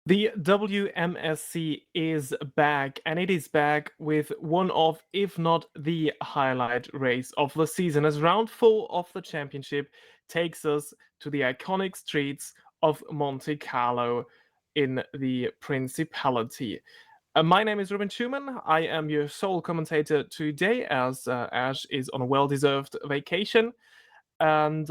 The WMSC is back, and it is back with one of, if not the highlight race of the season, as round 4 of the championship takes us to the iconic streets of Monte-Carlo in the Principality. My name is Ruben Ciuman. I am your sole commentator today, as Ash is on a well-deserved vacation. And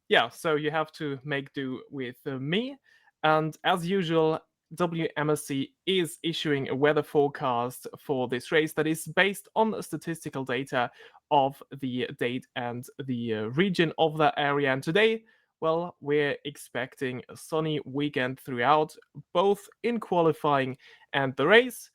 yeah, so you have to make do with me. And as usual, WMSC is issuing a weather forecast for this race that is based on statistical data of the date and the region of that area. And today, well, we're expecting a sunny weekend throughout, both in qualifying and the race.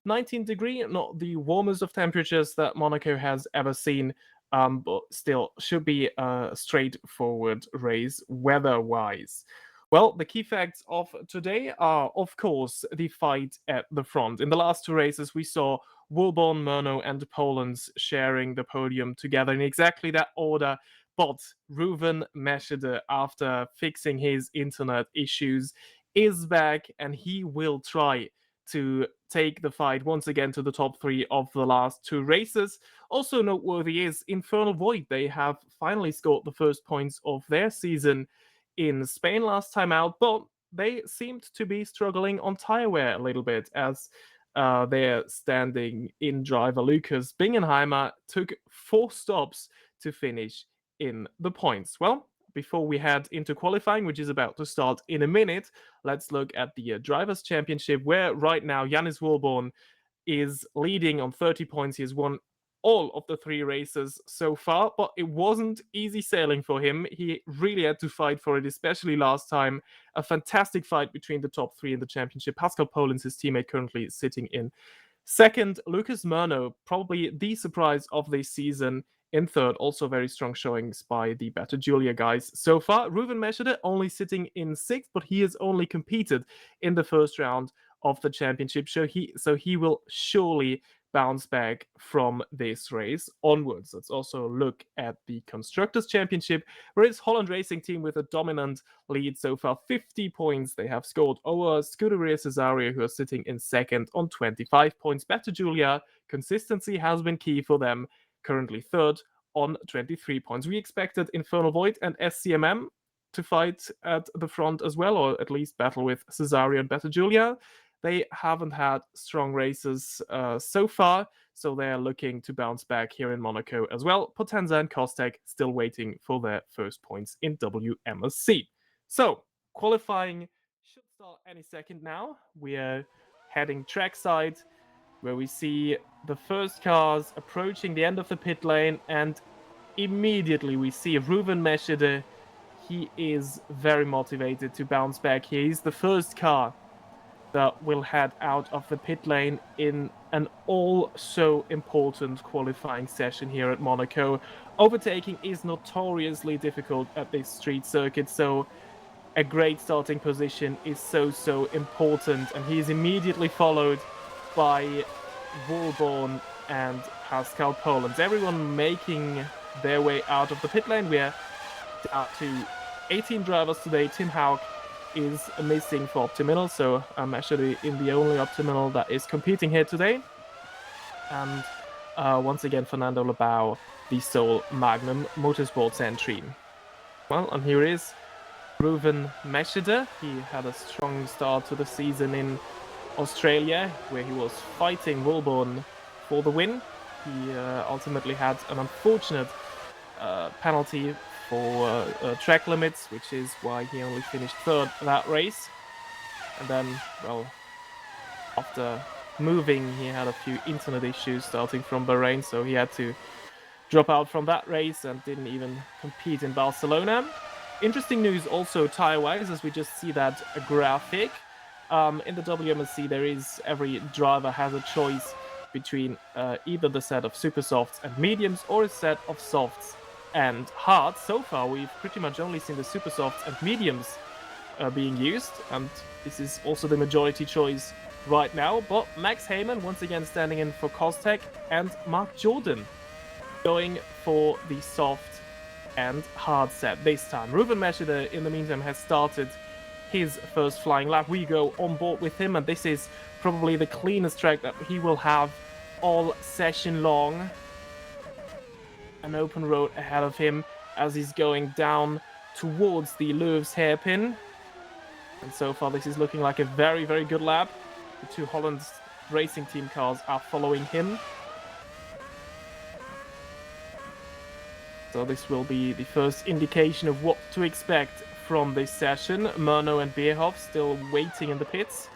19-degree, not the warmest of temperatures that Monaco has ever seen, but still should be a straightforward race weather-wise. Well, the key facts of today are, of course, the fight at the front. In the last two races, we saw Woolborn, Murno, and Poland sharing the podium together in exactly that order. But Ruven Meschede, after fixing his internet issues, is back, and he will try to take the fight once again to the top three of the last two races. Also noteworthy is Infernal Void. They have finally scored the first points of their season in Spain last time out, but they seemed to be struggling on tire wear a little bit, as their standing in driver Lucas Bingenheimer took 4 stops to finish in the points. Well, before we head into qualifying, which is about to start in a minute, let's look at the Drivers' Championship, where right now Yannis Woolborn is leading on 30 points. He has won all of the 3 races so far, but it wasn't easy sailing for him. He really had to fight for it, especially last time. A fantastic fight between the top 3 in the championship. Pascal Poland's his teammate, currently sitting in second. Lucas Murno, probably the surprise of this season, in third. Also very strong showings by the Better Julia guys so far. Ruven Meschede only sitting in sixth, but he has only competed in the first round of the championship, so he will surely bounce back from this race onwards. Let's also look at the Constructors' Championship, where it's Holland Racing Team with a dominant lead so far, 50 points they have scored over Scuderia Cesario, who are sitting in second on 25 points. Better Julia, consistency has been key for them, currently third on 23 points. We expected Infernal Void and SCMM to fight at the front as well, or at least battle with Cesario and Better Julia. They haven't had strong races so far, so they're looking to bounce back here in Monaco as well. Potenza and Kostek still waiting for their first points in WMSC. So, qualifying should start any second now. We're heading trackside, where we see the first cars approaching the end of the pit lane, and immediately we see Ruven Meschede. He is very motivated to bounce back here. He's the first car that will head out of the pit lane in an all-so important qualifying session here at Monaco. Overtaking is notoriously difficult at this street circuit, so a great starting position is so important, and he is immediately followed by Woolborn and Pascal Poland. Everyone making their way out of the pit lane. We're down to 18 drivers today. Tim Haug is missing for Optiminal, so I'm actually in the only Optiminal that is competing here today. And once again, Fernando Labau, the sole Magnum Motorsports entry. Well, and here is Ruven Meschede. He had a strong start to the season in Australia, where he was fighting Woolborn for the win. He ultimately had an unfortunate penalty for track limits, which is why he only finished third that race. And then, well, after moving, he had a few internet issues starting from Bahrain, so he had to drop out from that race and didn't even compete in Barcelona. Interesting news also tire-wise, as we just see that graphic. In the WMSC, every driver has a choice between either the set of super softs and mediums or a set of softs and hards. So far, we've pretty much only seen the super softs and mediums being used, and this is also the majority choice right now. But Max Heyman once again standing in for Kostek, and Mark Jordan going for the soft and hard set this time. Ruven Meschede, in the meantime, has started his first flying lap. We go on board with him, and this is probably the cleanest track that he will have all session long. An open road ahead of him as he's going down towards the Lewis hairpin. And so far this is looking like a very, very good lap. The two Holland's racing team cars are following him. So this will be the first indication of what to expect from this session. Murnau and Beerhoff still waiting in the pits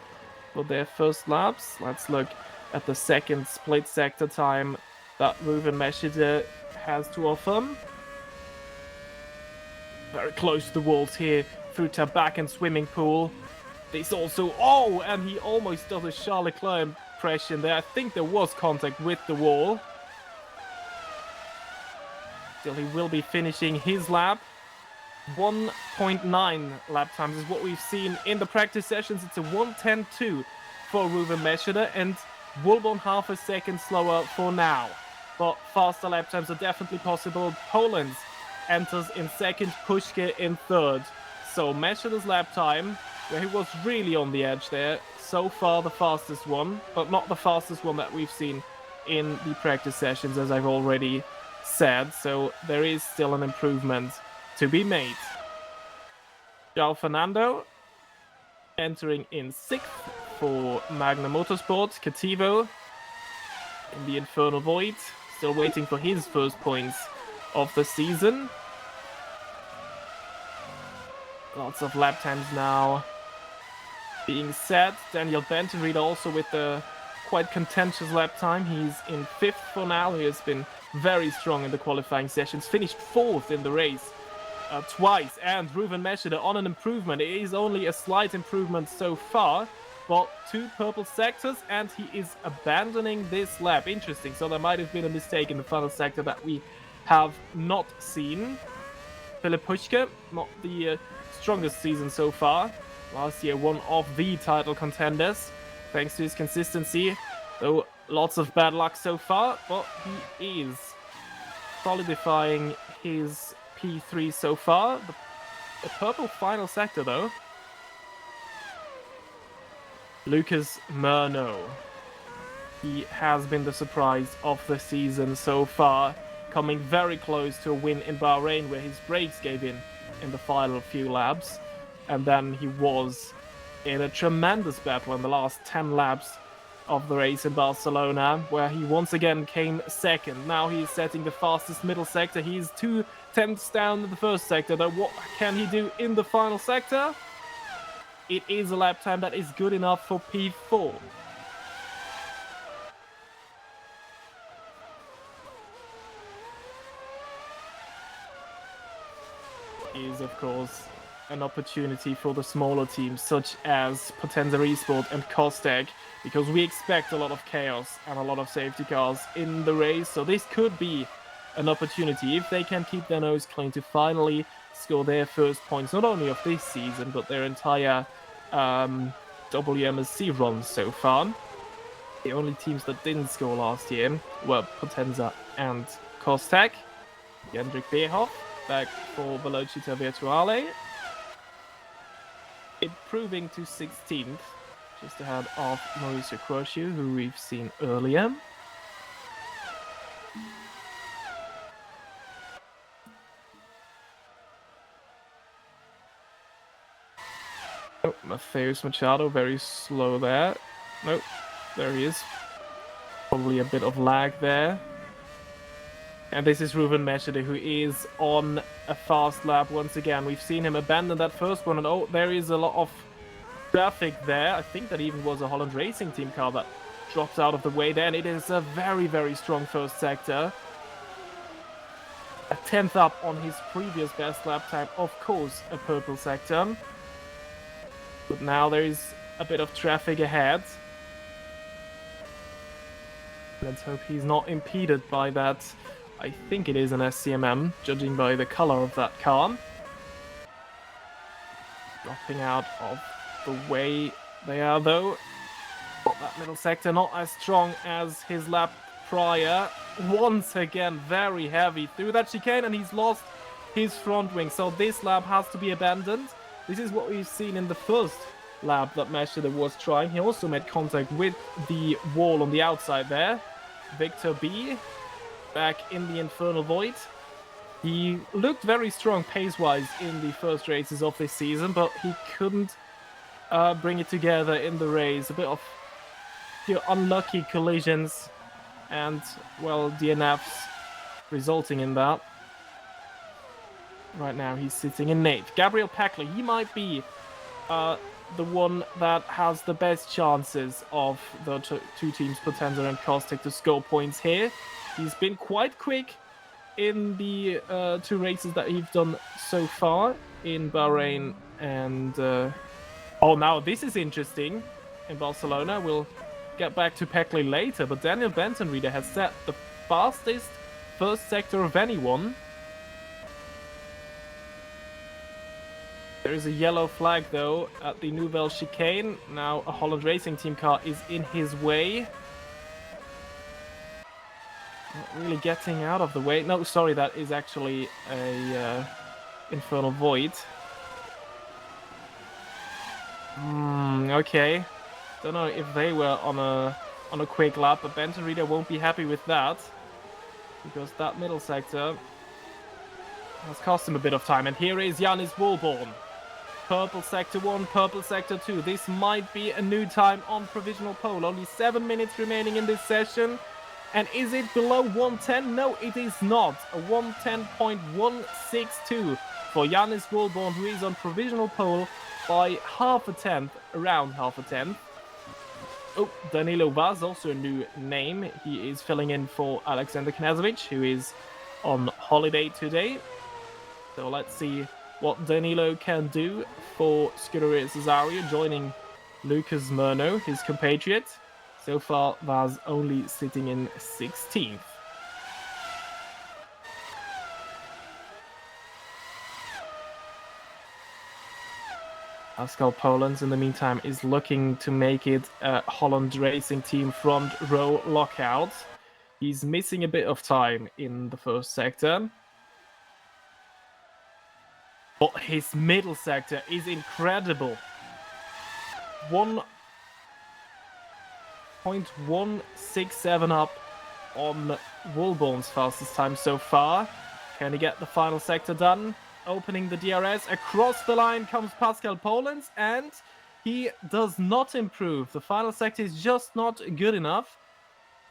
for their first laps. Let's look at the second split sector time that Ruven Meschede has to offer. Very close to the walls here through Tabak and Swimming Pool. This also... Oh! And he almost does a Charles Leclerc impression there. I think there was contact with the wall. Still, he will be finishing his lap. 1.9 lap times is what we've seen in the practice sessions. It's a 1:10.2 for Ruven Meschede, and Woolborn half a second slower for now. But faster lap times are definitely possible. Poland enters in second, Puschke in third. So Messchede's lap time, where he was really on the edge there, so far the fastest one, but not the fastest one that we've seen in the practice sessions, as I've already said. So there is still an improvement to be made. João Fernando entering in sixth for Magna Motorsport. Cativo in the Infernal Void, still waiting for his first points of the season. Lots of lap times now being set. Daniel Bentenried also with the quite contentious lap time. He's in fifth for now. He has been very strong in the qualifying sessions. Finished fourth in the race twice. And Ruven Meschede on an improvement. It is only a slight improvement so far. But two purple sectors, and he is abandoning this lap. Interesting. So there might have been a mistake in the final sector that we have not seen. Philipp Puschke, not the strongest season so far. Last year, one of the title contenders, thanks to his consistency. Though lots of bad luck so far, but he is solidifying his P3 so far. The purple final sector, though. Lucas Murnau. He has been the surprise of the season so far, coming very close to a win in Bahrain, where his brakes gave in the final few laps. And then he was in a tremendous battle in the last 10 laps of the race in Barcelona, where he once again came second. Now he's setting the fastest middle sector. He's 2/10 down in the first sector, though. What can he do in the final sector? It is a lap time that is good enough for P4. Is, of course, an opportunity for the smaller teams, such as Potenza Esport and Kostec, because we expect a lot of chaos and a lot of safety cars in the race. So this could be an opportunity, if they can keep their nose clean, to finally score their first points, not only of this season, but their entire WMSC run so far. The only teams that didn't score last year were Potenza and Kostec. Jendrik Beerhoff back for Velocita Virtuale, improving to 16th, just ahead of Mauricio Crocio, who we've seen earlier. Oh, Mateus Machado, very slow there. Nope, there he is. Probably a bit of lag there. And this is Ruven Meschede, who is on a fast lap once again. We've seen him abandon that first one, and oh, there is a lot of traffic there. I think that even was a Holland Racing Team car that dropped out of the way there, and it is a very, very strong first sector. A 10th up on his previous best lap time, of course, a purple sector. But now there is a bit of traffic ahead. Let's hope he's not impeded by that. I think it is an SCMM, judging by the color of that car. Dropping out of the way they are, though. But that middle sector not as strong as his lap prior. Once again, very heavy through that chicane, and he's lost his front wing. So this lap has to be abandoned. This is what we've seen in the first lap that Meshida was trying. He also made contact with the wall on the outside there. Victor B back in the Infernal Void. He looked very strong pace-wise in the first races of this season, but he couldn't bring it together in the race. A bit of unlucky collisions and, well, DNFs resulting in that. Right now he's sitting in 8th. Gabriel Packley, he might be the one that has the best chances of the two teams, Potenza and Caustic, to score points here. He's been quite quick in the 2 races that he's done so far in Bahrain and... oh, now this is interesting in Barcelona. We'll get back to Peckley later, but Daniel Benton-Reader has set the fastest first sector of anyone. There is a yellow flag, though, at the Nouvelle Chicane. Now a Holland Racing Team car is in his way. Not really getting out of the way. No, sorry, that is actually a Infernal Void. Okay. Don't know if they were on a quick lap, but Benton-Reader won't be happy with that, because that middle sector has cost him a bit of time. And here is Yannis Woolborn. Purple sector 1, purple sector 2. This might be a new time on provisional pole. Only 7 minutes remaining in this session. And is it below 110? No, it is not. A 110.162 for Yannis Woolborn, who is on provisional pole by half a tenth, around half a tenth. Oh, Danilo Vaz, also a new name. He is filling in for Alexander Knazovic, who is on holiday today. So let's see what Danilo can do for Scuderia Cesario, joining Lucas Murno, his compatriot. So far, Vaz only sitting in 16th. Pascal Polens, in the meantime, is looking to make it a Holland Racing Team front row lockout. He's missing a bit of time in the first sector. But his middle sector is incredible. 1.167 up on Woolborn's fastest time so far. Can he get the final sector done? Opening the DRS, across the line comes Pascal Polens, and he does not improve. The final sector is just not good enough.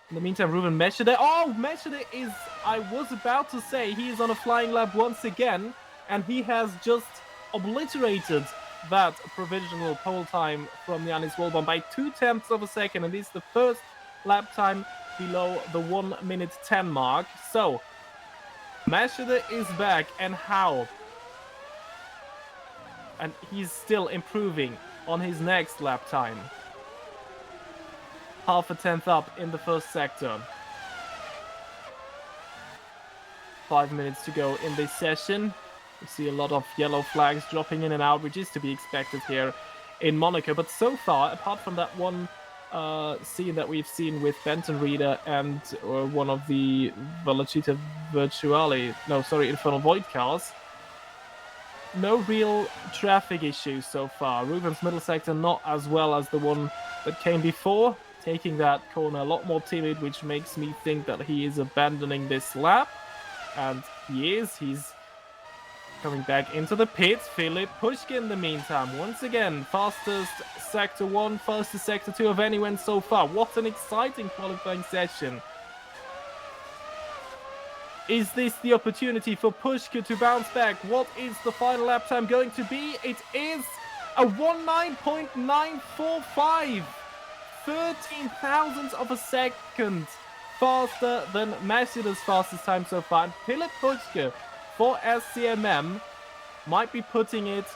In the meantime, Ruben Meshide. Oh, Meshide is, I was about to say, he is on a flying lap once again, and he has just obliterated that provisional pole time from Yannis Woolborn by 0.2 of a second, and this is the first lap time below the 1 minute 10 mark. So, Meshide is back, and how? And he's still improving on his next lap time. Half a tenth up in the first sector. 5 minutes to go in this session. We see a lot of yellow flags dropping in and out, which is to be expected here in Monaco. But so far, apart from that one scene that we've seen with Benton-Reader and one of the Velocita Virtuale, Infernal Void cars, no real traffic issues so far. Ruben's middle sector not as well as the one that came before, taking that corner a lot more timid, which makes me think that he is abandoning this lap. And he is. He's coming back into the pits. Philip Pushkin in the meantime, once again, fastest sector 1, fastest sector 2 of anyone so far. What an exciting qualifying session. Is this the opportunity for Pushkin to bounce back? What is the final lap time going to be? It is a 19.945. 13 thousandths of a second faster than Meshida's fastest time so far. And Philip Pushkin for SCMM might be putting it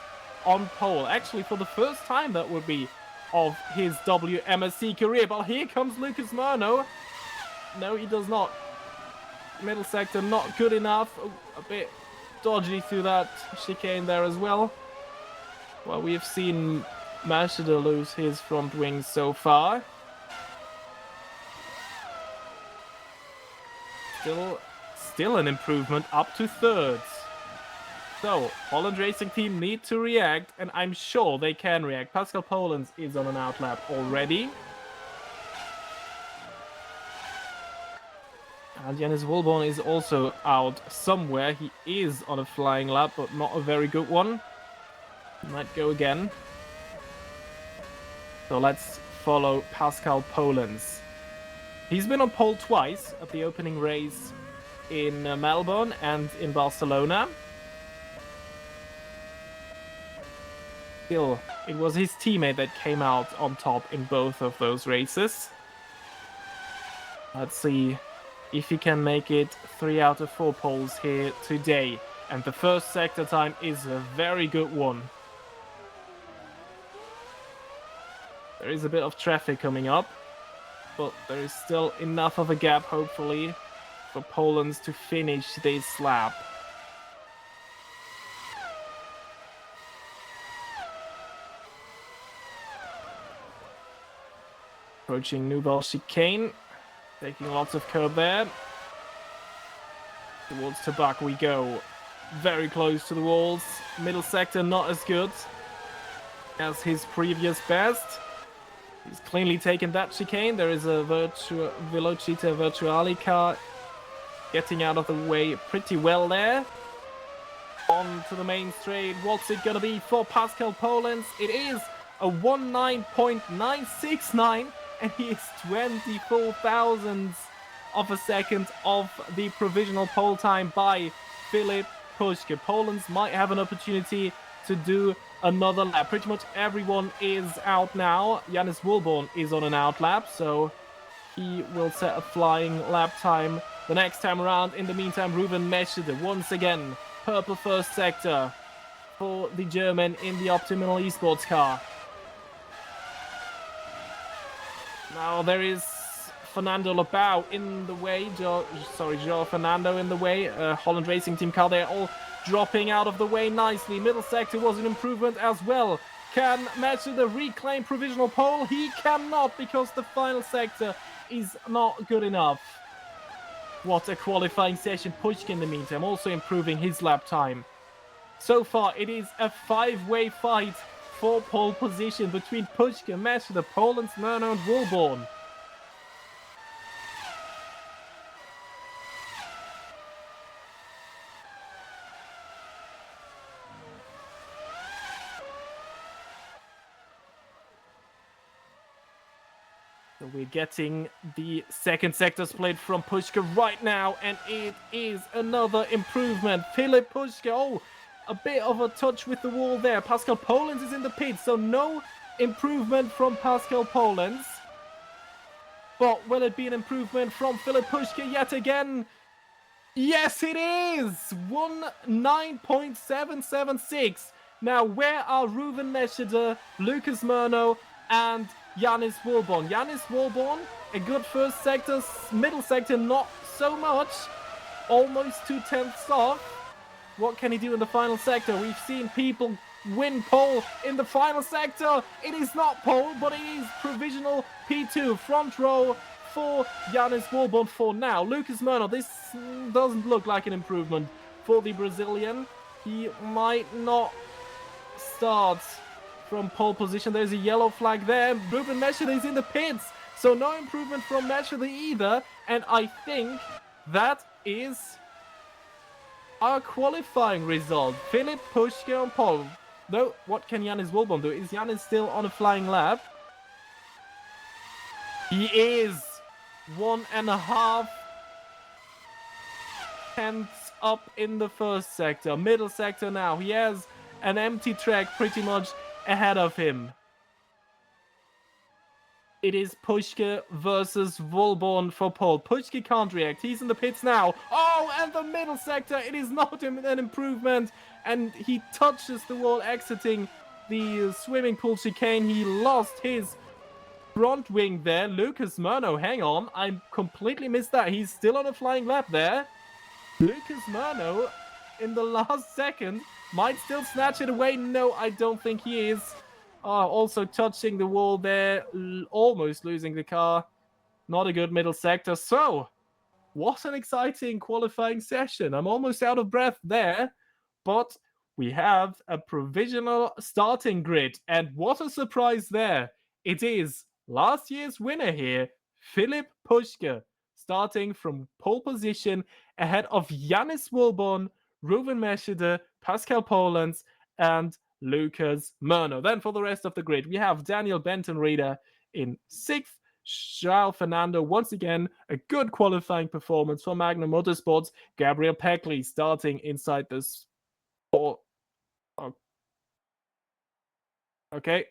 on pole. Actually, for the first time, that would be of his WMSC career. But here comes Lucas Murno. No, he does not. Middle sector not good enough. A bit dodgy through that chicane there as well. Well, we've seen Mashida lose his front wings so far. Still an improvement up to thirds. So, Holland Racing Team need to react, and I'm sure they can react. Pascal Polens is on an outlap already. And Janis Wolborn is also out somewhere. He is on a flying lap, but not a very good one. Might go again. So let's follow Pascal Polens. He's been on pole twice at the opening race in Melbourne and in Barcelona. Still, it was his teammate that came out on top in both of those races. Let's see if he can make it 3 out of 4 poles here today. And the first sector time is a very good one. There is a bit of traffic coming up, but there is still enough of a gap, hopefully, for Polens to finish this lap. Approaching Nouvelle Chicane, taking lots of curb there. Towards Tabac we go. Very close to the walls. Middle sector not as good as his previous best. He's cleanly taken that chicane. There is a Velocita Virtuali car getting out of the way pretty well there. On to the main straight. What's it gonna be for Pascal Polens? It is a 19.969, and he is 24 thousandths of a second off the provisional pole time by Philipp Puschke. Polens might have an opportunity to do another lap. Pretty much everyone is out now. Janis Wolborn is on an out lap, so he will set a flying lap time the next time around. In the meantime, Ruben Meschede once again, purple first sector for the German in the Optimal Esports car. Now there is Fernando Labau in the way, Joao Fernando in the way, Holland Racing Team car, they're all dropping out of the way nicely. Middle sector was an improvement as well. Can Meschede reclaim provisional pole? He cannot, because the final sector is not good enough. What a qualifying session. Puschke in the meantime also improving his lap time. So far it is a 5-way fight for pole position between Puschke, Meschede, Polens, Murnau and Wolborn. So we're getting the second sector split from Puschke right now, and it is another improvement. Philipp Puschke, oh, a bit of a touch with the wall there. Pascal Polens is in the pit, so no improvement from Pascal Polens. But will it be an improvement from Philipp Puschke yet again? Yes, it is! 19.776. Now, where are Ruben Meschede, Lucas Murnau, and Janis Wolborn? Janis Wolborn, a good first sector, middle sector, not so much. Almost 2/10 off. What can he do in the final sector? We've seen people win pole in the final sector. It is not pole, but it is provisional P2. Front row for Janis Wolborn for now. Lucas Murnau, this doesn't look like an improvement for the Brazilian. He might not start from pole position. There's a yellow flag there. Ruben Meschede is in the pits, so no improvement from Meschede either. And I think that is our qualifying result. Philipp Puschke on pole. Though, what can Janis Wolborn do? Is Janis still on a flying lap? He is 1.5 tenths up in the first sector. Middle sector now. He has an empty track pretty much ahead of him. It is Puschke versus Wolborn for pole. Puschke can't react. He's in the pits now. Oh, and the middle sector. It is not an improvement. And he touches the wall exiting the swimming pool chicane. He lost his front wing there. Lucas Murnau, hang on. I completely missed that. He's still on a flying lap there. Lucas Murnau, in the last second, might still snatch it away. No, I don't think he is. Also touching the wall there, almost losing the car. Not a good middle sector. So, what an exciting qualifying session. I'm almost out of breath there, but we have a provisional starting grid. And what a surprise there! It is last year's winner here, Philip Puschke, starting from pole position ahead of Yanis Wilborn, Ruben Meschede, Pascal Polens, and Lucas Murno. Then for the rest of the grid, we have Daniel Benton-Rieder in sixth, Joao Fernando, once again, a good qualifying performance for Magnum Motorsports. Gabriel Peckley starting inside the sport. Okay.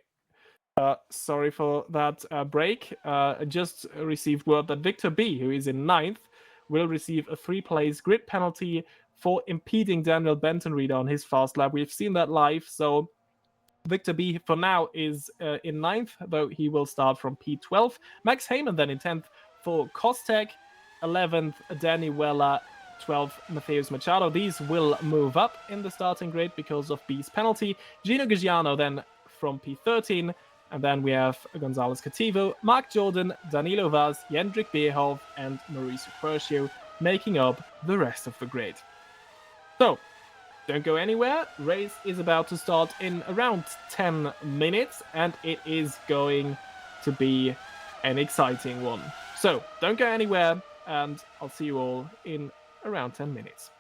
Sorry for that break. I just received word that Victor B, who is in ninth, will receive a 3-place grid penalty for impeding Daniel Benton-Rieder on his fast lap. We've seen that live, so Victor B for now is in ninth, though he will start from P12. Max Heyman then in 10th for Kostek, 11th Danny Weller, 12th Matheus Machado. These will move up in the starting grid because of B's penalty. Gino Gigiano then from P13, and then we have Gonzalez Cativo, Mark Jordan, Danilo Vaz, Jendrik Beerhoff, and Mauricio Puercio making up the rest of the grid. So, don't go anywhere. Race is about to start in around 10 minutes, and it is going to be an exciting one. So don't go anywhere, and I'll see you all in around 10 minutes.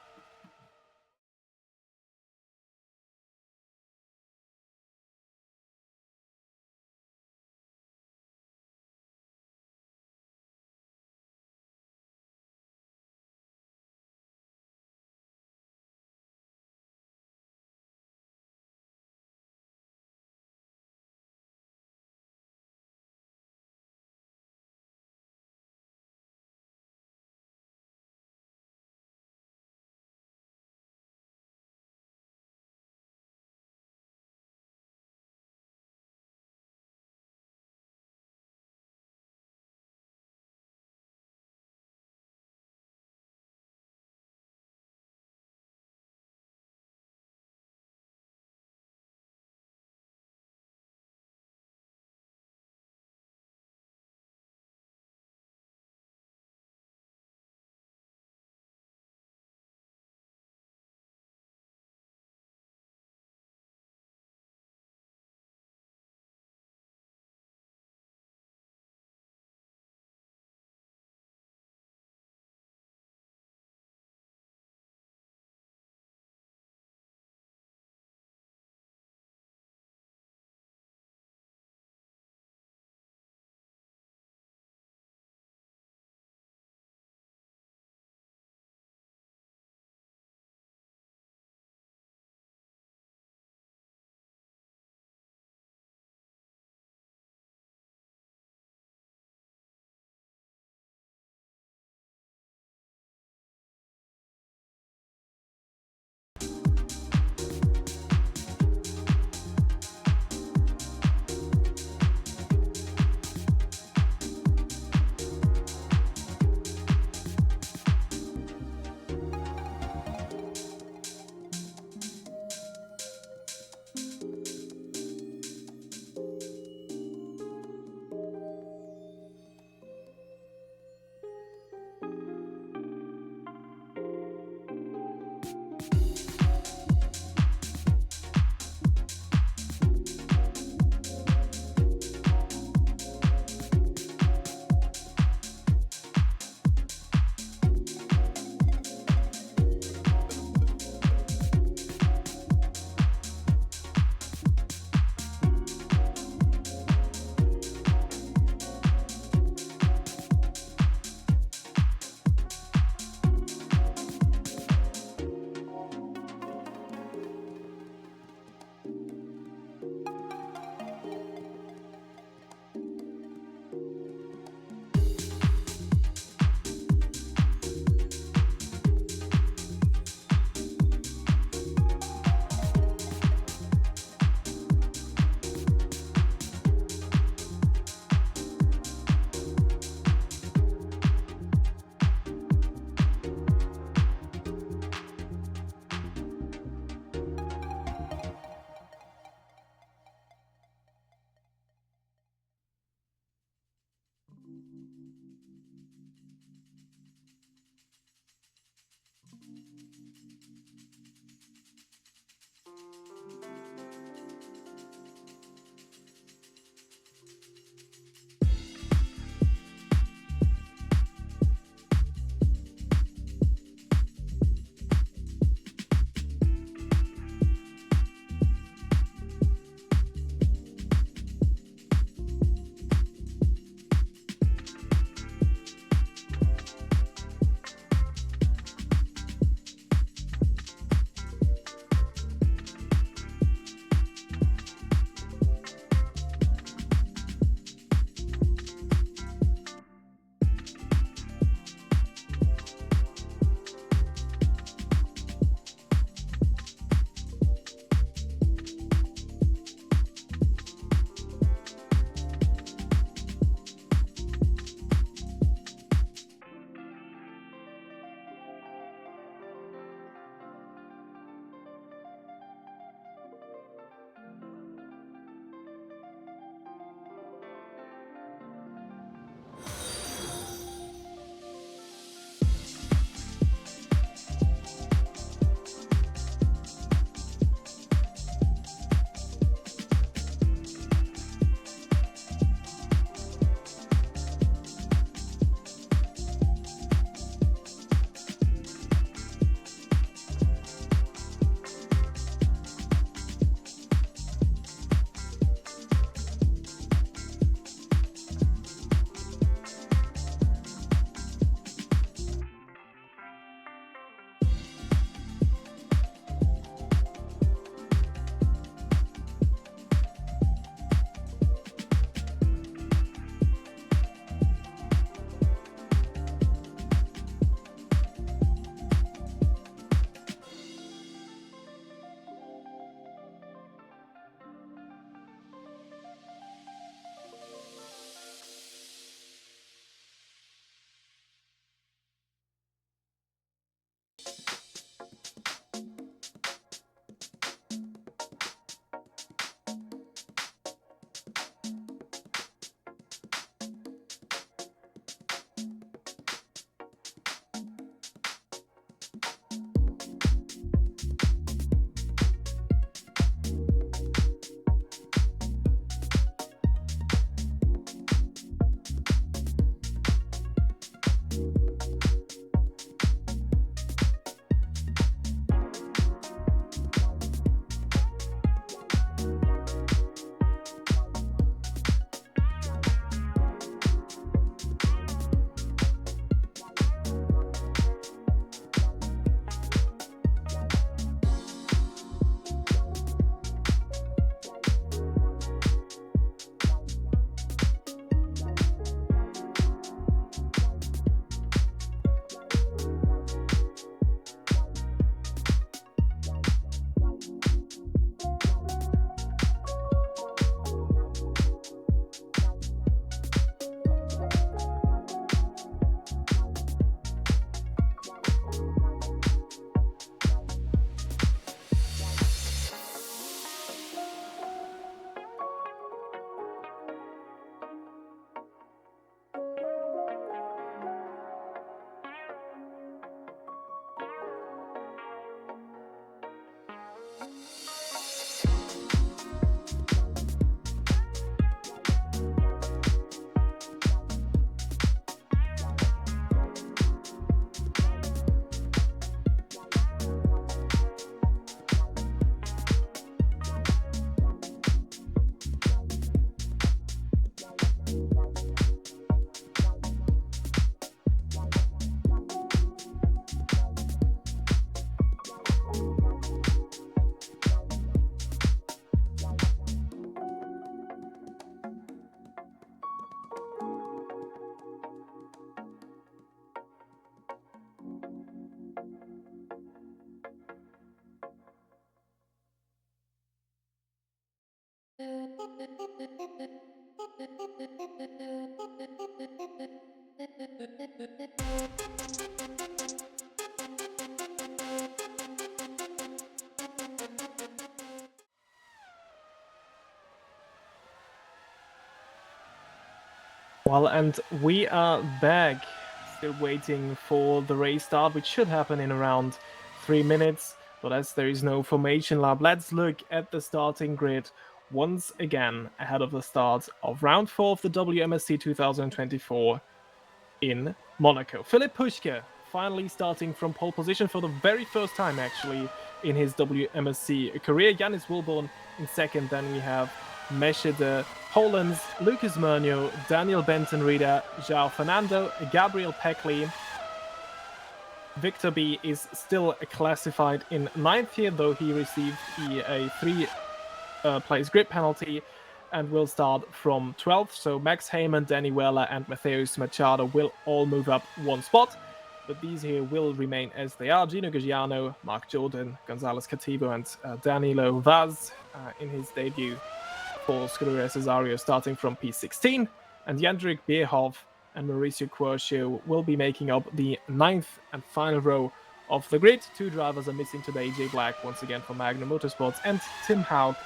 Well, and we are back, still waiting for the race start, which should happen in around 3 minutes. But as there is no formation lab, let's look at the starting grid once again ahead of the start of round 4 of the WMSC 2024 in Monaco. Philipp Puschke finally starting from pole position for the very first time, actually, in his WMSC career. Janis Wilborn in second. Then we have Meshede Polands, Lucas Murnio, Daniel Benton-Rieder, João Fernando, Gabriel Peckley. Victor B is still classified in 9th here, though he received a 3-place grid penalty and will start from 12th. So Max Heyman, Danny Weller, and Matheus Machado will all move up one spot. But these here will remain as they are. Gino Gagiano, Mark Jordan, Gonzalez Cativo, and Danilo Vaz in his debut for Scuderia Cesario starting from P16. And Jendrik Bierhoff and Mauricio Quercio will be making up the 9th and final row of the grid. 2 drivers are missing today. AJ Black once again for Magnum Motorsports and Tim Haug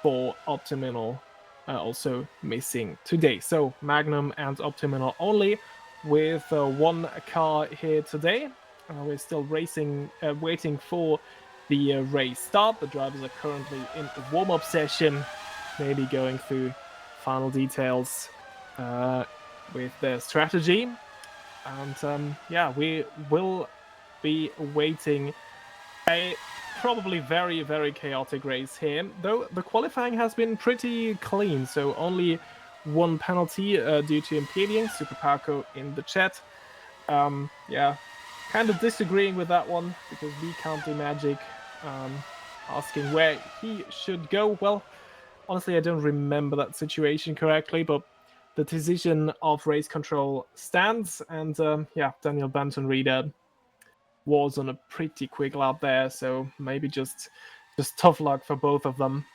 for Optimal also missing today. So Magnum and Optimal only with 1 car here today. We're still waiting for the race start. The drivers are currently in the warm-up session, maybe going through final details with their strategy. And yeah, we will be waiting a probably very, very chaotic race here, though the qualifying has been pretty clean, so only 1 penalty due to impeding. Super Paco in the chat. Yeah, kind of disagreeing with that one because we can't do magic. Asking where he should go. Well, honestly, I don't remember that situation correctly, but the decision of race control stands. And yeah, Daniel Benton-Rieder was on a pretty quick lap there, so maybe just tough luck for both of them.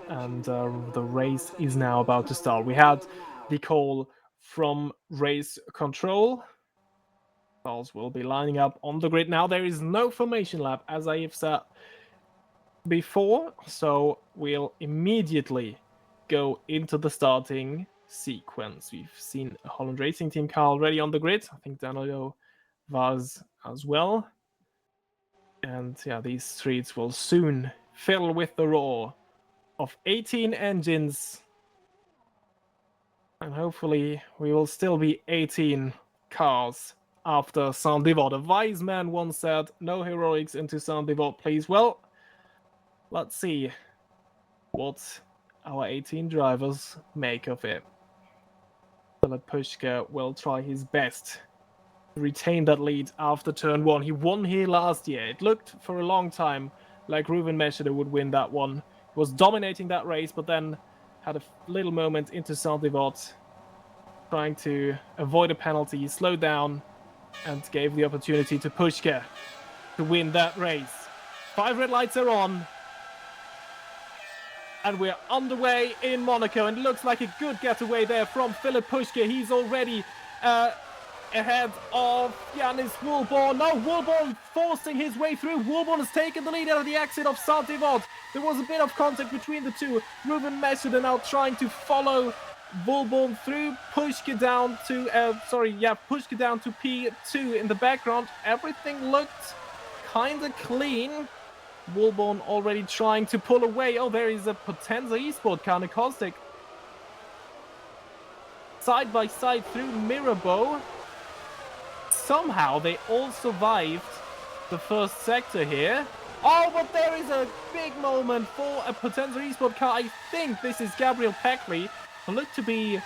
And the race is now about to start. We had the call from race control. Cars will be lining up on the grid now. There is no formation lap, as I have said before, so we'll immediately go into the starting sequence. We've seen a Holland Racing Team car already on the grid. I think Danilo Vaz as well. And yeah, these streets will soon fill with the roar of 18 engines. And hopefully we will still be 18 cars after Saint-Devote. A wise man once said, no heroics into Saint-Devote, please. Well, let's see what our 18 drivers make of it. Philipp Puschke will try his best to retain that lead after turn 1. He won here last year. It looked for a long time like Ruben Meshede would win that one. He was dominating that race, but then had a little moment into Saint-Devote, trying to avoid a penalty. He slowed down and gave the opportunity to Puschke to win that race. 5 red lights are on. And we're underway in Monaco, and it looks like a good getaway there from Philipp Puschke. He's already ahead of Janis Wilborn. No, Wilborn forcing his way through. Wilborn has taken the lead out of the exit of Saint-Devote. There was a bit of contact between the two. Ruben Meshede now trying to follow Wilborn through. Puschke down to Puschke down to P2 in the background. Everything looked kind of clean. Wilborn already trying to pull away. Oh, there is a Potenza Esport car, Caustic. Side by side through Mirabeau. Somehow they all survived the first sector here. Oh, but there is a big moment for a Potenza Esport car. I think this is Gabriel Peckley, who looked to be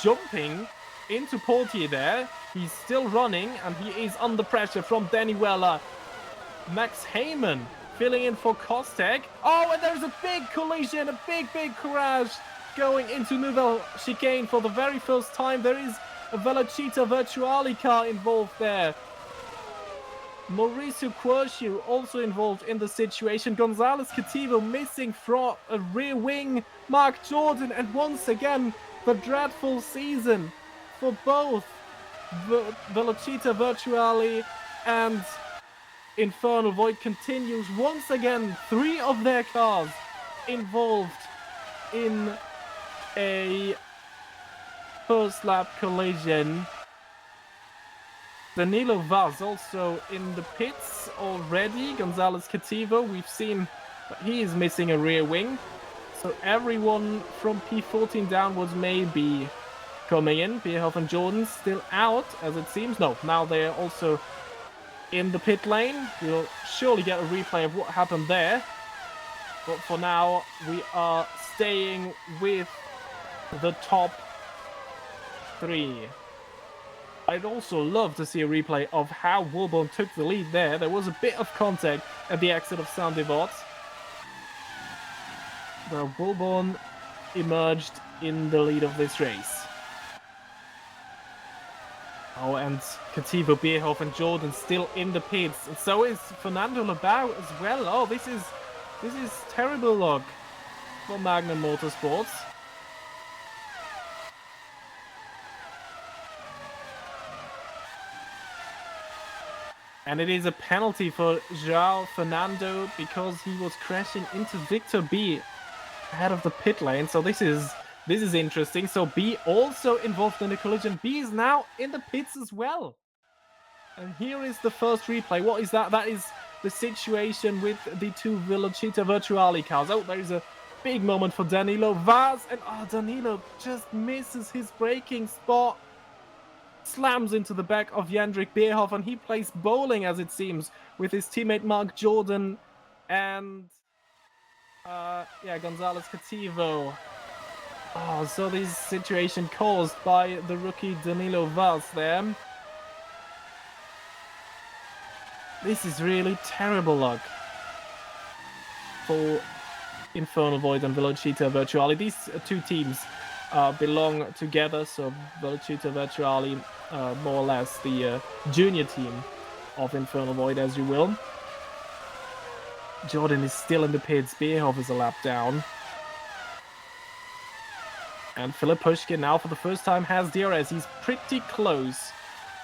jumping into Portier there. He's still running, and he is under pressure from Danny Weller. Max Heyman filling in for Kostek. Oh, and there's a big collision, a big crash going into Nouvelle Chicane for the very first time. There is a Velocita Virtuali car involved there. Mauricio Querciu also involved in the situation. Gonzalez Cativo missing from a rear wing. Mark Jordan, and once again, the dreadful season for both Velocita Virtuali and Infernal Void continues once again. 3 of their cars involved in a first lap collision. Danilo Vaz also in the pits already. Gonzalez Cativo, we've seen that he is missing a rear wing. So everyone from P14 downwards may be coming in. Bierhoff and Jordan still out, as it seems. No, now they're also in the pit lane. We'll surely get a replay of what happened there. But for now, we are staying with the top 3. I'd also love to see a replay of how Wilborn took the lead there. There was a bit of contact at the exit of Saint-Devote, where Wilborn emerged in the lead of this race. Oh, and Cativo, Bierhoff, and Jordan still in the pits, and so is Fernando Lebao as well. Oh, this is terrible luck for Magnum Motorsports. And it is a penalty for João Fernando because he was crashing into Victor B ahead of the pit lane. So this is interesting. So B also involved in the collision. B is now in the pits as well. And here is the first replay. What is that? That is the situation with the 2 Velocita Virtuali cars. Oh, there is a big moment for Danilo Vaz. And Danilo just misses his braking spot. Slams into the back of Jandrik Bierhoff, and he plays bowling, as it seems, with his teammate Mark Jordan and Gonzalez Cativo. Oh, so this situation caused by the rookie Danilo Vaz there. This is really terrible luck for Infernal Void and Velocita Virtuali. These 2 teams belong together, so Velocita Virtuali, more or less the junior team of Infernal Void, as you will. Jordan is still in the pits. Bierhoff is a lap down. And Philip Pushkin now for the first time has DRS. He's pretty close,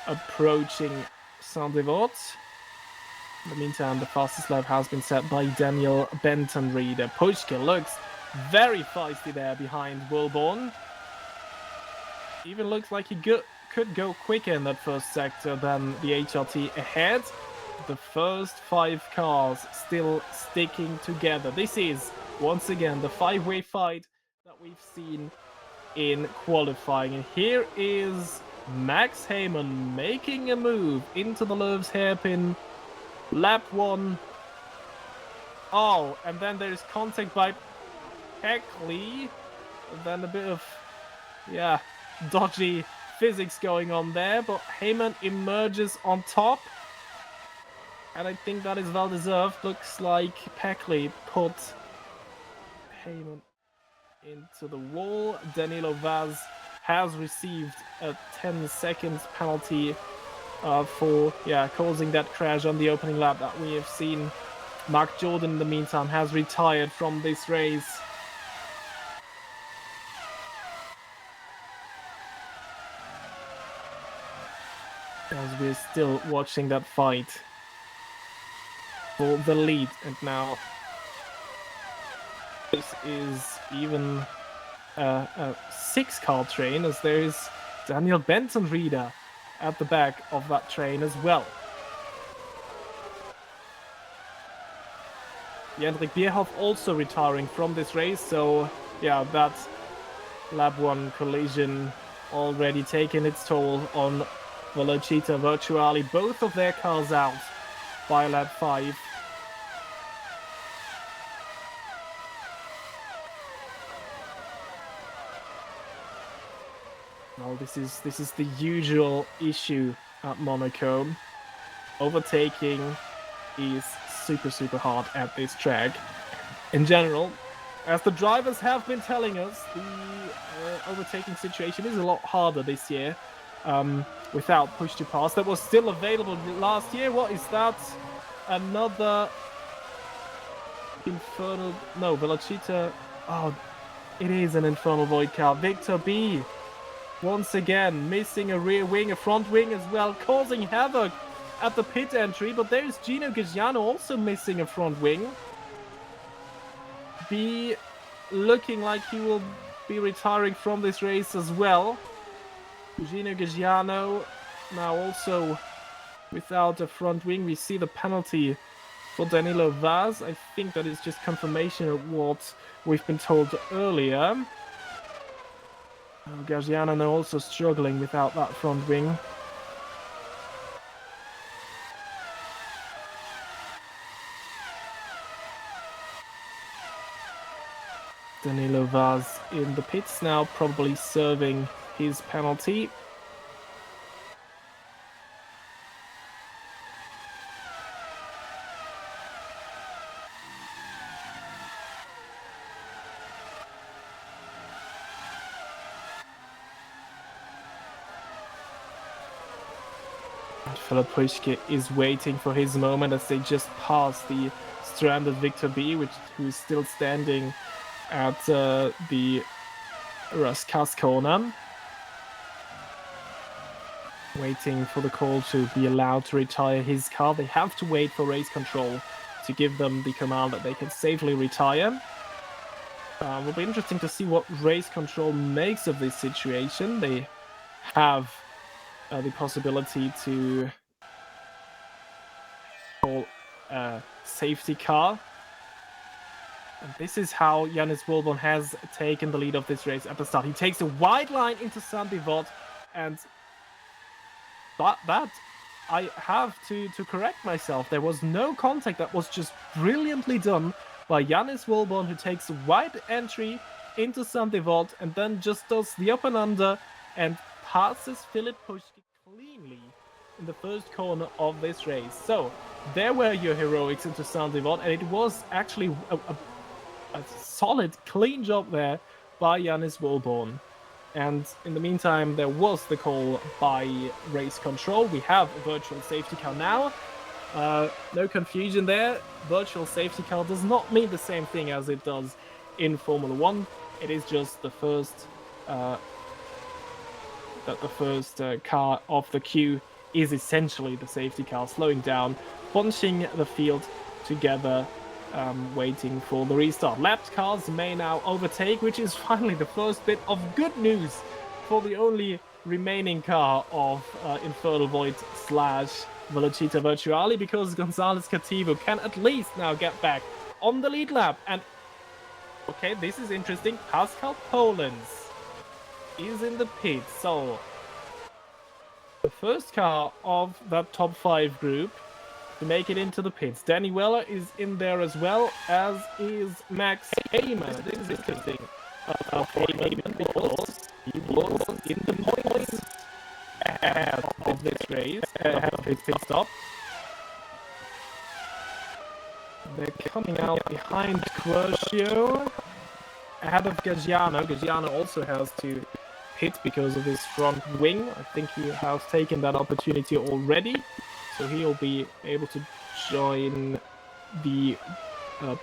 approaching Saint-Devote. In the meantime, the fastest lap has been set by Daniel Benton-Reeder. Pushkin looks very feisty there behind Wilborn. Even looks like he could go quicker in that first sector than the HRT ahead. The first 5 cars still sticking together. This is, once again, the 5-way fight that we've seen in qualifying. And here is Max Heyman making a move into the Loeb's hairpin. Lap 1. Oh, and then there's contact by Peckley. And then a bit of, dodgy physics going on there. But Heyman emerges on top. And I think that is well deserved. Looks like Peckley put Heyman into the wall. Danilo Vaz has received a 10 seconds penalty for causing that crash on the opening lap that we have seen. Mark Jordan, in the meantime, has retired from this race. As we're still watching that fight for the lead. And now this is even a 6-car train, as there is Daniel Benton-Reeder at the back of that train as well. Jandrik Bierhoff also retiring from this race, so that lap 1 collision already taken its toll on Velocita Virtuali. Both of their cars out by lap 5. Well, this is the usual issue at Monaco. Overtaking is super hard at this track. In general, as the drivers have been telling us, the overtaking situation is a lot harder this year. without push to pass. That was still available last year. What is that? Another Infernal... No, Velocita... Oh, it is an Infernal Void car. Victor B, once again, missing a rear wing, a front wing as well, causing havoc at the pit entry. But there's Gino Gagiano also missing a front wing. B looking like he will be retiring from this race as well. Gino Gagiano now also without a front wing. We see the penalty for Danilo Vaz. I think that is just confirmation of what we've been told earlier. Gagiano now also struggling without that front wing. Danilo Vaz in the pits now, probably serving his penalty. Philip Puschke is waiting for his moment as they just pass the stranded Victor B, who is still standing at the Raskas corner. Waiting for the call to be allowed to retire his car. They have to wait for race control to give them the command that they can safely retire. It will be interesting to see what race control makes of this situation. They have the possibility to call a safety car. And this is how Yannis Wilborn has taken the lead of this race at the start. He takes a wide line into Sandy Vod, and that I have to correct myself. There was no contact. That was just brilliantly done by Yannis Wilborn, who takes a wide entry into Sandy Vod and then just does the up and under and passes Philip Puschke cleanly in the first corner of this race. So there were your heroics into Sandy Vod, and it was actually a solid, clean job there by Yannis Wilborn. And in the meantime, there was the call by race control. We have a virtual safety car now. No confusion there. Virtual safety car does not mean the same thing as it does in Formula 1. It is just the first car off the queue is essentially the safety car, slowing down, bunching the field together, waiting for the restart. Lapped cars may now overtake, which is finally the first bit of good news for the only remaining car of Infernal Void / Velocita Virtuale, because Gonzalez Cativo can at least now get back on the lead lap. And okay, this is interesting. Pascal Polens is in the pit, so the first car of that top 5 group to make it into the pits. Danny Weller is in there as well, as is Max Heyman. This is interesting for Heyman because he was in the points ahead of this race, ahead of his pit stop. They're coming out behind Quercio, ahead of Gagiano. Gagiano also has to pit because of his front wing. I think he has taken that opportunity already, so he'll be able to join the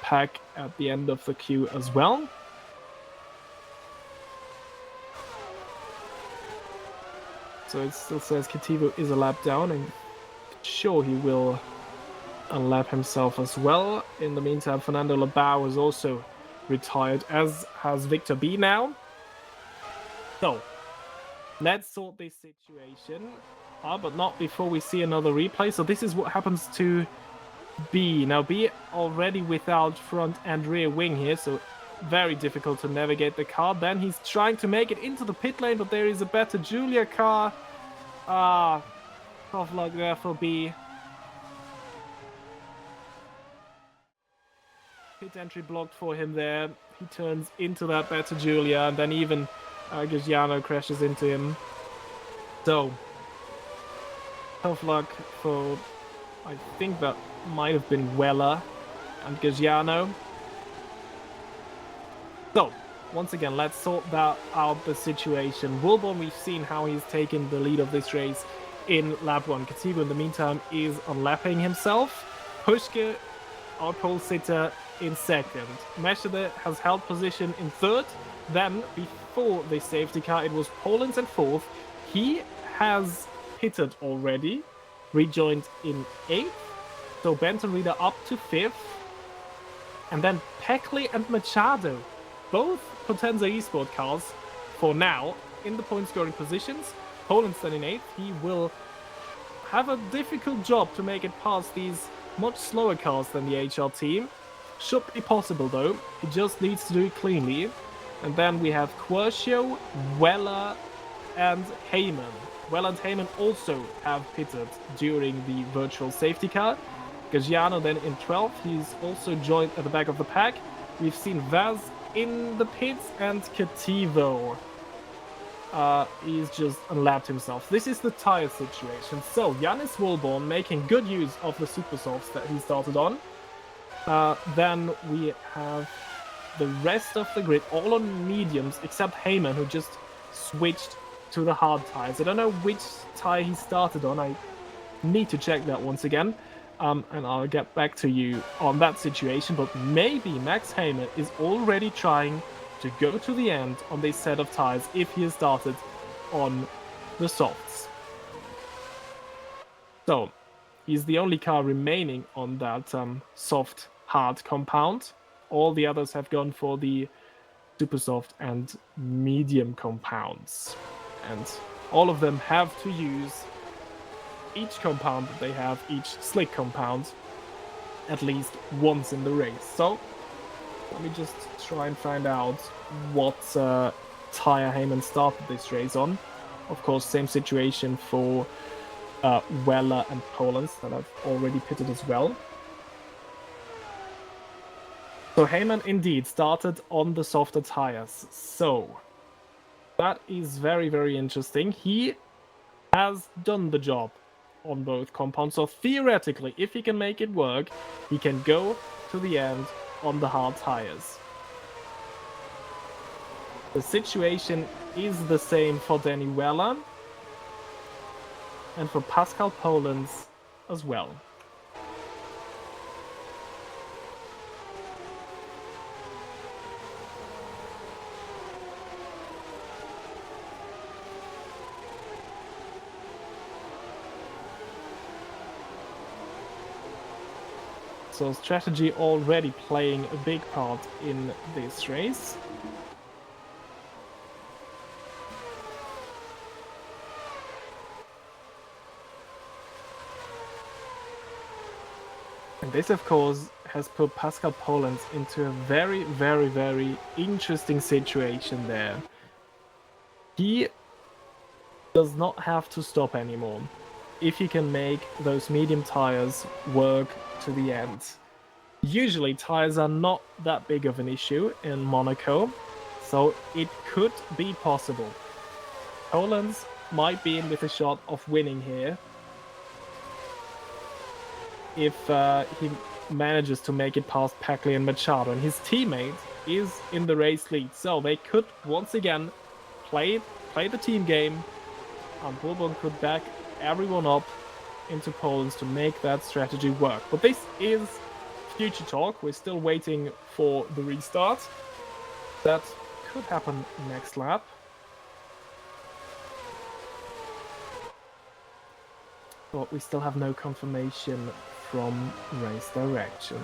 pack at the end of the queue as well. So it still says Cativo is a lap down, and sure he will unlap himself as well. In the meantime, Fernando Labau is also retired, as has Victor B now. So let's sort this situation, but not before we see another replay. So this is what happens to B. Now B already without front and rear wing here, so very difficult to navigate the car. Then he's trying to make it into the pit lane, but there is a better Giulia car. Tough luck there for B. Pit entry blocked for him there. He turns into that better Giulia, and then even Gagiano crashes into him. So tough luck for, I think that might have been Weller and Gagiano. So once again, let's sort that out the situation. Wilborn, we've seen how he's taken the lead of this race in lap 1. Katibu, in the meantime, is unlapping himself. Pushke, our pole sitter, in second. Meshede has held position in third. Then, before the safety car, it was Poland in fourth. He has pitted already, rejoined in eighth. So Benton Reader up to fifth. And then Peckley and Machado, both Potenza Esport cars, for now, in the point scoring positions. Poland's then in eighth. He will have a difficult job to make it past these much slower cars than the HR team. Should be possible though. He just needs to do it cleanly. And then we have Quercio, Weller, and Heyman. Weller and Heyman also have pitted during the virtual safety car. Gagiano then in 12th. He's also joined at the back of the pack. We've seen Vaz in the pits and Kativo. He's just unlapped himself. This is the tire situation. So, Yannis Wilborn making good use of the super softs that he started on. Then we have the rest of the grid all on mediums, except Heyman, who just switched to the hard tires. I don't know which tire he started on. I need to check that once again. And I'll get back to you on that situation. But maybe Max Heyman is already trying to go to the end on this set of tires if he has started on the softs. So, he's the only car remaining on that soft hard compound. All the others have gone for the super soft and medium compounds. And all of them have to use each compound that they have, each slick compound, at least once in the race. So, let me just try and find out what tire Heyman started this race on. Of course, same situation for Weller and Polands that I've already pitted as well. So Heyman indeed started on the softer tires. So that is very, very interesting. He has done the job on both compounds. So theoretically, if he can make it work, he can go to the end on the hard tires. The situation is the same for Danny Weller and for Pascal Polands as well. So strategy already playing a big part in this race. And this, of course, has put Pascal Polands into a very, very, very interesting situation there. He does not have to stop anymore if he can make those medium tires work to the end. Usually tires are not that big of an issue in Monaco, so it could be possible. Polands might be in with a shot of winning here if he manages to make it past Packley and Machado, and his teammate is in the race lead, so they could once again play the team game, and Bourbon could back everyone up into Polands to make that strategy work. But this is future talk. We're still waiting for the restart. That could happen next lap. But we still have no confirmation from race direction.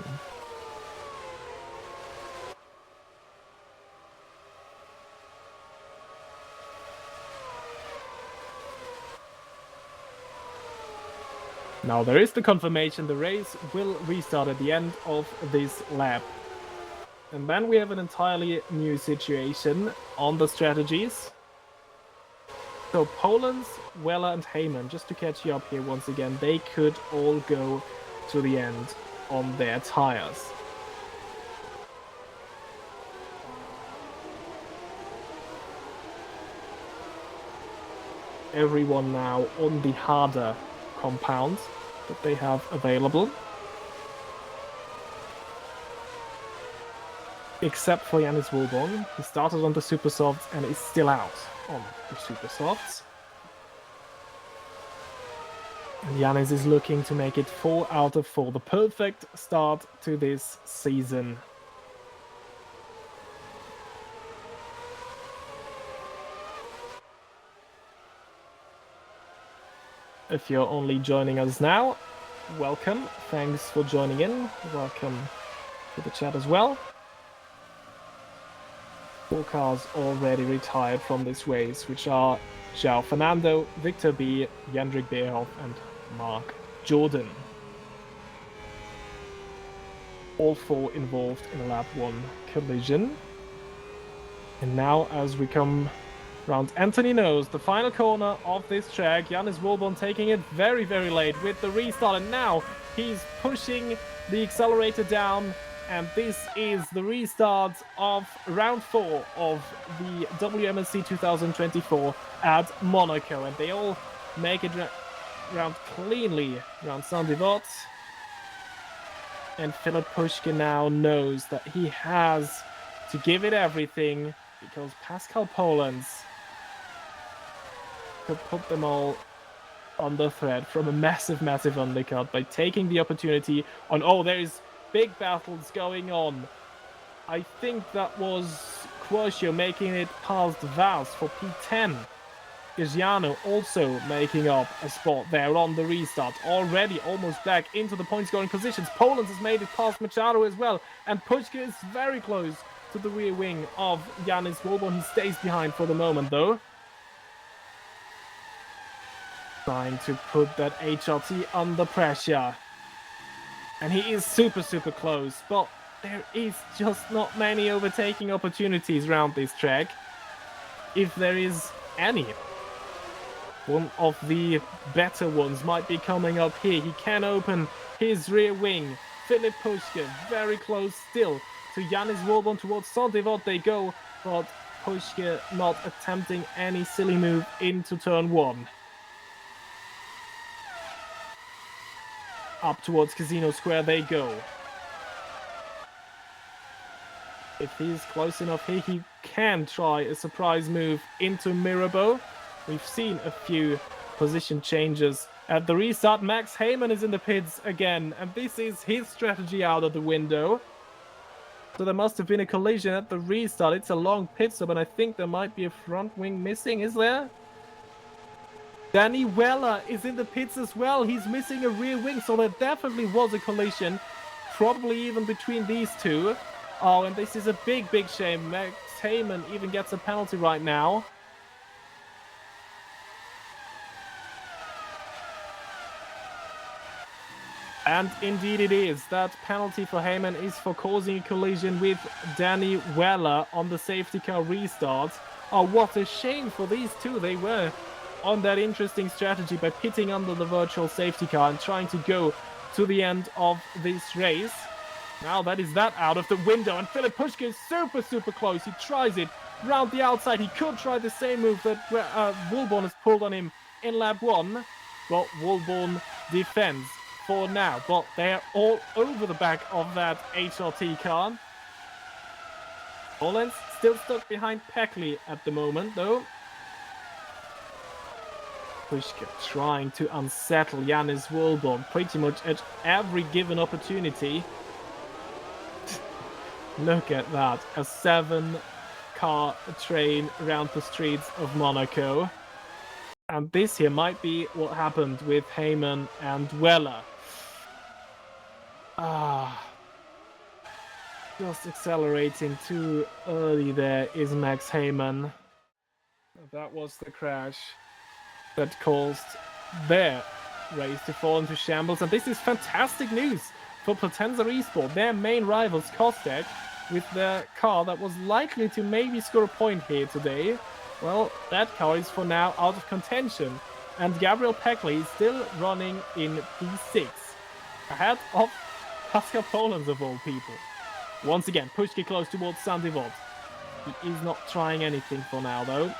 Now there is the confirmation the race will restart at the end of this lap. And then we have an entirely new situation on the strategies. So Polands, Weller and Heyman, just to catch you up here once again, they could all go to the end on their tires. Everyone now on the harder compound that they have available. except for Yanis Wilborn. He started on the Super Softs and is still out on the Super Softs. And Yanis is looking to make it 4 out of 4, the perfect start to this season. If you're only joining us now, welcome. Thanks for joining in. Welcome to the chat as well. 4 cars already retired from this race, which are João Fernando, Victor B, Jendrik Beerhoff, and Mark Jordan. All 4 involved in a lap 1 collision. And now, as we come round Anthony Nose, the final corner of this track, Yanis Wilborn taking it very, very late with the restart, and now he's pushing the accelerator down, and this is the restart of round 4 of the WMSC 2024 at Monaco, and they all make it round cleanly around Saint-Devote. And Philip Pushkin now knows that he has to give it everything, because Pascal Polens could put them all on the thread from a massive, massive undercut by taking the opportunity on... Oh, there's big battles going on. I think that was Quercio making it past Vaz for P10. Giuliano also making up a spot there on the restart. Already almost back into the point-scoring positions. Polens has made it past Machado as well. And Pushkin is very close to the rear wing of Yanis Wilborn. He stays behind for the moment, though. Trying to put that HRT under pressure. And he is super, super close. But there is just not many overtaking opportunities around this track, if there is any. One of the better ones might be coming up here. He can open his rear wing. Philip Pushkin very close still to Yanis Wilborn. Towards Saint-Devote they go, but Pushkin not attempting any silly move into turn 1. Up towards Casino Square they go. If he's close enough here, he can try a surprise move into Mirabeau. We've seen a few position changes at the restart. Max Heyman is in the pits again, and this is his strategy out of the window. So there must have been a collision at the restart. It's a long pit stop, and I think there might be a front wing missing. Is there? Danny Weller is in the pits as well. He's missing a rear wing, so there definitely was a collision. Probably even between these two. Oh, and this is a big, big shame. Max Heyman even gets a penalty right now. And indeed it is. That penalty for Heyman is for causing a collision with Danny Weller on the safety car restart. Oh, what a shame for these two. They were on that interesting strategy by pitting under the virtual safety car and trying to go to the end of this race. Now that is that out of the window, and Philip Pushkin is super, super close. He tries it round the outside. He could try the same move that Wilborn has pulled on him in lap 1. But Wilborn defends for now, but they're all over the back of that HRT car. Polens still stuck behind Peckley at the moment, though. Pushkin trying to unsettle Yanis Wilborn pretty much at every given opportunity. Look at that, a 7-car train around the streets of Monaco. And this here might be what happened with Heyman and Weller. Just accelerating too early there is Max Heyman. That was the crash that caused their race to fall into shambles. And this is fantastic news for Potenza Esport, their main rivals Kostek, with their car that was likely to maybe score a point here today. Well, that car is for now out of contention, and Gabriel Peckley is still running in P6, ahead of Pascal Polens of all people. Once again, Pushkin close towards Saint-Devote. He is not trying anything for now, though.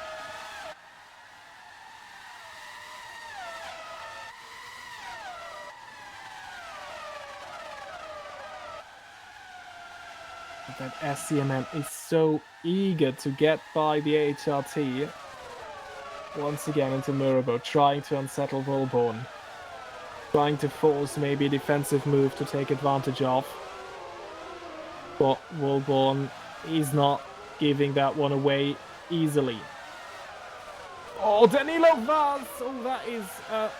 that SCMM is so eager to get by the HRT. Once again into Murabo, trying to unsettle Volborn. Trying to force maybe a defensive move to take advantage of. But Volborn is not giving that one away easily. Oh, Danilo Vaz! Oh, that is a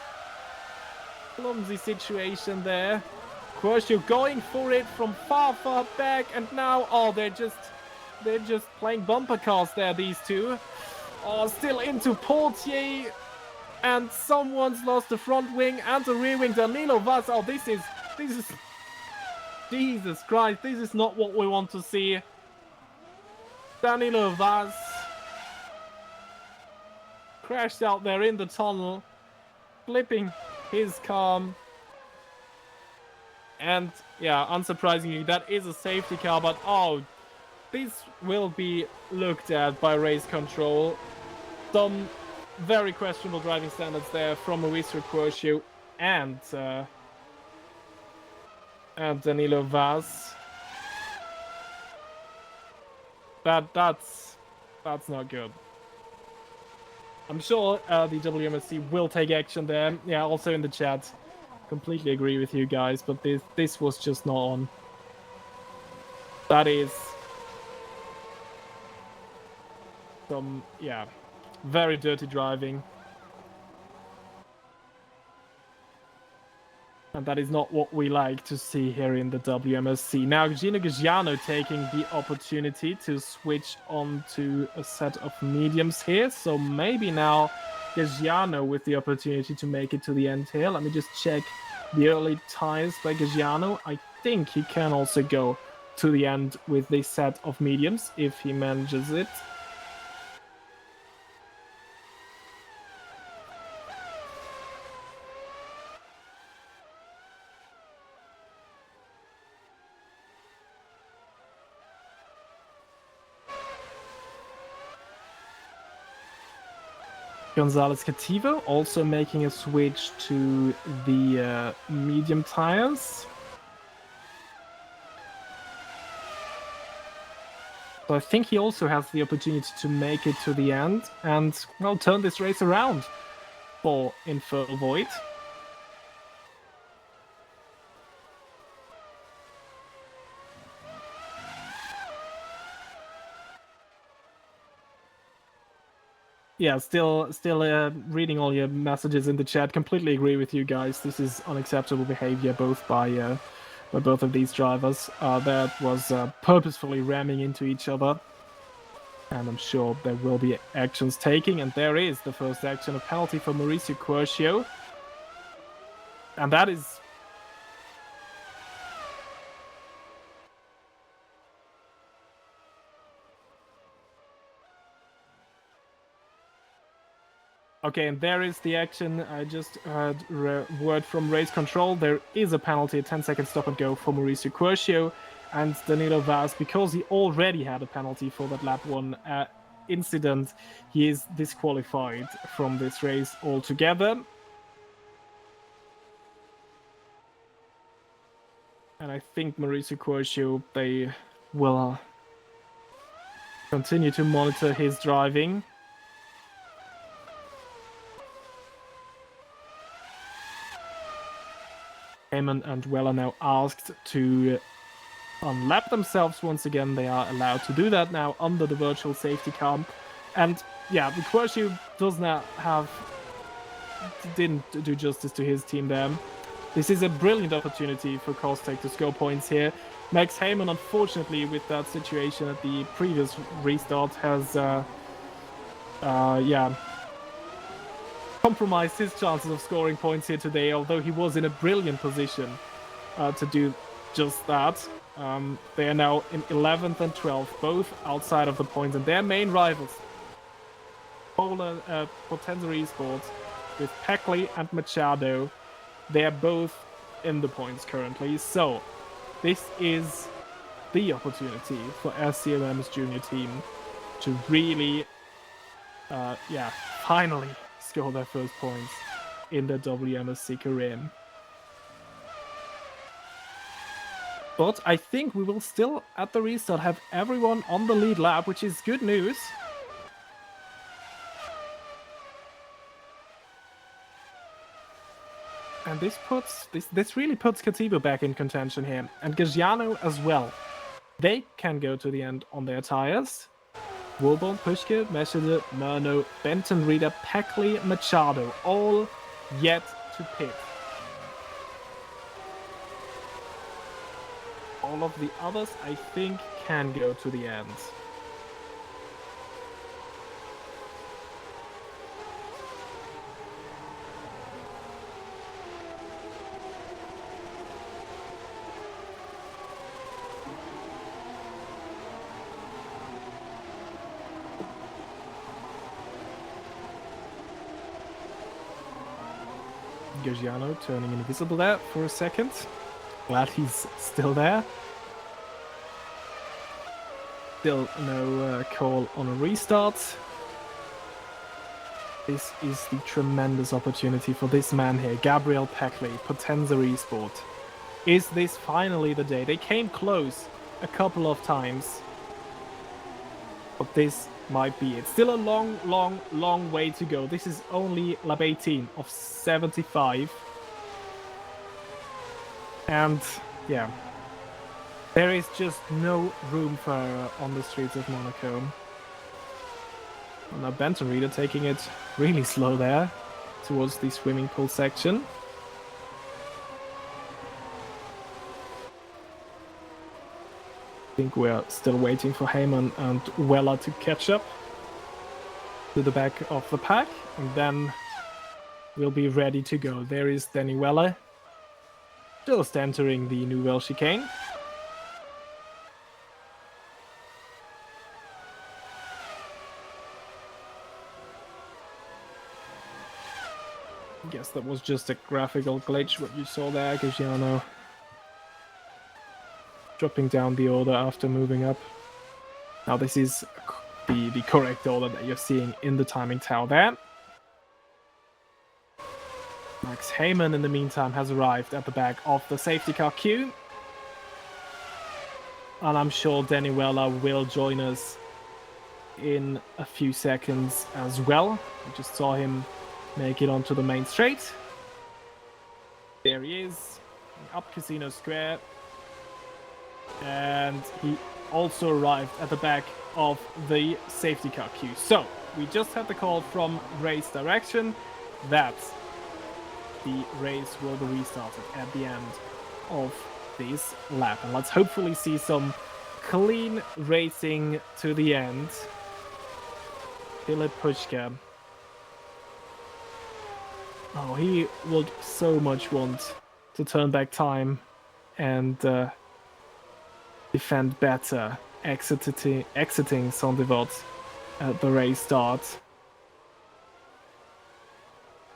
clumsy situation there. Quercio going for it from far back, and now, oh, they're just playing bumper cars there, these two. Oh, still into Portier, and someone's lost the front wing and the rear wing. Danilo Vaz, oh, this is, Jesus Christ, this is not what we want to see. Danilo Vaz crashed out there in the tunnel, flipping his car. And yeah, unsurprisingly, that is a safety car, but oh, this will be looked at by race control. Some very questionable driving standards there from Mauricio Quercio and Danilo Vaz. That's not good. I'm sure the WMSC will take action there. Yeah, also in the chat. Completely agree with you guys, but this was just not on. That is some, yeah, very dirty driving. And that is not what we like to see here in the WMSC. Now, Gino Giugiano taking the opportunity to switch on to a set of mediums here. So maybe now Giugiano with the opportunity to make it to the end here. Let me just check the early tires by Giugiano. I think he can also go to the end with this set of mediums if he manages it. Gonzalez Cativo also making a switch to the medium tires. So I think he also has the opportunity to make it to the end and, well, turn this race around for Infernal Void. Yeah, still reading all your messages in the chat. Completely agree with you guys. This is unacceptable behavior, both by both of these drivers. That was purposefully ramming into each other. And I'm sure there will be actions taken. And there is the first action, a penalty for Mauricio Quercio. And that is... Okay, and there is the action. I just heard word from race control. There is a penalty, a 10-second stop and go for Mauricio Quercio. And Danilo Vaz, because he already had a penalty for that lap 1 incident, he is disqualified from this race altogether. And I think Mauricio Quercio, they will continue to monitor his driving. Heyman and Weller now asked to unlap themselves once again. They are allowed to do that now under the virtual safety car. And yeah, the Quercio does not have... didn't do justice to his team there. This is a brilliant opportunity for Kostek to score points here. Max Heyman, unfortunately, with that situation at the previous restart, has compromised his chances of scoring points here today, although he was in a brilliant position to do just that. They are now in 11th and 12th, both outside of the points, and their main rivals, Potenza Esports, with Peckley and Machado, they are both in the points currently. So this is the opportunity for SCMM's junior team to really, finally score their first points in their WMSC career. But I think we will still, at the restart, have everyone on the lead lap, which is good news. And this really puts Katibu back in contention here. And Gagiano as well. They can go to the end on their tires. Wilborn, Pushke, Meschede, Murno, Benton, Reeder, Peckley, Machado, all yet to pit. All of the others, I think, can go to the end. Gagiano turning invisible there for a second. Glad he's still there. Still no call on a restart. This is the tremendous opportunity for this man here, Gabriel Peckley, Potenza Esport. Is this finally the day? They came close a couple of times, but this might be it. Still a long way to go. This is only lap 18 of 75. And yeah, there is just no room for on the streets of Monaco. And now Benton Reeder taking it really slow there towards the swimming pool section. I think we're still waiting for Heyman and Weller to catch up to the back of the pack, and then we'll be ready to go. There is Danny Weller, just entering the Nouvelle Chicane. I guess that was just a graphical glitch, what you saw there, Gagiano dropping down the order after moving up. Now this is the correct order that you're seeing in the timing tower there. Max Heyman, in the meantime, has arrived at the back of the safety car queue. And I'm sure Danny Weller will join us in a few seconds as well. I just saw him make it onto the main straight. There he is, up Casino Square. And he also arrived at the back of the safety car queue. So, we just had the call from race direction that the race will be restarted at the end of this lap. And let's hopefully see some clean racing to the end. Philip Pushka. Oh, he would so much want to turn back time and defend better, exiting Saint-Devote at the race start.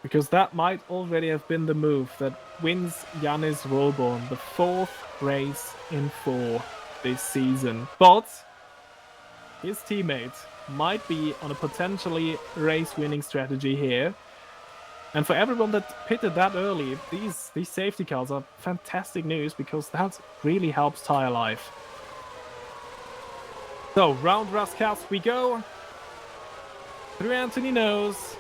Because that might already have been the move that wins Yannis Wilborn the 4th race in 4 this season. But his teammate might be on a potentially race-winning strategy here. And for everyone that pitted that early, these safety cars are fantastic news, because that really helps tire life. So, round Rascas we go. Through Anthony Nose.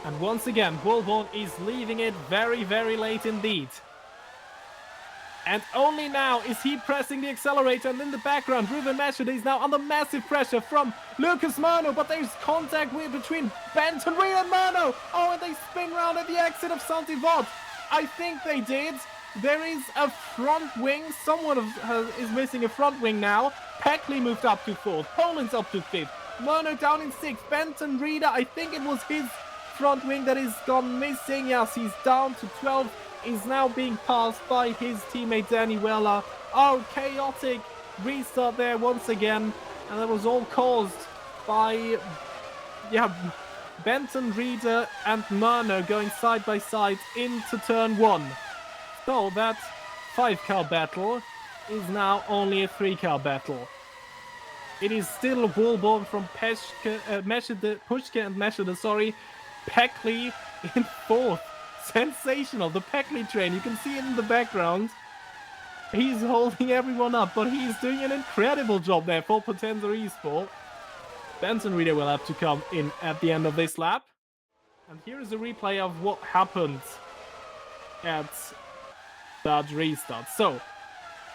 And once again, Wilborn is leaving it very, very late indeed. And only now is he pressing the accelerator, and in the background, Ruben Meschede is now under massive pressure from Lucas Murno, but there's contact between Benton Reeder and Murno. Oh, and they spin round at the exit of Saint-Devote. I think they did. There is a front wing. Someone is missing a front wing now. Peckley moved up to 4th. Poland's up to 5th. Murno down in 6th. Benton Reeder, I think it was his front wing that is gone missing. Yes, he's down to 12th. Is now being passed by his teammate Danny Weller. Oh, chaotic restart there once again. And that was all caused by, Benton Reeder and Murno going side by side into turn 1. So that 5-car battle is now only a 3-car battle. It is still Wilborn from Pushke and Meschede, Peckley in 4th. Sensational, the Peckley train. You can see it in the background. He's holding everyone up, but he's doing an incredible job there for Potenza Esport. Benson Reader will have to come in at the end of this lap. And here is a replay of what happened at that restart. So,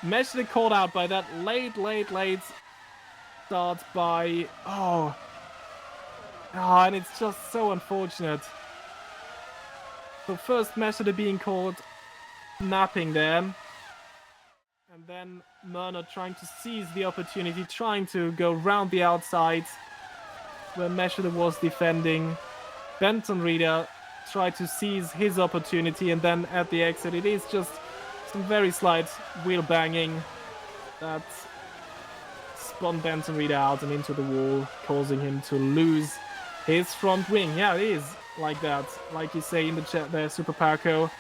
Meshli caught out by that late start by... Oh, and it's just so unfortunate. So first Meshli being caught napping there. And then Murner trying to seize the opportunity, trying to go round the outside where Meshli was defending. Benton Reader tried to seize his opportunity, and then at the exit it is just some very slight wheel banging that spun Benton Reader out and into the wall, causing him to lose his front wing. Yeah, it is like that. Like you say in the chat there, Super Parco.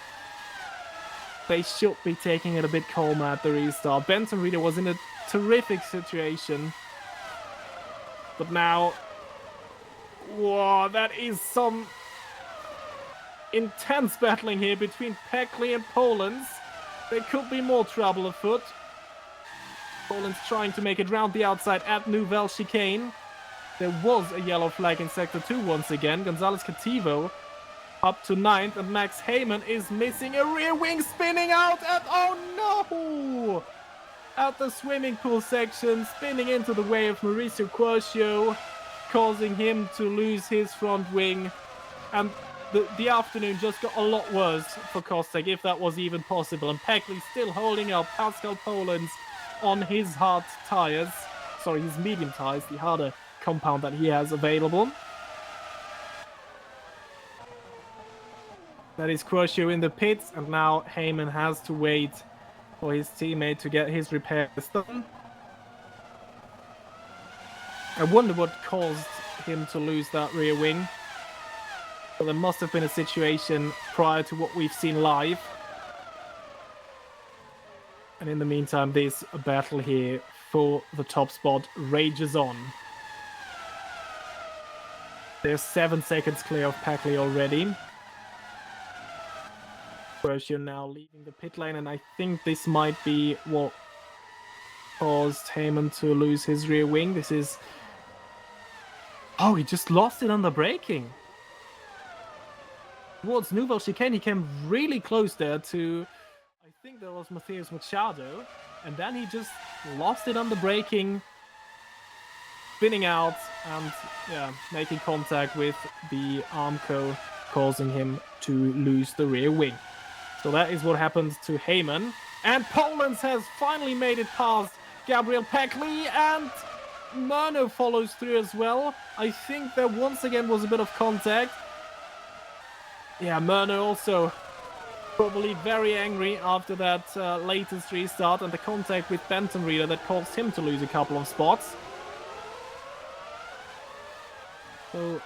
They should be taking it a bit calmer at the restart. Benton Reader was in a terrific situation. But now... Whoa, that is some intense battling here between Peckley and Polands. There could be more trouble afoot. Polands trying to make it round the outside at Nouvelle Chicane. There was a yellow flag in Sector 2 once again. Gonzalez Cativo up to 9th, and Max Heyman is missing a rear wing, spinning out at... Oh no! At the swimming pool section, spinning into the way of Mauricio Quercio, causing him to lose his front wing. And the afternoon just got a lot worse for Kostek, if that was even possible. And Peckley still holding up Pascal Polands on his hard tires. Sorry, his medium tires, the harder compound that he has available. That is Quercio in the pits, and now Heyman has to wait for his teammate to get his repairs done. I wonder what caused him to lose that rear wing. But there must have been a situation prior to what we've seen live. And in the meantime, this battle here for the top spot rages on. They're 7 seconds clear of Packley already. Quercio now leaving the pit lane, and I think this might be what caused Heyman to lose his rear wing. This is... Oh, he just lost it on the braking. Towards Nouvelle Chicane, he came really close there to... I think that was Matheus Machado. And then he just lost it on the braking, spinning out, and yeah, making contact with the Armco, causing him to lose the rear wing. So that is what happens to Heyman. And Polands has finally made it past Gabriel Peckley, and Murno follows through as well. I think there once again was a bit of contact. Yeah, Murno also probably very angry after that latest restart and the contact with Benton Reader that caused him to lose a couple of spots. So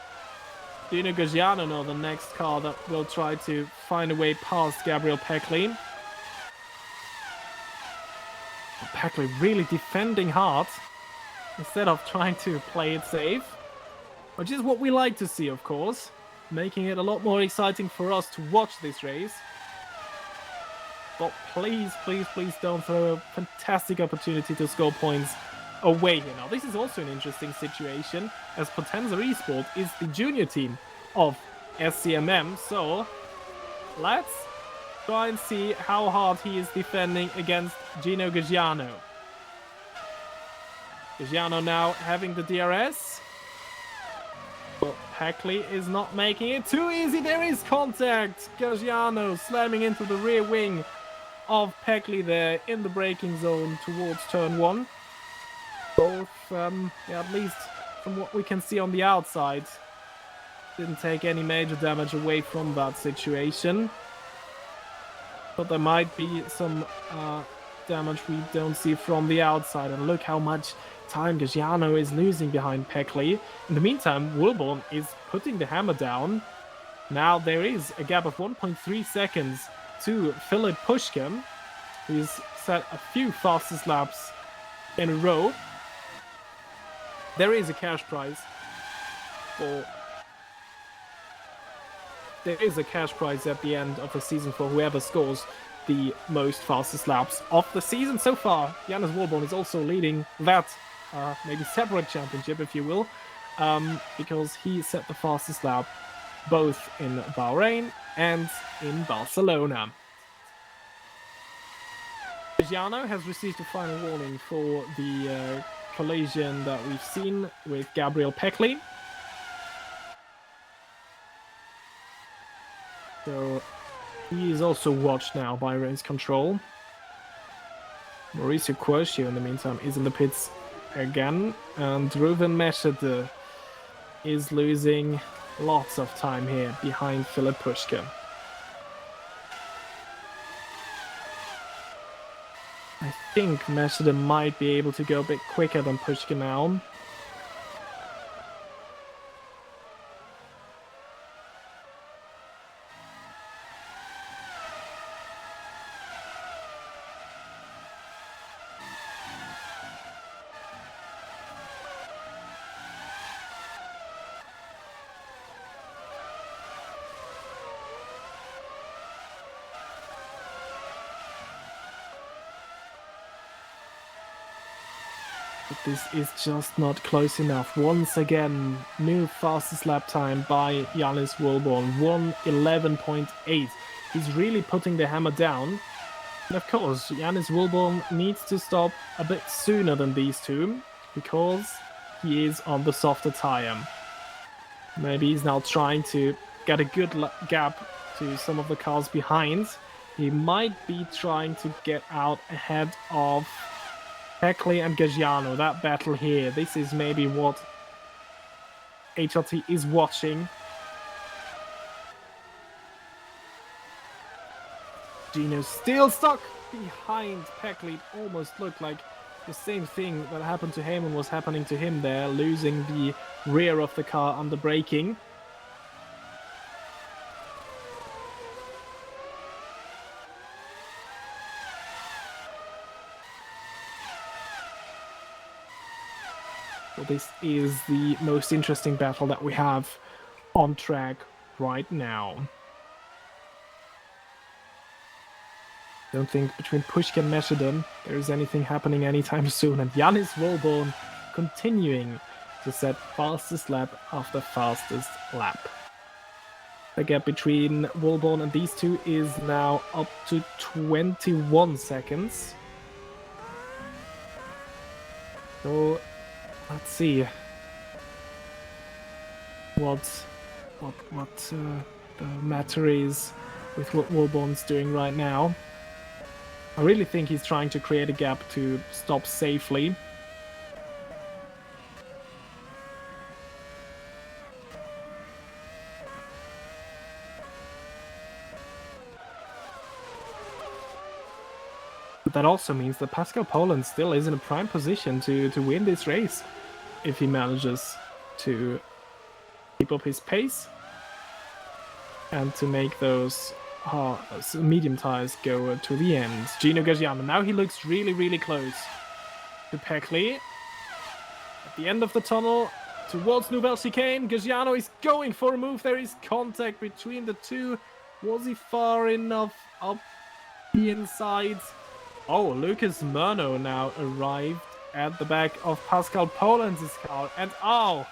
Dino Gaggiano now the next car that will try to find a way past Gabriel Peckley. Peckley really defending hard instead of trying to play it safe, which is what we like to see, of course, making it a lot more exciting for us to watch this race. But please, please, please don't throw a fantastic opportunity to score points away here. Now, this is also an interesting situation, as Potenza Esport is the junior team of SCMM, so let's try and see how hard he is defending against Gino Gaggiano. Gaggiano now having the DRS, but Peckley is not making it too easy. There is contact. Gaggiano slamming into the rear wing of Peckley there in the braking zone towards turn 1. Both, at least from what we can see on the outside, didn't take any major damage away from that situation. But there might be some damage we don't see from the outside. And look how much time Gaggiano is losing behind Peckley. In the meantime, Wilborn is putting the hammer down. Now there is a gap of 1.3 seconds to Philip Pushkin, who's set a few fastest laps in a row. There is a cash prize for... There is a cash prize at the end of the season for whoever scores the most fastest laps of the season so far. Janus Warborn is also leading that maybe separate championship, if you will, because he set the fastest lap both in Bahrain and in Barcelona. Giano has received a final warning for the collision that we've seen with Gabriel Peckley. So he is also watched now by race control. Mauricio Quercio, in the meantime, is in the pits again, and Ruven Meshede is losing lots of time here behind Philip Pushka. I think Meshede might be able to go a bit quicker than Pushka now. But this is just not close enough. Once again, new fastest lap time by Janus Wilborn, 1:11.8. He's really putting the hammer down. And of course, Janus Wilborn needs to stop a bit sooner than these two, because he is on the softer tire. Maybe he's now trying to get a good gap to some of the cars behind. He might be trying to get out ahead of Peckley and Gagiano. That battle here, this is maybe what HRT is watching. Gino's still stuck behind Peckley. It almost looked like the same thing that happened to him was happening to him there, losing the rear of the car under braking. So this is the most interesting battle that we have on track right now. Don't think between Pushka and Meshede there is anything happening anytime soon, and Janus Wilborn continuing to set fastest lap after fastest lap. The gap between Wilborn and these two is now up to 21 seconds. So let's see what the matter is with what Wilborn's doing right now. I really think he's trying to create a gap to stop safely. But that also means that Pascal Poland still is in a prime position to win this race if he manages to keep up his pace and to make those medium tires go to the end. Gino Gagiano, now he looks really close to Peckley. At the end of the tunnel, towards Nouvelle Chicane, Gagiano is going for a move. There is contact between the two. Was he far enough up the inside? Oh, Lucas Murno now arrived at the back of Pascal Poland's car. And oh,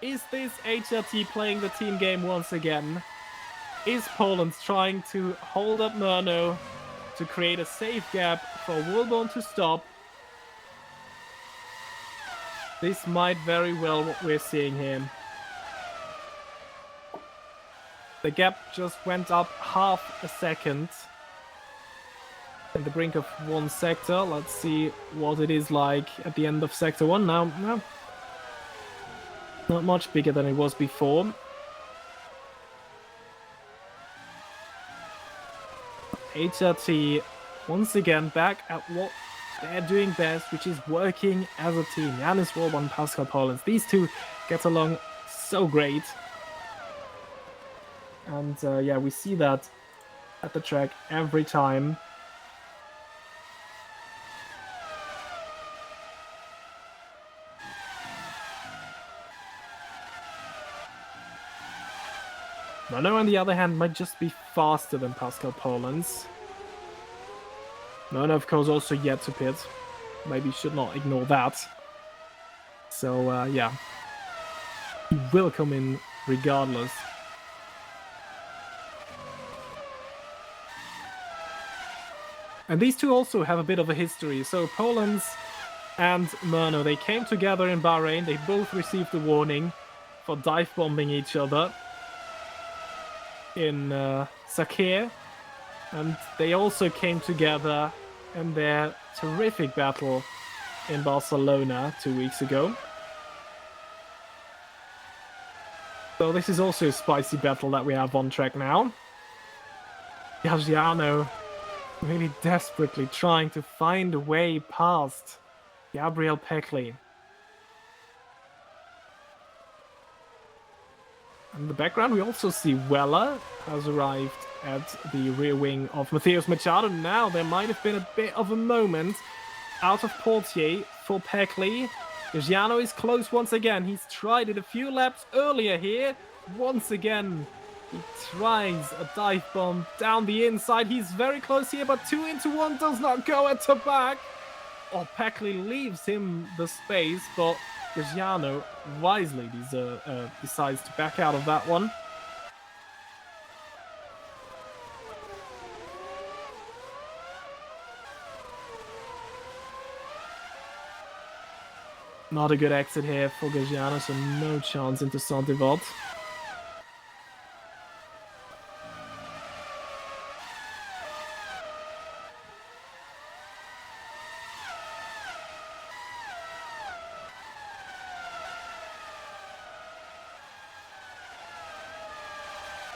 is this HRT playing the team game once again? Is Poland trying to hold up Murno to create a safe gap for Wilborn to stop? This might very well what we're seeing here. The gap just went up half a second in the brink of one sector. Let's see what it is like at the end of sector one. Now, no, not much bigger than it was before. HRT once again back at what they're doing best, which is working as a team. Janus Wilborn and Pascal Poland. These two get along so great. And yeah, we see that at the track every time. Murno, on the other hand, might just be faster than Pascal Poland's. Murno, of course, also yet to pit. Maybe should not ignore that. So, yeah. He will come in regardless. And these two also have a bit of a history. So Poland and Murno, they came together in Bahrain. They both received a warning for dive bombing each other in Sakir. And they also came together in their terrific battle in Barcelona 2 weeks ago. So this is also a spicy battle that we have on track now. Gargiano really desperately trying to find a way past Gabriel Peckley. In the background, we also see Weller has arrived at the rear wing of Matheus Machado. Now there might have been a bit of a moment out of Portier for Peckley. Gargiano is close once again. He's tried it a few laps earlier here. Once again, he tries a dive bomb down the inside. He's very close here, but 2 into 1 does not go at the back. Oh, Peckley leaves him the space, but Gargiano wisely decides to back out of that one. Not a good exit here for Gargiano, so no chance into Saint-Devote.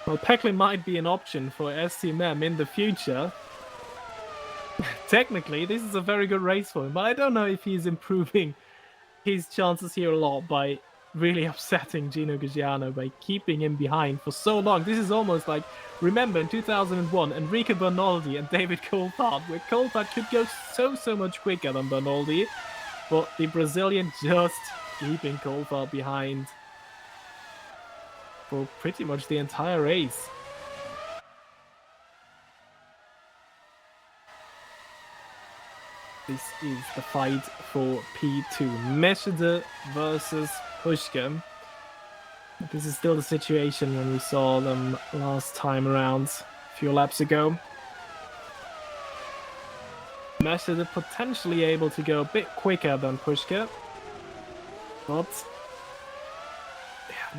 Well, Peckley might be an option for STMM in the future. Technically, this is a very good race for him, but I don't know if he's improving his chances here a lot by really upsetting Gino Gargiano by keeping him behind for so long. This is almost like, remember in 2001, Enrique Bernoldi and David Coulthard, where Coulthard could go so much quicker than Bernoldi, but the Brazilian just keeping Coulthard behind for pretty much the entire race. This is the fight for P2. Meshede versus Pushka. This is still the situation when we saw them last time around, a few laps ago. Meshede potentially able to go a bit quicker than Pushka, but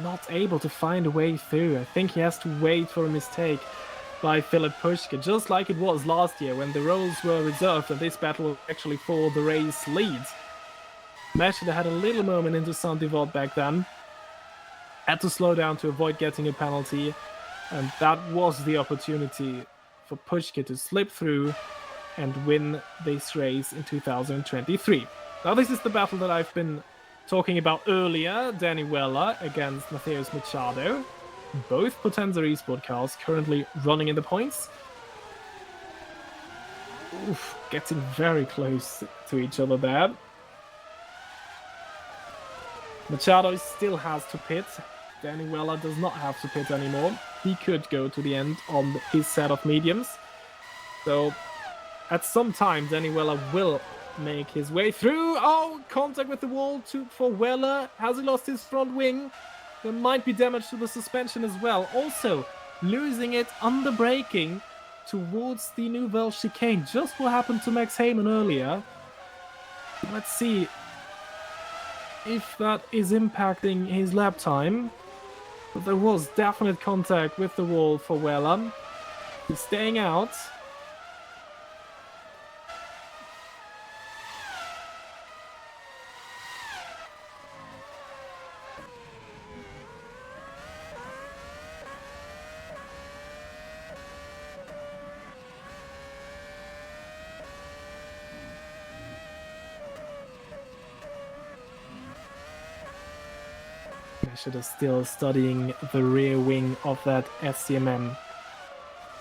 not able to find a way through. I think he has to wait for a mistake by Philip Pushka, just like it was last year when the roles were reserved and this battle was actually for the race lead. Meshede had a little moment into Saint-Devote back then, had to slow down to avoid getting a penalty, and that was the opportunity for Pushka to slip through and win this race in 2023. Now this is the battle that I've been talking about earlier, Danny Weller against Matheus Machado. Both Potenza Esport cars currently running in the points. Oof, getting very close to each other there. Machado still has to pit. Danny Weller does not have to pit anymore. He could go to the end on his set of mediums. So at some time, Danny Weller will make his way through. Oh, contact with the wall for Weller. Has he lost his front wing? There might be damage to the suspension as well. Also, losing it under braking towards the Nouvelle chicane. Just what happened to Max Heyman earlier. Let's see if that is impacting his lap time. But there was definite contact with the wall for Weller. He's staying out. Meshede is still studying the rear wing of that SCMM.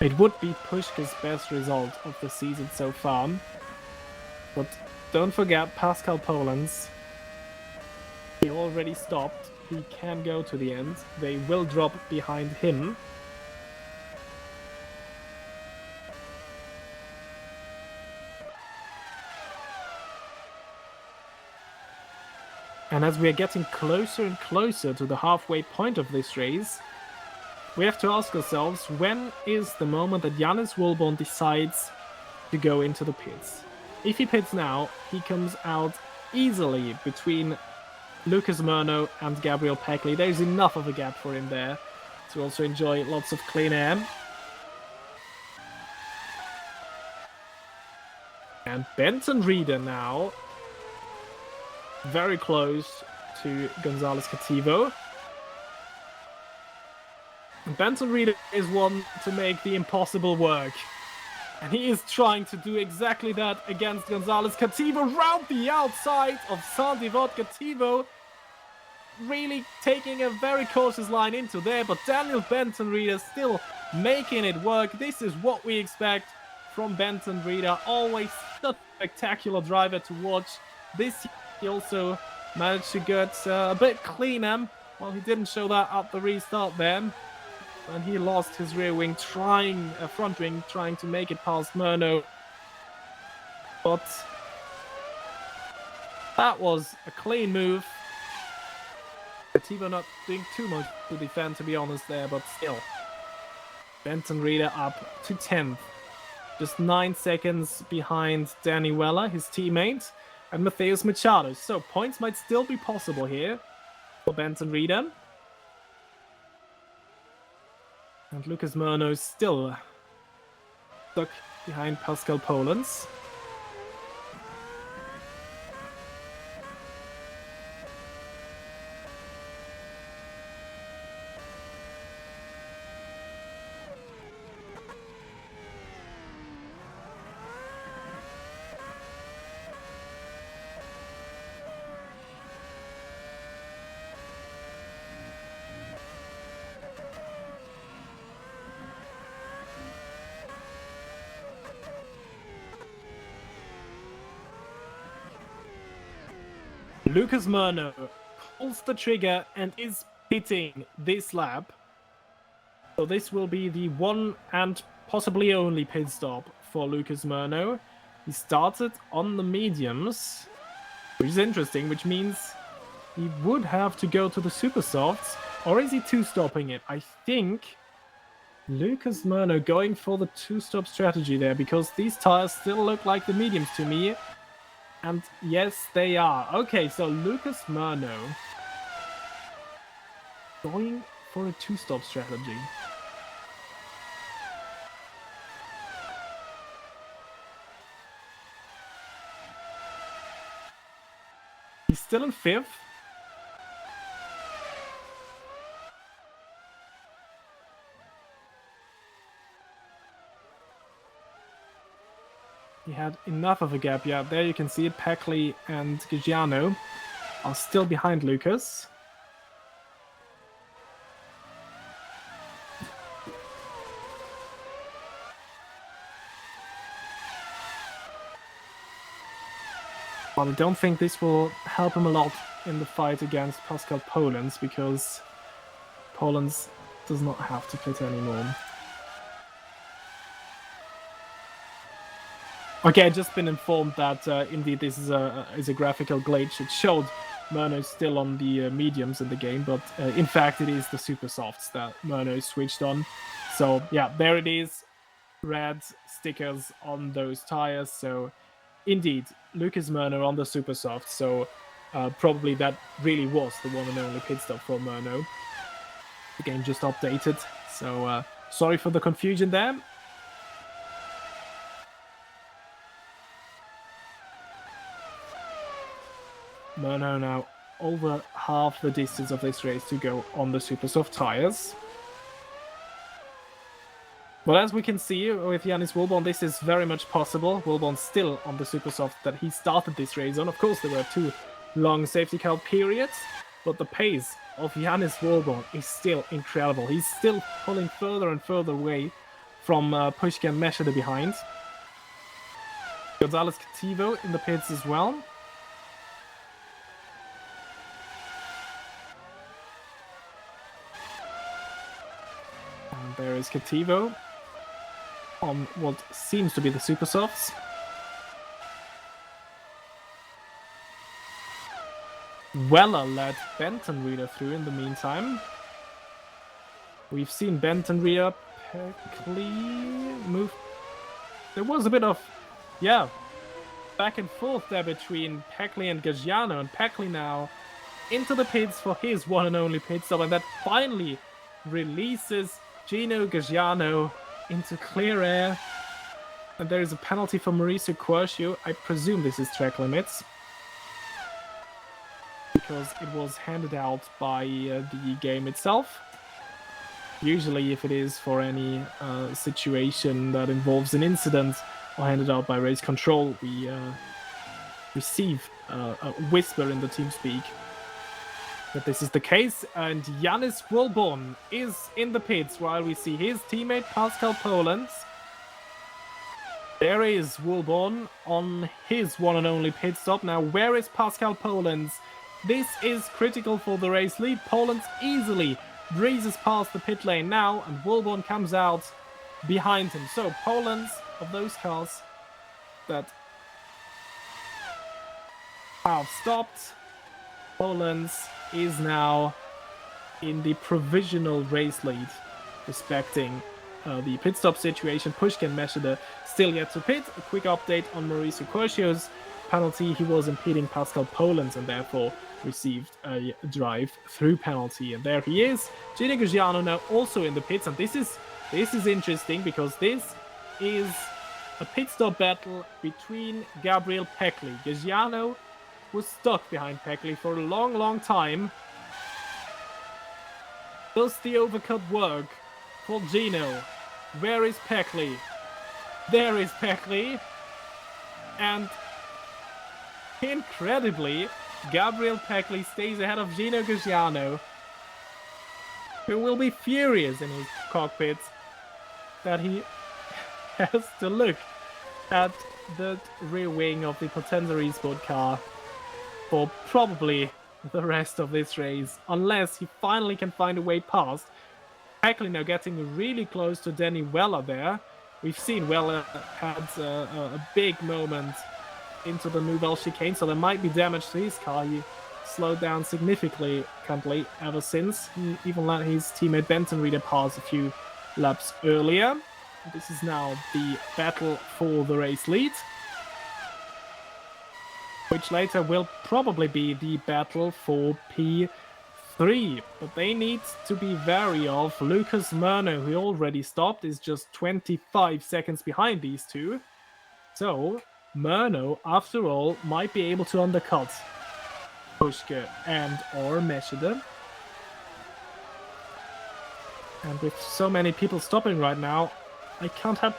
It would be Pushka's best result of the season so far. But don't forget Pascal Polens. He already stopped. He can go to the end. They will drop behind him. And as we are getting closer and closer to the halfway point of this race, we have to ask ourselves, when is the moment that Yannis Wilborn decides to go into the pits? If he pits now, he comes out easily between Lucas Murno and Gabriel Peckley. There's enough of a gap for him there to also enjoy lots of clean air. And Benton Reeder now very close to Gonzalez Cativo. And Benton Reeder is one to make the impossible work. And he is trying to do exactly that against Gonzalez Cativo round the outside of Saint-Divot. Cativo really taking a very cautious line into there, but Daniel Benton Reeder still making it work. This is what we expect from Benton Reeder. Always such a spectacular driver to watch. This he also managed to get a bit cleaner. Well, he didn't show that at the restart then. And he lost his rear wing, front wing, trying to make it past Murno. But that was a clean move. Cativo not doing too much to defend, to be honest there, but still. Benton Reeder up to 10th. Just 9 seconds behind Danny Weller, his teammate, and Matheus Machado. So points might still be possible here for Benton Reeder. And Lucas Murno still stuck behind Pascal Polens. Lucas Murno pulls the trigger and is pitting this lap. So this will be the one and possibly only pit stop for Lucas Murno. He started on the mediums, which is interesting, which means he would have to go to the super softs. Or is he two-stopping it? I think Lucas Murno going for the two-stop strategy there, because these tires still look like the mediums to me. And yes, they are. Okay, so Lucas Murno going for a two-stop strategy. He's still in 5th. He had enough of a gap. Yeah, there you can see it. Peckley and Gigiano are still behind Lucas. But I don't think this will help him a lot in the fight against Pascal Polens, because Polens does not have to pit anymore. Okay, I've just been informed that indeed this is a graphical glitch. It showed Murno still on the mediums in the game, but in fact it is the super softs that Murno switched on. So yeah, there it is. Red stickers on those tires. So indeed, Lucas Murno on the super soft. So probably that really was the one and only pit stop for Murno. The game just updated. So sorry for the confusion there. Murno now over half the distance of this race to go on the super soft tires. Well, as we can see with Yannis Wilborn, this is very much possible. Wilborn still on the super soft that he started this race on. Of course, there were 2 long safety car periods, but the pace of Yannis Wilborn is still incredible. He's still pulling further and further away from Pushka and Meshede behind. Gonzalez Cativo in the pits as well. There is Cativo on what seems to be the super softs. Weller let Benton Reader through in the meantime. We've seen Benton Reader, Peckley move. There was a bit of, back and forth there between Peckley and Gaggiano, and Peckley now into the pits for his one and only pit stop, and that finally releases Gino Gaggiano into clear air. And there is a penalty for Mauricio Quercio. I presume this is track limits, because it was handed out by the game itself. Usually if it is for any situation that involves an incident or handed out by race control, we receive a whisper in the TeamSpeak that this is the case. And Yanis Wilborn is in the pits while we see his teammate Pascal Polens. There is Wilborn on his one and only pit stop. Now, where is Pascal Polens? This is critical for the race lead. Polens easily breezes past the pit lane now, and Wilborn comes out behind him. So Polens, of those cars that have stopped, Polens is now in the provisional race lead, respecting the pit stop situation. Pushkin and Meshida still yet to pit. A quick update on Mauricio Quercio's penalty. He was impeding Pascal Polens and therefore received a drive-through penalty. And there he is. Gino Gaggiano now also in the pits, and this is interesting because this is a pit stop battle between Gabriel Peckley. Gaggiano was stuck behind Peckley for a long time. Does the overcut work for Gino? Where is Peckley? There is Peckley. And incredibly, Gabriel Peckley stays ahead of Gino Gaggiano, who will be furious in his cockpit that he has to look at the rear wing of the Potenza Esport car for probably the rest of this race, unless he finally can find a way past. Peckley now getting really close to Danny Weller there. We've seen Weller had a big moment into the Nouvelle chicane, so there might be damage to his car. He slowed down significantly ever since. He even let his teammate Benton Reader pass a few laps earlier. This is now the battle for the race lead, which later will probably be the battle for P3. But they need to be wary of Lucas Murno, who already stopped, is just 25 seconds behind these two. So Murno, after all, might be able to undercut Pushke and or Meshida. And with so many people stopping right now, I can't help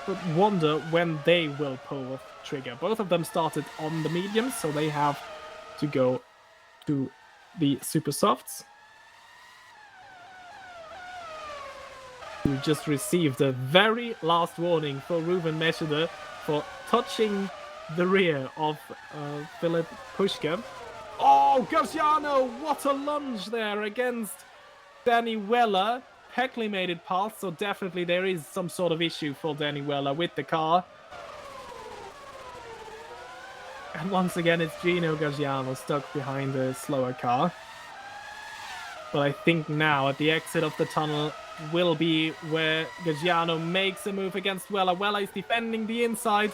but wonder when they will pull the trigger. Both of them started on the mediums, so they have to go to the super softs. We just received a very last warning for Ruben Meshida for touching the rear of Philip Pushka. Oh, Gaggiano! What a lunge there against Danny Weller. Peckley made it past, so definitely there is some sort of issue for Danny Weller with the car. And once again, it's Gino Gaggiano stuck behind a slower car. But I think now, at the exit of the tunnel, will be where Gaggiano makes a move against Weller. Weller is defending the inside.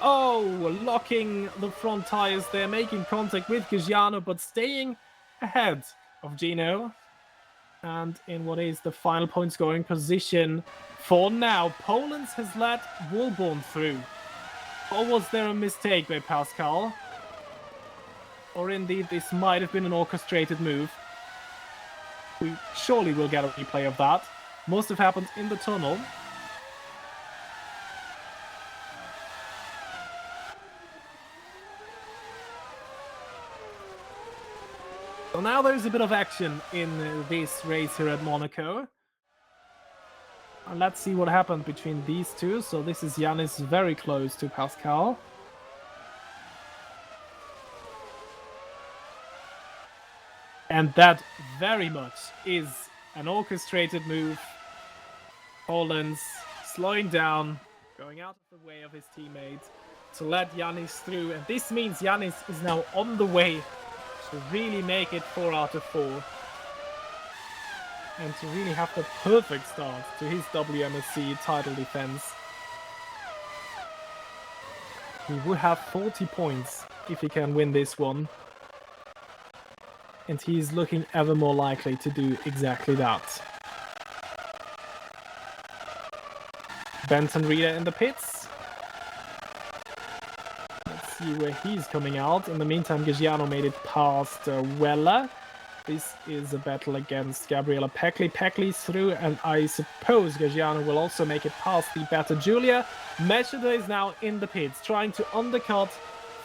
Oh, locking the front tires there, making contact with Gaggiano, but staying ahead of Gino. And in what is the final point scoring position for now, Polens has let Wilborn through. Or was there a mistake by Pascal? Or indeed, this might have been an orchestrated move. We surely will get a replay of that. Must have happened in the tunnel. So now there's a bit of action in this race here at Monaco. And let's see what happened between these two. So this is Yanis very close to Pascal. And that very much is an orchestrated move. Polens slowing down, going out of the way of his teammate to let Yanis through. And this means Yanis is now on the way to really make it 4 out of 4. And to really have the perfect start to his WMSC title defense. He would have 40 points if he can win this one. And he's looking ever more likely to do exactly that. Benton Reader in the pits. Let's see where he's coming out. In the meantime, Gigiano made it past Weller. This is a battle against Gabriela Peckley. Peckley's through, and I suppose Gigiano will also make it past the Better Julia. Meshida is now in the pits, trying to undercut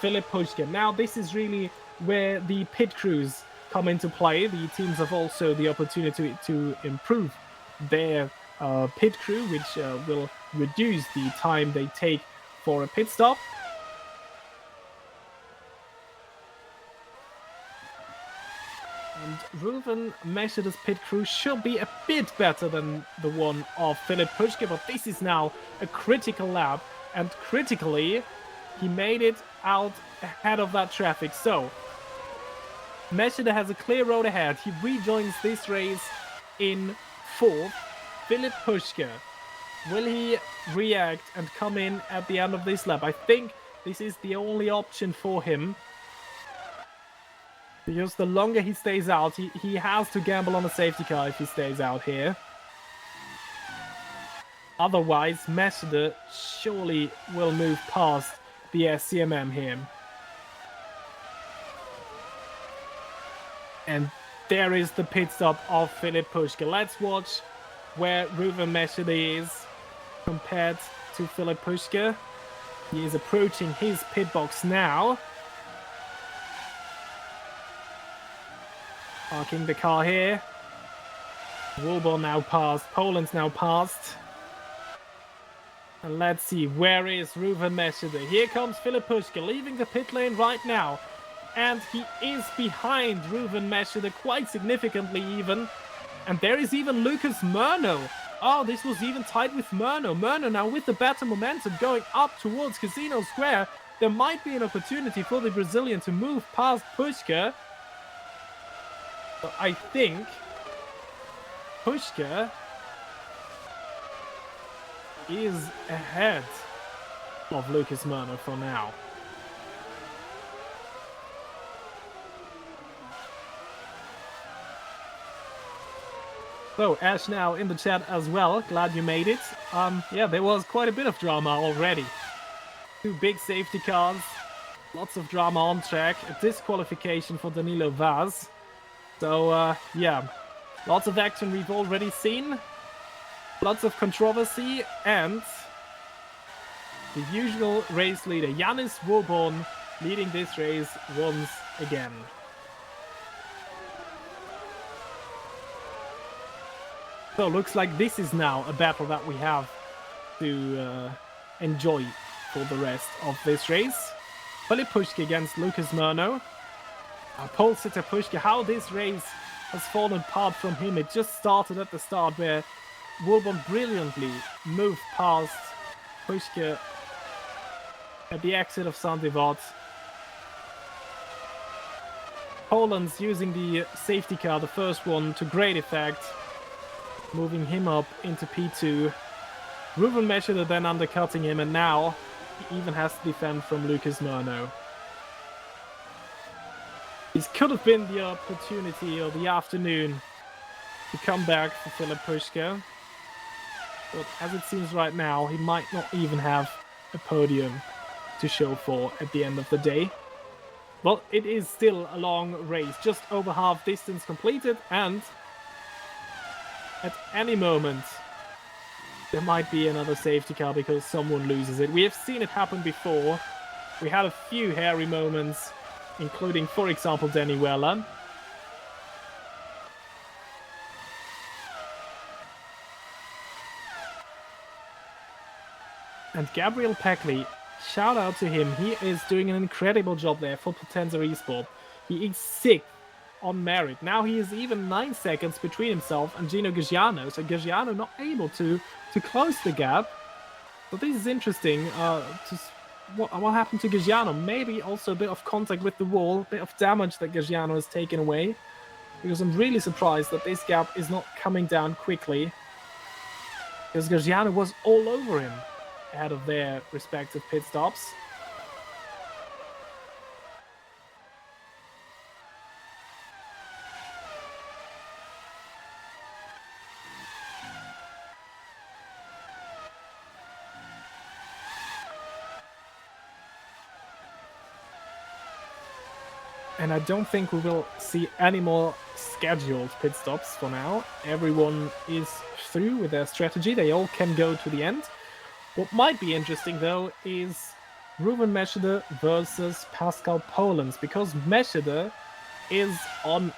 Philip Pushkin. Now, this is really where the pit crews come into play. The teams have also the opportunity to improve their pit crew, which will reduce the time they take for a pit stop. And Ruven Meshida's pit crew should be a bit better than the one of Philip Pushkin, but this is now a critical lap, and critically, he made it out ahead of that traffic. So, Meshida has a clear road ahead. He rejoins this race in 4th. Philip Pushkin, will he react and come in at the end of this lap? I think this is the only option for him. Because the longer he stays out, he has to gamble on a safety car if he stays out here. Otherwise, Meshida surely will move past the SCMM here. And there is the pit stop of Philip Pushkin. Let's watch where Ruven Meshida is compared to Philip Pushkin. He is approaching his pit box now. Parking the car here. Wilbur now passed. Poland's now passed. And let's see, where is Ruven Meshida? Here comes Philip Pushkin, leaving the pit lane right now. And he is behind Ruven Meshida quite significantly even. And there is even Lucas Murno. Oh, this was even tied with Murno. Murno now with the better momentum going up towards Casino Square. There might be an opportunity for the Brazilian to move past Pushkin. But I think Pushkin is ahead of Lucas Murno for now. So, Ash now in the chat as well. Glad you made it. Yeah, there was quite a bit of drama already. 2 big safety cars. Lots of drama on track. A disqualification for Danilo Vaz. So, yeah, lots of action we've already seen, lots of controversy, and the usual race leader, Yannis Woborn, leading this race once again. So, looks like this is now a battle that we have to enjoy for the rest of this race. Philip Pushkin against Lucas Murno. Pole sitter Pushkin, how this race has fallen apart from him. It just started at the start where Wilbon brilliantly moved past Pushkin at the exit of Saint-Devote. Poland's using the safety car, the first one, to great effect, moving him up into P2. Ruven Meshida then undercutting him, and now he even has to defend from Lucas Murno. This could have been the opportunity or the afternoon to come back for Philip Pushkin. But as it seems right now, he might not even have a podium to show for at the end of the day. Well, it is still a long race, just over half distance completed, and at any moment there might be another safety car because someone loses it. We have seen it happen before. We had a few hairy moments, including, for example, Danny Weller. And Gabriel Peckley, shout out to him. He is doing an incredible job there for Potenza Esport. He is 6th on merit. Now he is even 9 seconds between himself and Gino Gigiano. So Gigiano not able to close the gap. But this is interesting to what happened to Gagiano. Maybe also a bit of contact with the wall, a bit of damage that Gagiano has taken away. Because I'm really surprised that this gap is not coming down quickly. Because Gagiano was all over him ahead of their respective pit stops. And I don't think we will see any more scheduled pit stops for now. Everyone is through with their strategy. They all can go to the end. What might be interesting, though, is Ruben Meshede versus Pascal Polens, because Meshede is on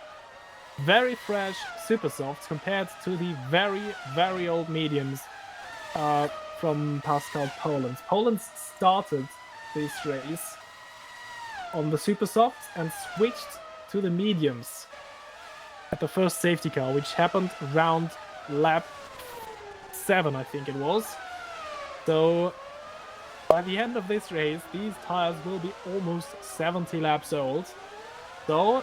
very fresh super softs compared to the very, very old mediums from Pascal Polens. Polens started this race on the super softs and switched to the mediums at the first safety car, which happened around lap 7, I think it was. So by the end of this race, these tires will be almost 70 laps old. So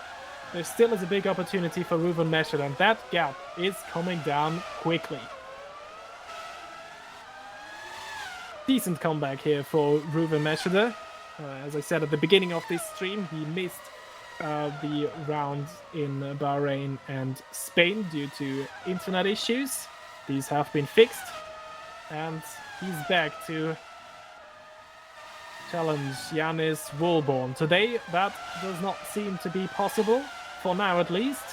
there still is a big opportunity for Ruben Meshede, and that gap is coming down quickly. Decent comeback here for Ruben Meshede. As I said at the beginning of this stream, he missed the round in Bahrain and Spain due to internet issues. These have been fixed, and he's back to challenge Yannis Woolborn. Today, that does not seem to be possible, for now at least.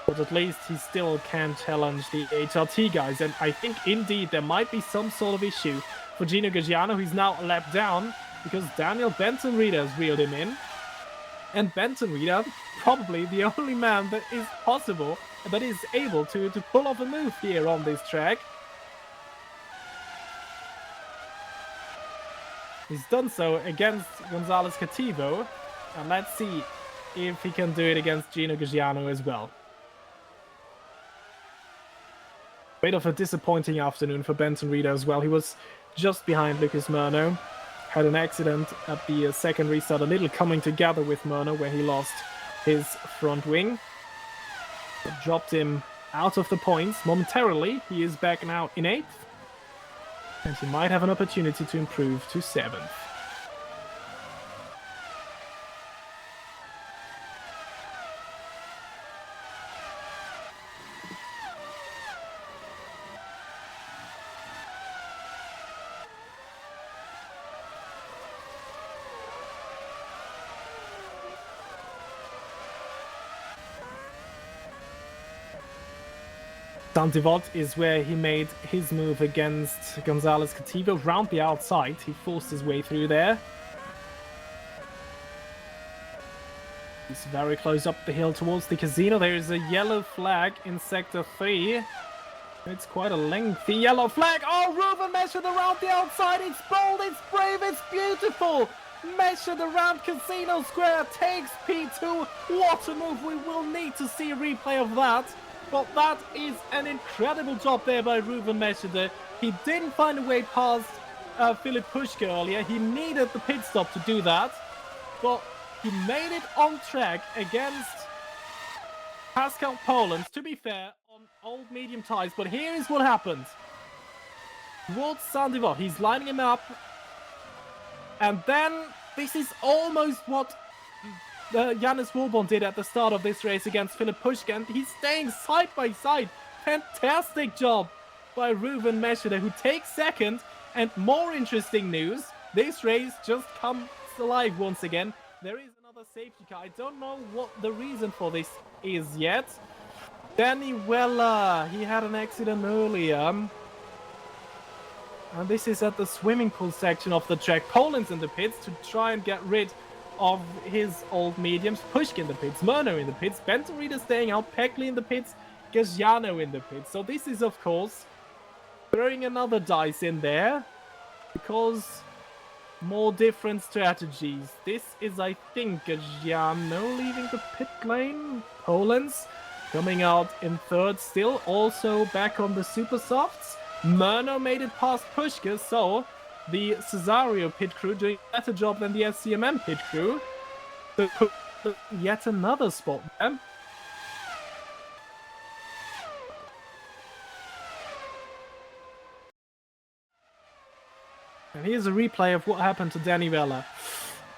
But at least he still can challenge the HRT guys, and I think indeed there might be some sort of issue for Gino Gagiano, who's now a lap down because Daniel Benton-Rieder has reeled him in. And Benton-Rieder, probably the only man that is possible, that is able to pull off a move here on this track. He's done so against Gonzalez Cativo, and let's see if he can do it against Gino Gagiano as well. Bit of a disappointing afternoon for Benton-Rieder as well. He was just behind Lucas Murno. Had an accident at the second restart, a little coming together with Murno, where he lost his front wing. It dropped him out of the points momentarily. He is back now in 8th. And he might have an opportunity to improve to 7th. Santivot is where he made his move against Gonzalez Cativo round the outside. He forced his way through there. He's very close up the hill towards the casino. There is a yellow flag in Sector 3. It's quite a lengthy yellow flag. Oh, Ruben Meshede around the outside. It's bold, it's brave, it's beautiful. Meshede around Casino Square takes P2. What a move. We will need to see a replay of that. But that is an incredible job there by Ruben Meshede. He didn't find a way past Philip Puschke earlier. He needed the pit stop to do that. But he made it on track against Pascal Polens, to be fair, on old medium tires. But here is what happened. Towards Santivot, he's lining him up. And then this is almost what Yannis Woolborn did at the start of this race against Philip Puschke, and he's staying side by side. Fantastic job by Ruben Meshede, who takes second. And more interesting news, this race just comes alive once again. There is another safety car. I don't know what the reason for this is yet. Danny Weller, he had an accident earlier. And this is at the swimming pool section of the track. Polens in the pits to try and get rid of his old mediums. Puschke in the pits, Murno in the pits, Benton-Rieder staying out, Peckley in the pits, Gagiano in the pits. So this is, of course, throwing another dice in there, because more different strategies. This is, I think, Gagiano leaving the pit lane. Polens coming out in 3rd still, also back on the super softs. Murno made it past Puschke, so the Cesario pit crew doing a better job than the SCMM pit crew. So yet another spot there. And here's a replay of what happened to Danny Vella.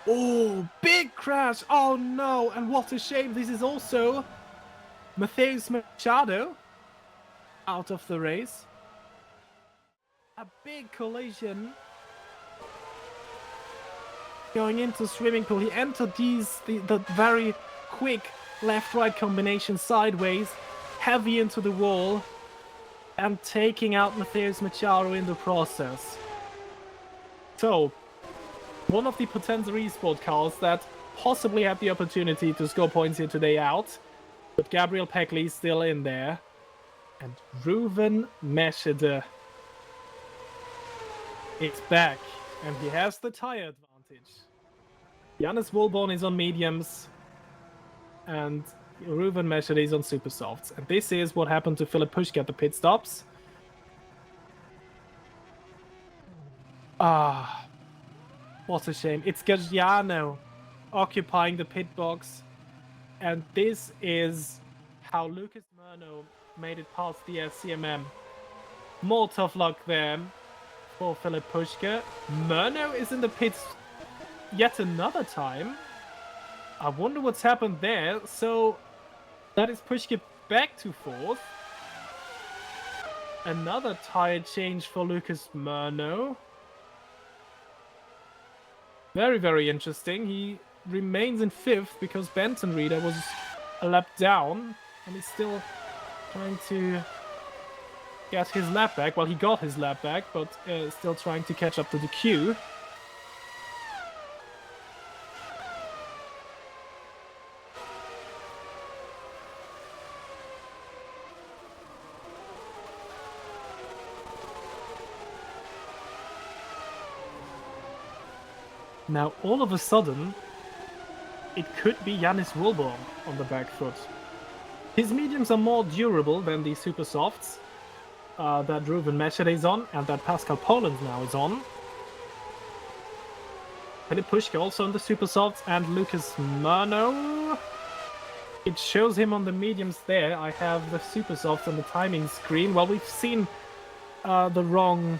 Oh, big crash! Oh no, and what a shame. This is also Matheus Machado out of the race. A big collision. Going into swimming pool, he entered the very quick left-right combination sideways, heavy into the wall, and taking out Matheus Machado in the process. So, one of the Potenza Esport cars that possibly had the opportunity to score points here today out, but Gabriel Peckley is still in there. And Ruven Meschede is back, and he has the tire advantage. Jannis Wohlborn is on mediums, and Ruven Meschede is on super softs. And this is what happened to Philip Puschke at the pit stops. Ah, what a shame. It's Gargiano occupying the pit box, and this is how Lucas Murno made it past the SCMM. More tough luck there for Philip Puschke. Murno is in the pits yet another time. I wonder what's happened there. So that is Puschke back to fourth. Another tire change for Lucas Murno. Very, very interesting. He remains in fifth because Benton Reader was a lap down, and he's still trying to get his lap back. Well, he got his lap back, but still trying to catch up to the queue. Now, all of a sudden, it could be Jannis Wohlborn on the back foot. His mediums are more durable than the super softs that Ruven Meschede is on, and that Pascal Poland now is on. Philip Puschke also on the super softs, and Lucas Murno. It shows him on the mediums there. I have the super softs on the timing screen. Well, we've seen the wrong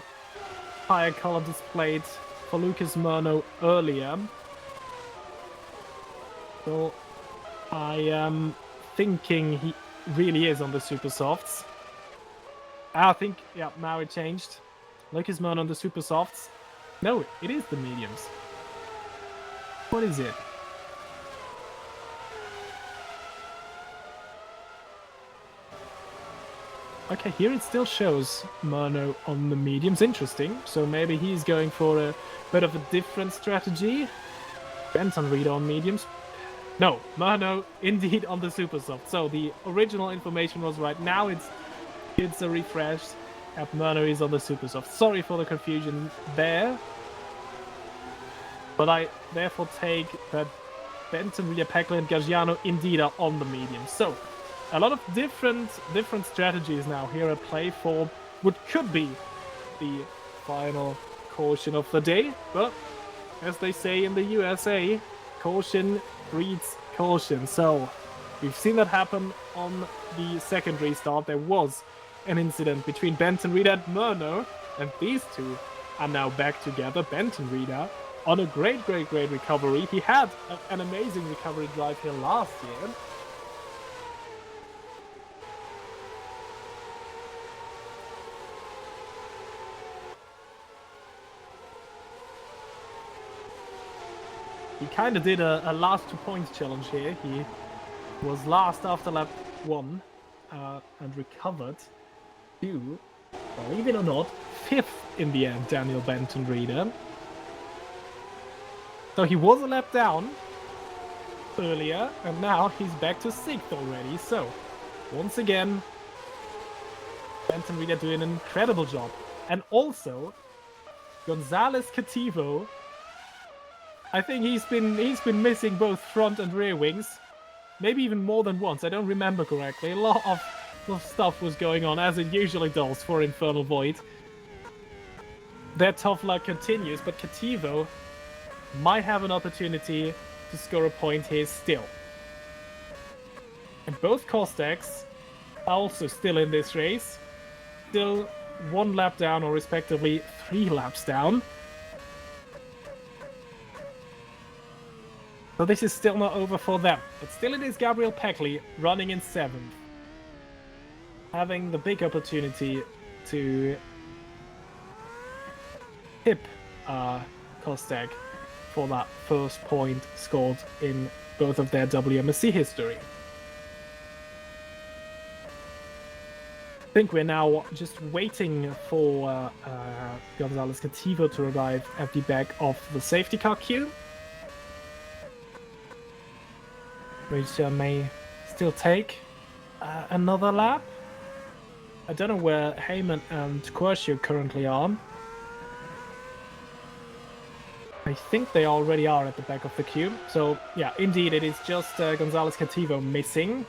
tire color displayed for Lucas Murno earlier. So I am thinking he really is on the super softs. I think, yeah, now it changed. Lucas Murno on the super softs. No, it is the mediums. What is it? Okay, here it still shows Murno on the mediums. Interesting. So maybe he's going for a bit of a different strategy. Benton Reader on mediums. No, Murno indeed on the super soft. So the original information was right. Now it's a refresh. And Murno is on the super soft. Sorry for the confusion there. But I therefore take that Benton Reader, Peckley, and Gargiano indeed are on the mediums. So a lot of different strategies now here at play for what could be the final caution of the day. But as they say in the USA, caution breeds caution. So we've seen that happen on the second restart. There was an incident between Benton Reader and Murno, and these two are now back together. Benton Reader on a great recovery. He had an amazing recovery drive here last year. He kind of did a last 2 points challenge here. He was last after lap 1 and recovered to, believe it or not, 5th in the end, Daniel Benton Reader. So he was a lap down earlier, and now he's back to 6th already. So, once again, Benton Reader doing an incredible job. And also, Gonzalez Cativo, I think he's been missing both front and rear wings, maybe even more than once. I don't remember correctly. A lot of stuff was going on, as it usually does for Infernal Void. their tough luck continues, but Kativo might have an opportunity to score a point here still. And both Kosteks are also still in this race. Still 1 lap down, or respectively 3 laps down. So this is still not over for them. But still it is Gabriel Peckley running in 7th. Having the big opportunity to tip Kostek for that first point scored in both of their WMSC history. I think we're now just waiting for Gonzalez Kativo to arrive at the back of the safety car queue, which may still take another lap. I don't know where Heyman and Quercio currently are. I think they already are at the back of the queue. So, yeah, indeed, it is just Gonzalez Kativo missing.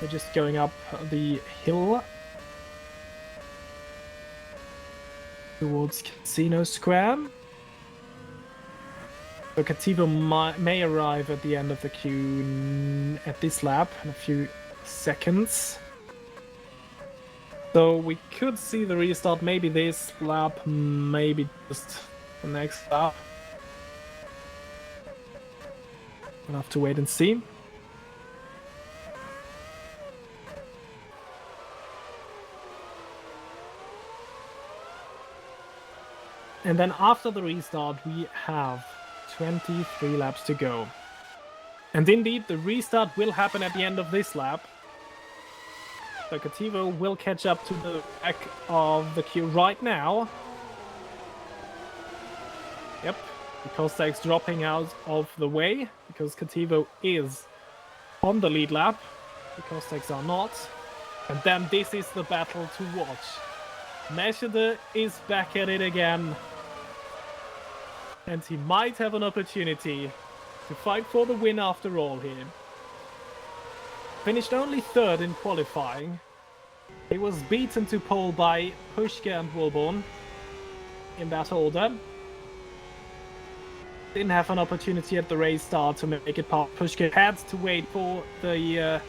They're just going up the hill towards Casino Square. So Kativo may arrive at the end of the queue at this lap in a few seconds. So we could see the restart maybe this lap, maybe just the next lap. We'll have to wait and see. And then after the restart, we have 23 laps to go. And indeed, the restart will happen at the end of this lap. So Kativo will catch up to the back of the queue right now. Yep, because Kostek's dropping out of the way, because Kativo is on the lead lap. The Kosteks are not. And then this is the battle to watch. Meschede is back at it again. And he might have an opportunity to fight for the win after all here. Finished only 3rd in qualifying. He was beaten to pole by Puschke and Wilborn in that order. Didn't have an opportunity at the race start to make it past. Puschke had to wait for the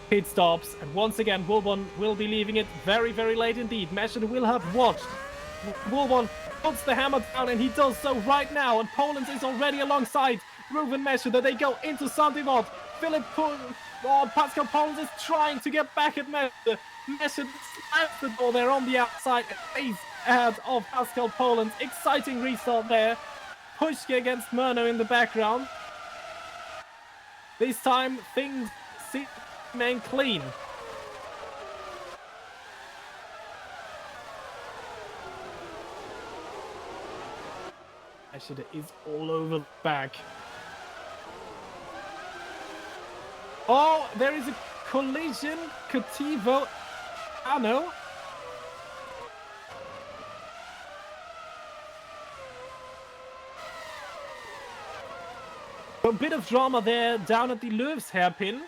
pit stops. And once again, Wilborn will be leaving it very, very late indeed. Meschede will have watched. Wilborn puts the hammer down, and he does so right now. And Poland is already alongside Ruben Meschede. They go into Santivot. Pascal Poland is trying to get back at Meschede. Meschede slams the door there on the outside. He's ahead of Pascal Poland. Exciting restart there. Puschke against Murno in the background. This time things seem to remain clean. Meschede is all over the back. Oh, there is a collision. Kativo. No. A bit of drama there down at the Löws hairpin.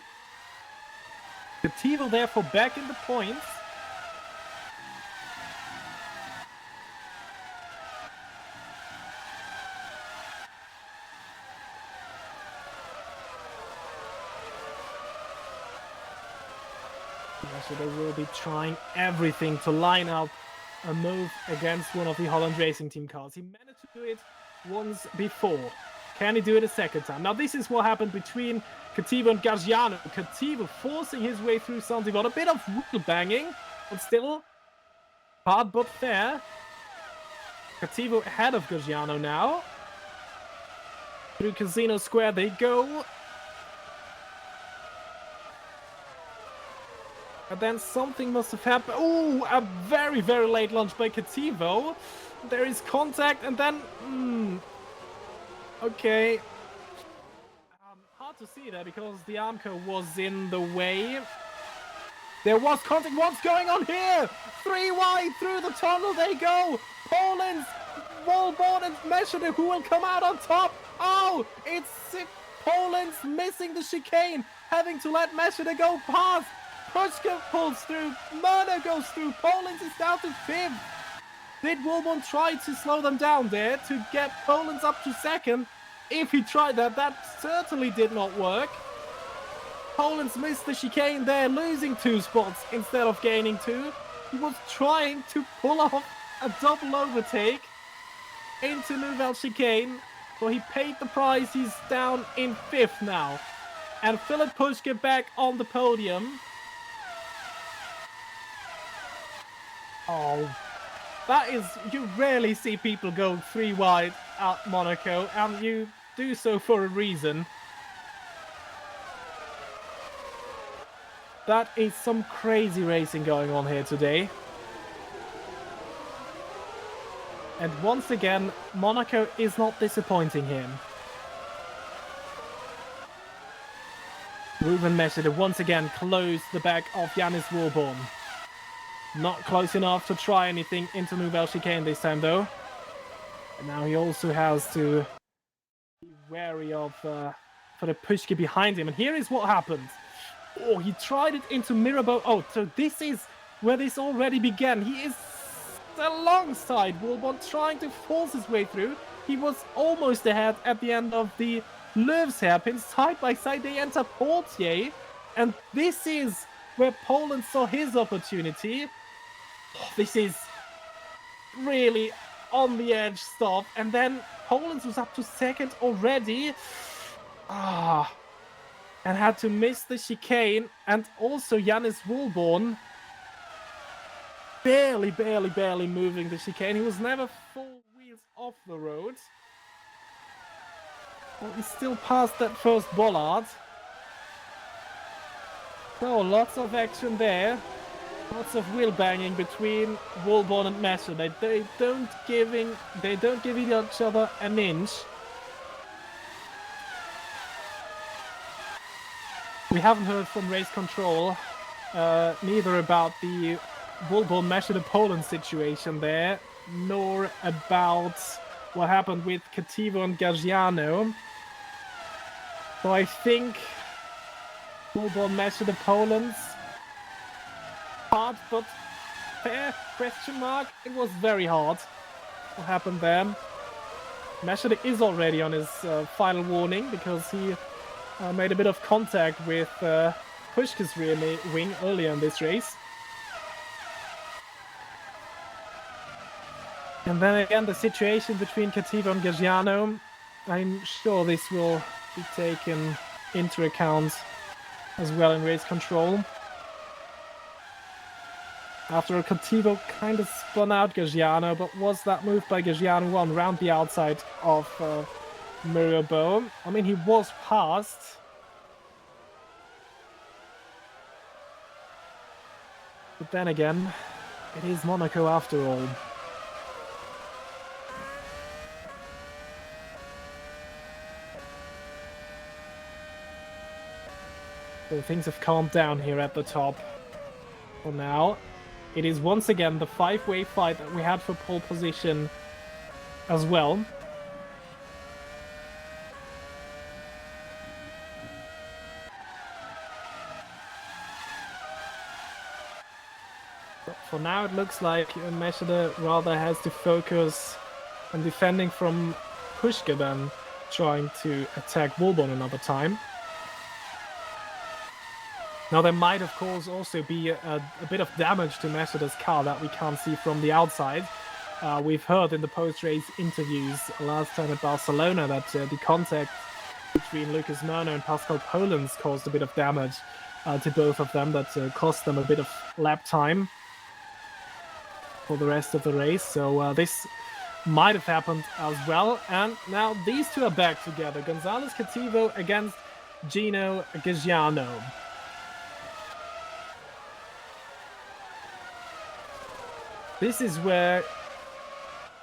Kativo therefore back in the points. So they will be trying everything to line up a move against one of the Holland Racing Team cars. He managed to do it once before. Can he do it a second time? Now this is what happened between Kativo and Gargiano. Kativo forcing his way through Santivot. A bit of wheel banging, but still hard but fair. Kativo ahead of Gargiano now. Through Casino Square they go. And then something must have happened. Oh, a very, very late launch by Kativo. There is contact, and then... Okay. Hard to see there because the Armco was in the way. There was contact. What's going on here? 3 wide through the tunnel they go. Poland's Wilborn and Meschede who will come out on top. Oh, it's Poland's missing the chicane, having to let Meschede go past. Puschke pulls through, Murno goes through, Poland is down to 5th. Did Wilborn try to slow them down there to get Poland's up to second? If he tried that, that certainly did not work. Poland's missed the chicane there, losing 2 spots instead of gaining 2. He was trying to pull off a double overtake into Nouvelle Chicane, so he paid the price. He's down in 5th now. And Philip Puschke back on the podium. Oh, that is, you rarely see people go 3 wide at Monaco, and you do so for a reason. That is some crazy racing going on here today. And once again, Monaco is not disappointing him. Ruben Meshede once again closed the back of Yannis Wilborn. Not close enough to try anything into Nouvelle Chicane this time though. And now he also has to be wary of Philip Puschke behind him. And here is what happened. Oh, he tried it into Mirabeau. Oh, so this is where this already began. He is alongside Wilborn, trying to force his way through. He was almost ahead at the end of the Louvre's hairpin. Side by side, they enter Portier. And this is where Poland saw his opportunity. Oh, this is really on the edge stuff. And then Poland was up to second already. And had to miss the chicane. And also Yannis Wilborn barely moving the chicane. He was never full wheels off the road. Well, he's still past that first bollard. So lots of action there. Lots of wheel banging between Wilborn and Messer. They don't give each other an inch. We haven't heard from race control, neither about the Wilborn Messer to Poland situation there, nor about what happened with Cativo and Gargiano. So I think Wilborn Messer to Poland's hard, but fair question mark. It was very hard. What happened there? Messer is already on his final warning because he made a bit of contact with Puschke's rear wing earlier in this race. And then again, the situation between Cativo and Gargiano, I'm sure this will be taken into account as well in race control. After Cativo kind of spun out Gargiano, but was that move by Gargiano one round the outside of Mirabeau? I mean, he was passed. But then again, it is Monaco after all. So things have calmed down here at the top. For now, it is once again the 5-way fight that we had for pole position as well. But for now, it looks like Meshede rather has to focus on defending from Puschke than trying to attack Wilborn another time. Now there might of course also be a bit of damage to Meshede's car that we can't see from the outside. We've heard in the post-race interviews last time at Barcelona that the contact between Lucas Murno and Pascal Polens caused a bit of damage to both of them, that cost them a bit of lap time for the rest of the race. So this might have happened as well. And now these two are back together. Gonzalez Cativo against Gino Gargiano. This is where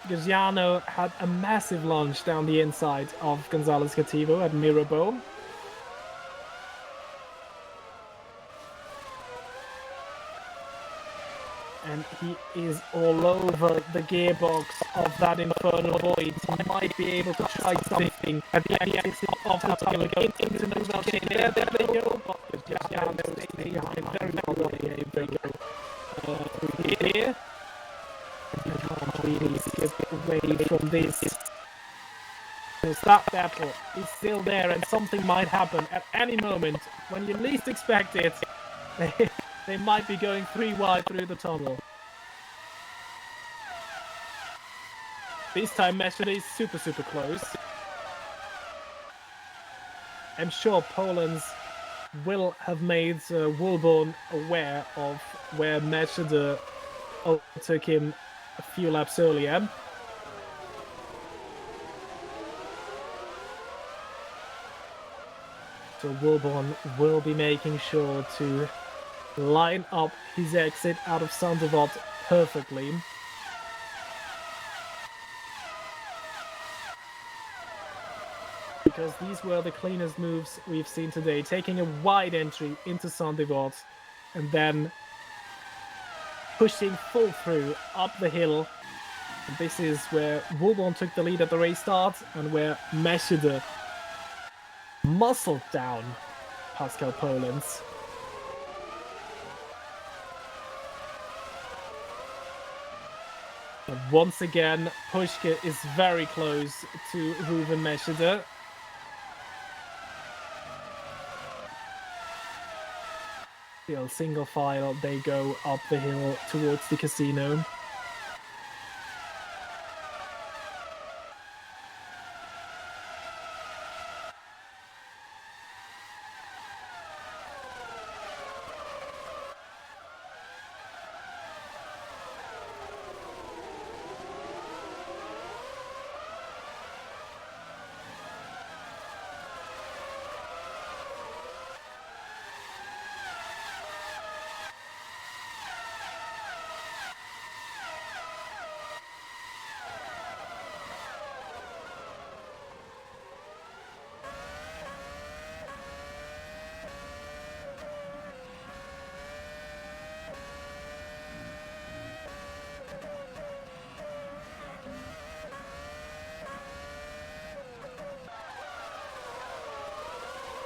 Gargiano had a massive lunge down the inside of Gonzalez Cativo at Mirabeau. And he is all over the gearbox of that Infernal Void. He might be able to try something at the end of the tunnel again into Nouvelle Chicane. There they go. But Gargiano is staying behind very well. There they go. Here. really skip away from this. Because that battle is still there and something might happen at any moment. When you least expect it, they might be going 3 wide through the tunnel. This time Meshede is super close. I'm sure Poland's will have made Woolborn aware of where Meshede took him a few laps earlier. So Woolborn will be making sure to line up his exit out of Sandevot perfectly. Because these were the cleanest moves we've seen today, taking a wide entry into Sandevot and then pushing full through up the hill. And this is where Woolborn took the lead at the race start and where Meshede muscled down Pascal Polens. And once again, Pushke is very close to Ruven Meshede. Still single file, they go up the hill towards the casino.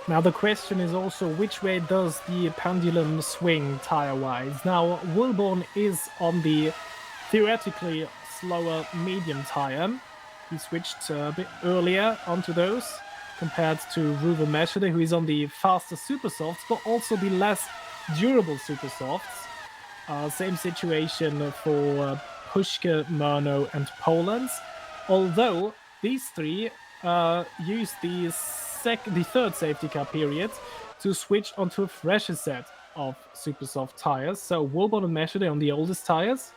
Now the question is also, which way does the pendulum swing tire-wise? Now, Woolborn is on the theoretically slower medium tire. He switched a bit earlier onto those compared to Ruven Meshede, who is on the faster super softs, but also the less durable super softs. Same situation for Pushke, Murno, and Polens. Although these three use the third safety car period to switch onto a fresher set of super soft tires. So Woolborn and Meshede on the oldest tires,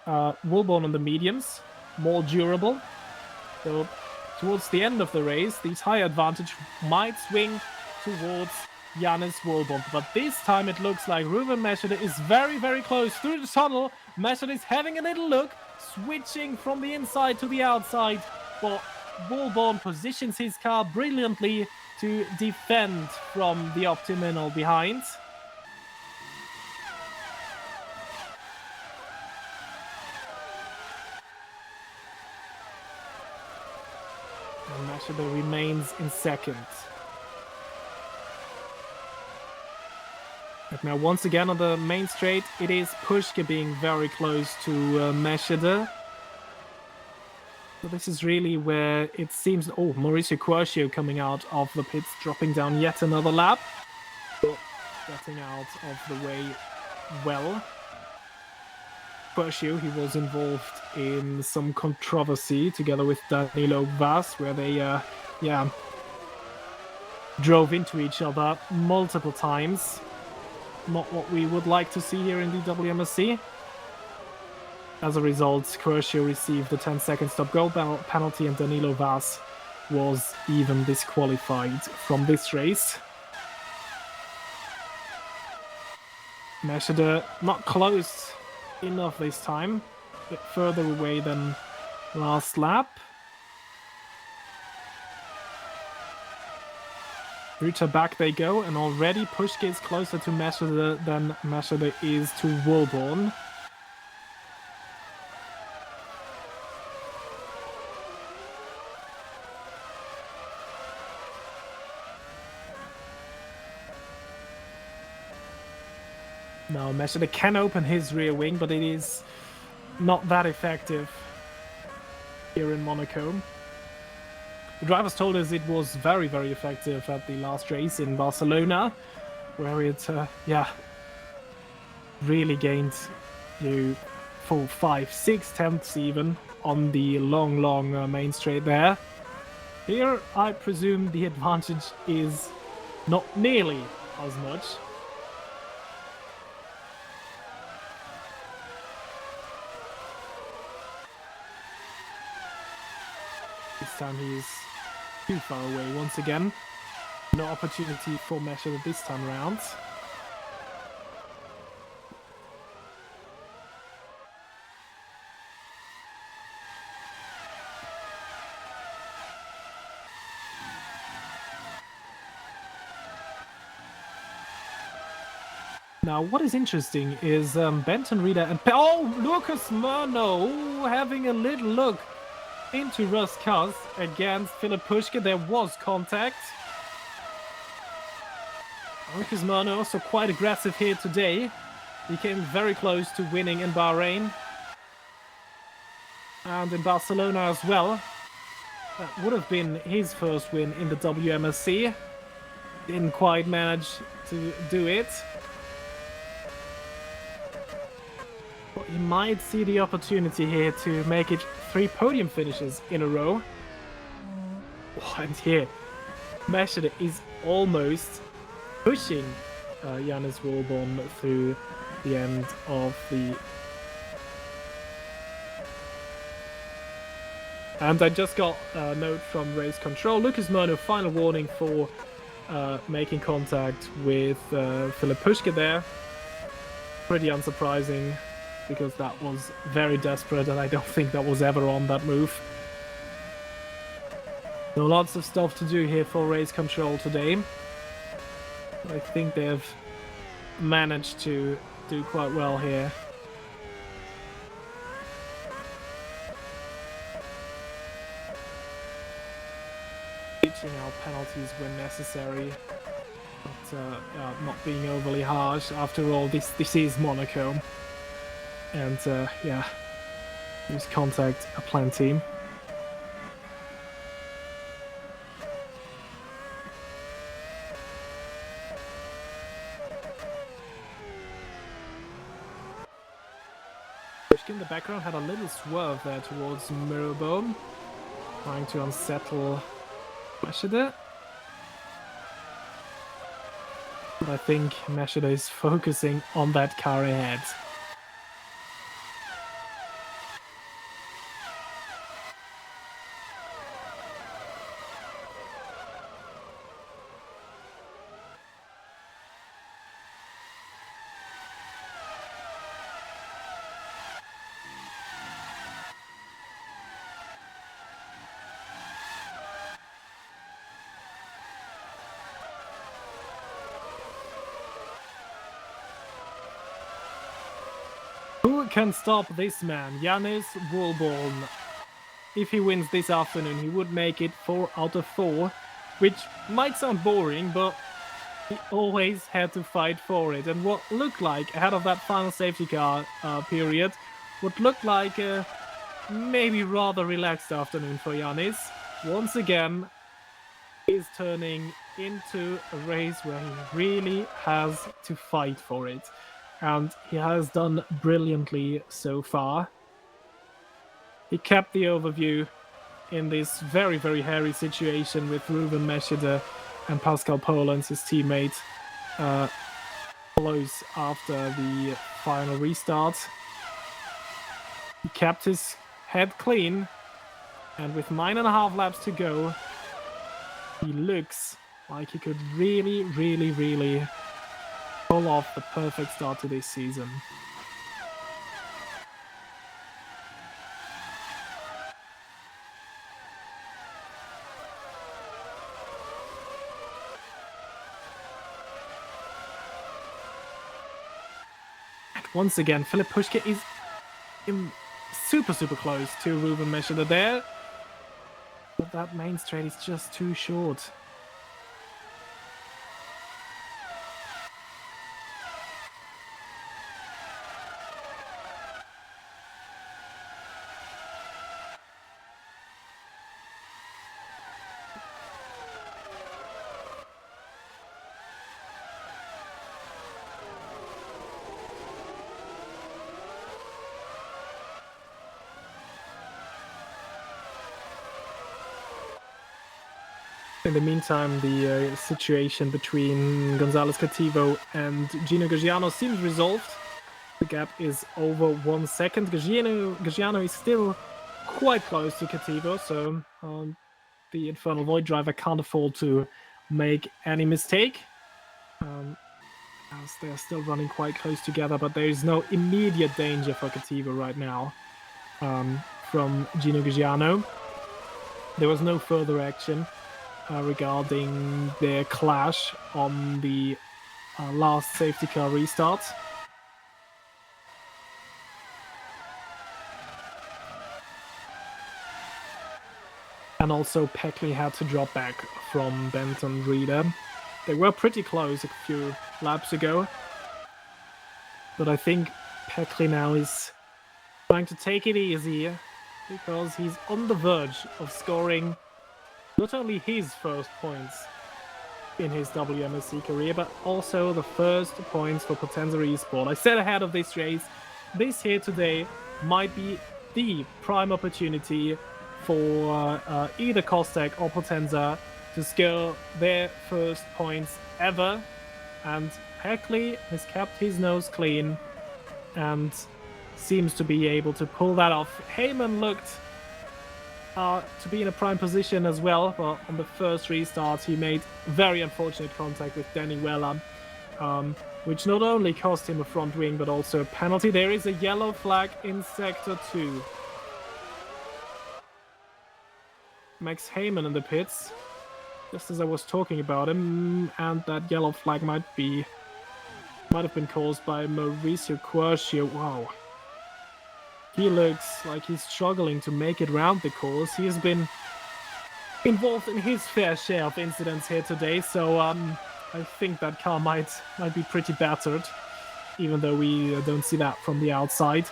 Woolborn on the mediums, more durable. So towards the end of the race, the tire advantage might swing towards Yannis Woolborn. But this time it looks like Ruven Meshede is very close through the tunnel. Meshede is having a little look, switching from the inside to the outside. But Woolborn positions his car brilliantly to defend from the Optiminal behind. And Meshede remains in second. But now once again on the main straight, it is Pushke being very close to Meshede. So this is really where it seems... Oh, Mauricio Quercio coming out of the pits, dropping down yet another lap. But getting out of the way well. Quercio, he was involved in some controversy together with Danilo Vaz, where they, drove into each other multiple times. Not what we would like to see here in the WMSC. As a result, Quercio received a 10-second stop-go penalty and Danilo Vaz was even disqualified from this race. Meshede not close enough this time, a bit further away than last lap. Ruta back they go, and already Pushke is closer to Meshede than Meshede is to Woolborn. Now Meshede can open his rear wing, but it is not that effective here in Monaco. The drivers told us it was very, very effective at the last race in Barcelona, where it, really gained you 4, 5, 6 tenths even on the long main straight there. Here, I presume the advantage is not nearly as much. This time he's too far away once again. No opportunity for Measure this time around. Now, what is interesting is Benton Reader and... Oh, Lucas Murno having a little look into Russ Kuss against Philip Pushka. There was contact. Lucas Murno also quite aggressive here today. He came very close to winning in Bahrain. And in Barcelona as well. That would have been his first win in the WMSC. Didn't quite manage to do it. But he might see the opportunity here to make it 3 podium finishes in a row. Oh, and here, Meschede is almost pushing Jannis Wilborn through the end of the... And I just got a note from race control. Lucas Murno, final warning for making contact with Philip Pushka there. Pretty unsurprising, because that was very desperate and I don't think that was ever on that move. So lots of stuff to do here for race control today. I think they've managed to do quite well here. Reaching out penalties when necessary, but not being overly harsh. After all, this is Monaco. And there's contact aplenty. Pushkin in the background had a little swerve there towards Mirabone, trying to unsettle Meschede. But I think Meschede is focusing on that car ahead. Who can stop this man? Jannis Wilborn. If he wins this afternoon, he would make it 4 out of 4, which might sound boring, but he always had to fight for it. And what looked like, ahead of that final safety car period, what looked like a maybe rather relaxed afternoon for Jannis, once again is turning into a race where he really has to fight for it. And he has done brilliantly so far. He kept the overview in this very, very hairy situation with Ruben Meschede and Pascal Polens, his teammate, close after the final restart. He kept his head clean, and with 9.5 laps to go, he looks like he could really, really, really pull off the perfect start to this season. And once again, Philip Pushka is super close to Ruben Meschede there. But that main straight is just too short. In the meantime, the situation between Gonzalez Cativo and Gino Gaggiano seems resolved. The gap is over 1 second. Gaggiano is still quite close to Cativo, so the Infernal Void Driver can't afford to make any mistake. As they're still running quite close together, but there is no immediate danger for Cativo right now from Gino Gaggiano. There was no further action regarding their clash on the last safety car restart. And also Peckley had to drop back from Benton Reader. They were pretty close a few laps ago, but I think Peckley now is trying to take it easy because he's on the verge of scoring not only his first points in his WMSC career, but also the first points for Potenza Esport. I said ahead of this race, this here today might be the prime opportunity for either Kostek or Potenza to score their first points ever. And Peckley has kept his nose clean and seems to be able to pull that off. Heyman looked to be in a prime position as well, but on the first restart he made very unfortunate contact with Danny Weller, which not only cost him a front wing but also a penalty. There is a yellow flag in Sector 2. Max Heyman in the pits, just as I was talking about him, and that yellow flag might have been caused by Mauricio Quercio. Wow. He looks like he's struggling to make it round the course. He has been involved in his fair share of incidents here today, so I think that car might be pretty battered, even though we don't see that from the outside.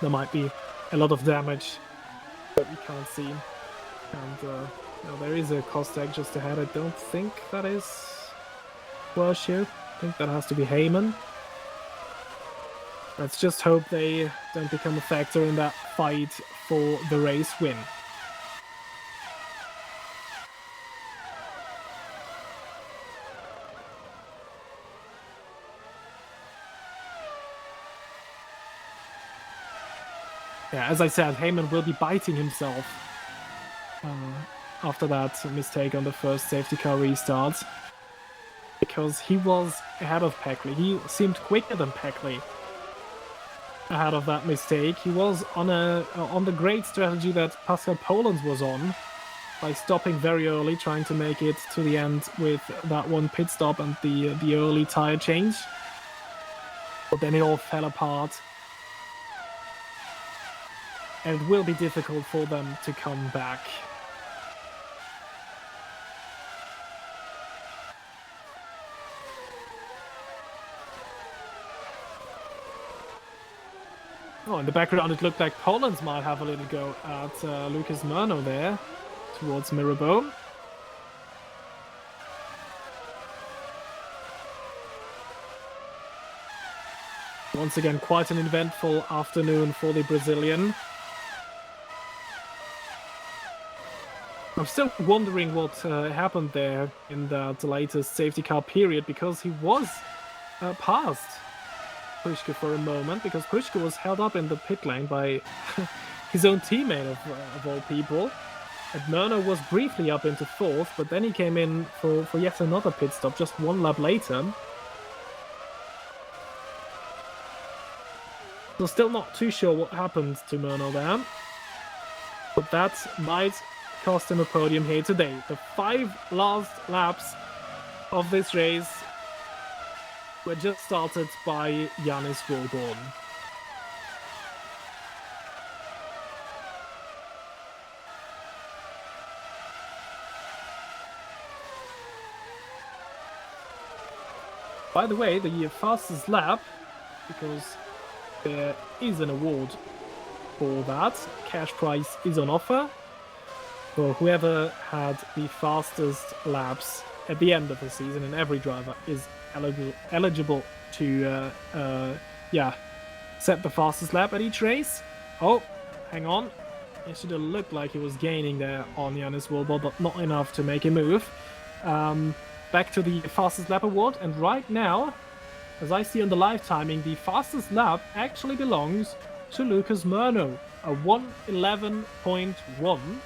There might be a lot of damage that we can't see. And there is a Kostek just ahead. I don't think that is Quercio. I think that has to be Heyman. Let's just hope they don't become a factor in that fight for the race win. Yeah, as I said, Heyman will be biting himself after that mistake on the first safety car restart, because he was ahead of Peckley. He seemed quicker than Peckley ahead of that mistake. He was on the great strategy that Pascal Polens was on, by stopping very early, trying to make it to the end with that one pit stop and the early tire change. But then it all fell apart, and it will be difficult for them to come back. Oh, in the background it looked like Polens might have a little go at Lucas Murno there, towards Mirabeau. Once again, quite an eventful afternoon for the Brazilian. I'm still wondering what happened there in that latest safety car period, because he was past Pushka for a moment, because Pushka was held up in the pit lane by his own teammate of all people. And Murno was briefly up into fourth, but then he came in for yet another pit stop just one lap later. So still not too sure what happened to Murno there, but that might cost him a podium here today. The 5 last laps of this race were just started by Yannis Wilborn. By the way, the fastest lap, because there is an award for that, cash prize is on offer for whoever had the fastest laps at the end of the season, and every driver is eligible to set the fastest lap at each race. Oh, hang on. Meshida looked like he was gaining there on Yannis Wolbol, but not enough to make a move. Back to the fastest lap award, and right now, as I see on the live timing, the fastest lap actually belongs to Lucas Murno, a 1:11.1.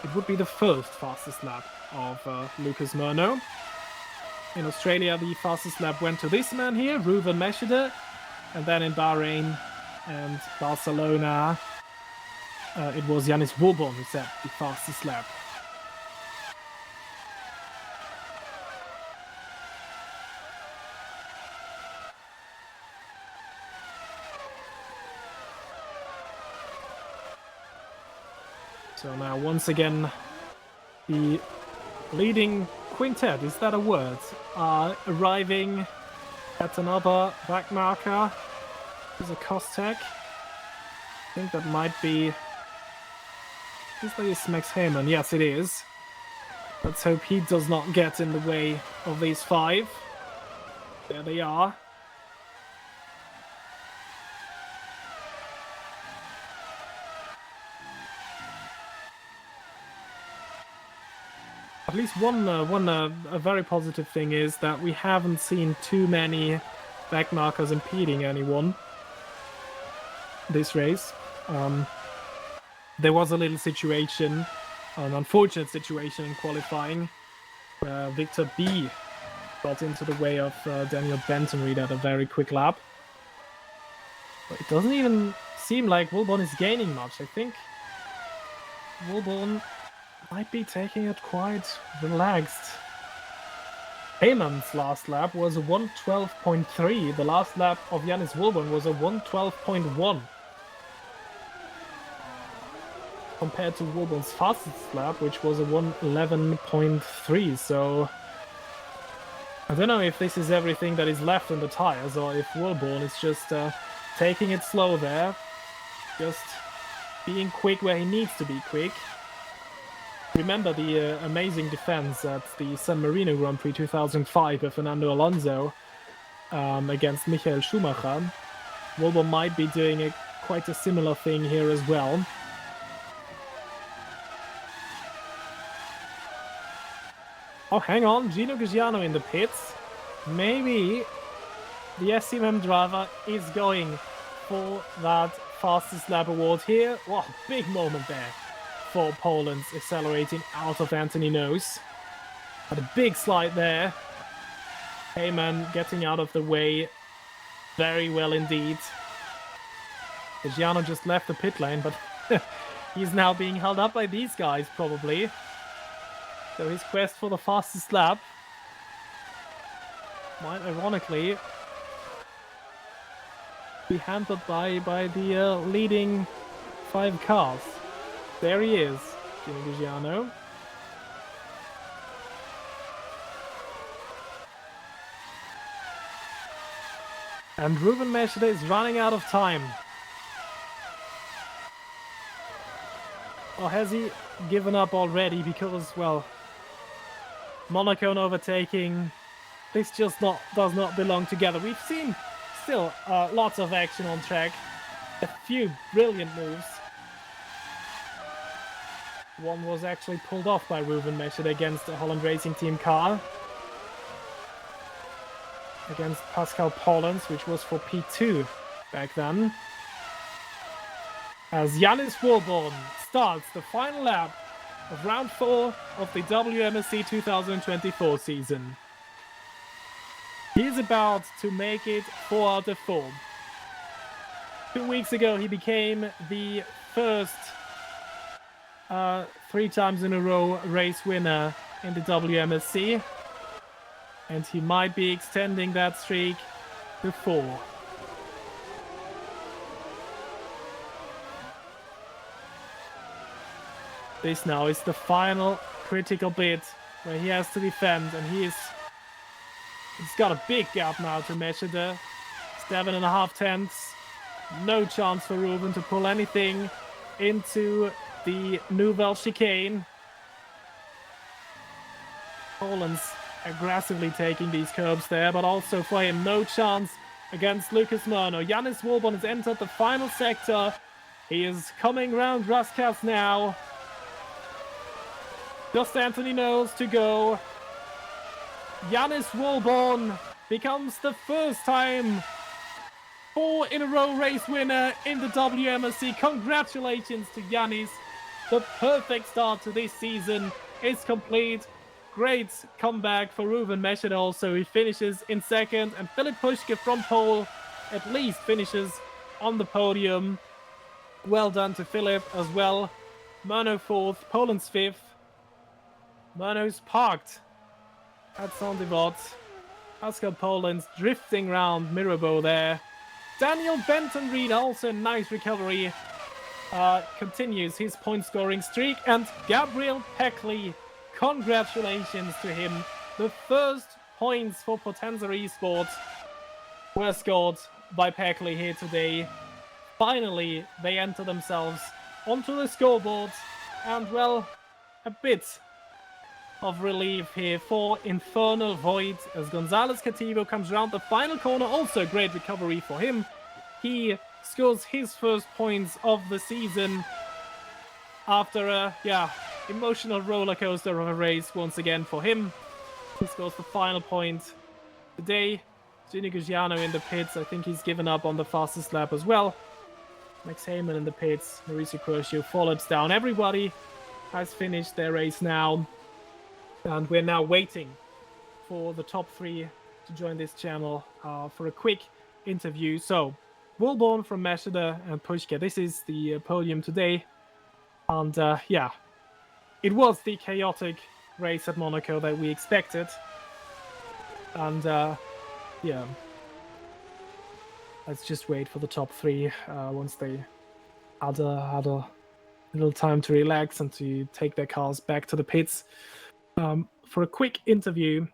It would be the first fastest lap of Lucas Murno. In Australia, the fastest lap went to this man here, Ruven Meshida, and then in Bahrain and Barcelona, it was Yannis Wolbon who set the fastest lap. So now once again, the leading quintet, is that a word, are arriving at another back marker. There's a Kostek. I think that might be... Is that Max Heyman? Yes, it is. Let's hope he does not get in the way of these five. There they are. At least one very positive thing is that we haven't seen too many back markers impeding anyone this race. There was a little situation, an unfortunate situation in qualifying, where Victor B got into the way of Daniel Benton-Reed at a very quick lap. But it doesn't even seem like Wolbon is gaining much. I think Wolbon might be taking it quite relaxed. Heyman's last lap was a 1:12.3. The last lap of Yannis Wolbon was a 1:12.1. Compared to Wolbon's fastest lap, which was a 1:11.3. So I don't know if this is everything that is left in the tires, or if Wolbon is just taking it slow there, just being quick where he needs to be quick. Remember the amazing defense at the San Marino Grand Prix 2005 with Fernando Alonso against Michael Schumacher. Wolbon might be doing quite a similar thing here as well. Oh, hang on, Gino Giugiano in the pits. Maybe the SCMM driver is going for that fastest lap award here. Wow, big moment there for Poland's accelerating out of Anthony Nose. Had a big slide there. Heyman getting out of the way very well indeed. Giugiano just left the pit lane, but he's now being held up by these guys probably. So his quest for the fastest lap might ironically be hampered by the leading 5 cars. There he is, Gino Giugiano. And Ruven Meshida is running out of time. Or has he given up already? Because, well, Monaco and overtaking, this just does not belong together. We've seen still lots of action on track, a few brilliant moves. One was actually pulled off by Ruven Meshida against the Holland Racing Team car. Against Pascal Paulens, which was for P2 back then. As Yannis Wolbon starts the final lap of round 4 of the WMSC 2024 season. He is about to make it 4 out of 4. 2 weeks ago he became the first 3 times in a row race winner in the WMSC, and he might be extending that streak to 4. This now is the final critical bit where he has to defend, and he's got a big gap now to Meshida. 7.5 tenths. No chance for Ruven to pull anything into the Nouvelle chicane. Poland's aggressively taking these curbs there, but also for him, no chance against Lucas Murno. Yannis Wolbon has entered the final sector. He is coming round Raskas now. Just Anthony knows to go. Yannis Wolbon becomes the first time 4-in-a-row race winner in the WMSC. Congratulations to Yannis. The perfect start to this season is complete. Great comeback for Ruben Meshid also. He finishes in second, and Philip Puschke from pole at least finishes on the podium. Well done to Philip as well. Murno fourth, Poland's fifth. Murno's parked at Saint-Devote. Pascal Poland's drifting round Mirabeau there. Daniel Benton-Reed, also a nice recovery, continues his point scoring streak. And Gabriel Peckley, congratulations to him. The first points for Potenza Esports were scored by Peckley here today. Finally, they enter themselves onto the scoreboard, and well, a bit of relief here for Infernal Void as Gonzalez Cativo comes around the final corner. Also great recovery for him. He scores his first points of the season after a emotional roller coaster of a race once again for him. He scores the final point today. Gino Gugiano in the pits. I think he's given up on the fastest lap as well. Max Heyman in the pits. Mauricio Curcio 4 laps down. Everybody has finished their race now. And we're now waiting for the top three to join this channel for a quick interview. So, Wolborn from Meshida and Puschke. This is the podium today. And it was the chaotic race at Monaco that we expected. And let's just wait for the top three once they had a little time to relax and to take their cars back to the pits. For a quick interview,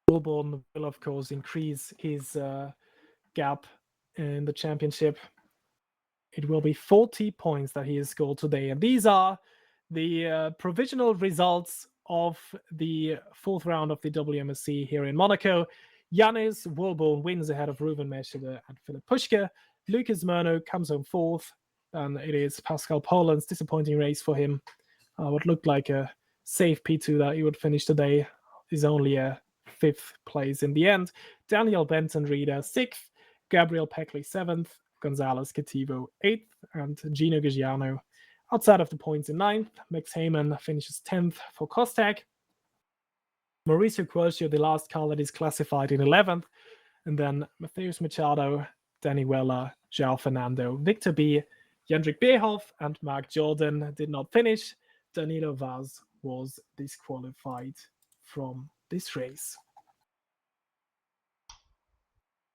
Wolborn will, of course, increase his gap in the championship. It will be 40 points that he has scored today. And these are the provisional results of the fourth round of the WMSC here in Monaco. Yannis Wolborn wins ahead of Ruben Meshida and Philip Puschke. Lucas Murno comes home fourth. And it is Pascal Poland's disappointing race for him. What looked like a safe P2 that he would finish today is only a fifth place in the end. Daniel Benton-Reed sixth, Gabriel Peckley seventh, Gonzalez Cativo eighth, and Gino Gugiano outside of the points in ninth. Max Heyman finishes 10th for Kostek. Mauricio Curcio, the last car that is classified, in 11th. And then Matheus Machado, Danny Weller, João Fernando, Victor B, Jendrik Beerhoff, and Mark Jordan did not finish. Danilo Vaz was disqualified from this race.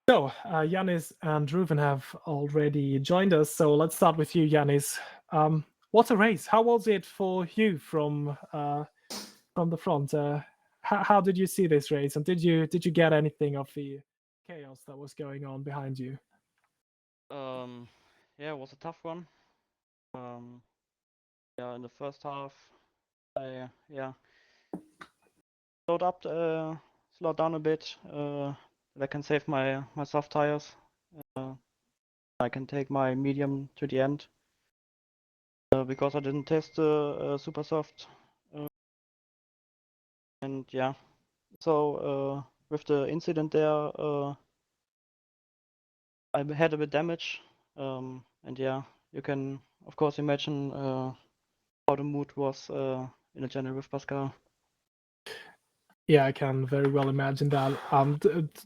So, Yannis and Ruben have already joined us. So let's start with you, Yannis. What a race! How was it for you from the front? How did you see this race, and did you get anything of the chaos that was going on behind you? Yeah, it was a tough one. In the first half, I slowed down a bit. I can save my soft tires. I can take my medium to the end because I didn't test super soft. So with the incident there, I had a bit damage. You can of course imagine how the mood was in a general with Pascal. Yeah, I can very well imagine that.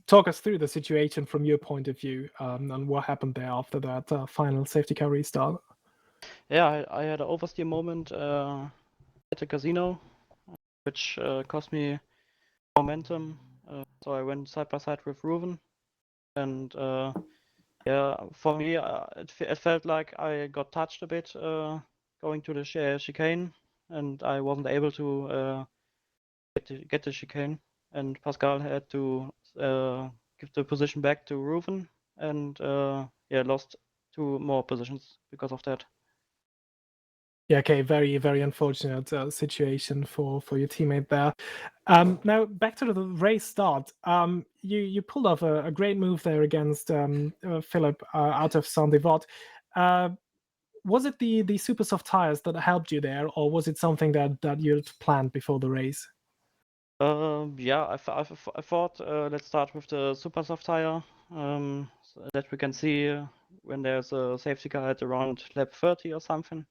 Talk us through the situation from your point of view, and what happened there after that final safety car restart. Yeah, I had an oversteer moment at the casino, which cost me momentum. So I went side by side with Ruben, and for me, it felt like I got touched a bit going to the chicane, and I wasn't able to get the chicane, and Pascal had to give the position back to Ruben, and lost 2 more positions because of that. Yeah, okay, very, very unfortunate situation for your teammate there. Now back to the race start. You pulled off a great move there against Philip out of Saint-Devote. Was it the super soft tires that helped you there, or was it something that you'd planned before the race? Yeah, I thought let's start with the super soft tire, so that we can see when there's a safety car at around lap 30 or something.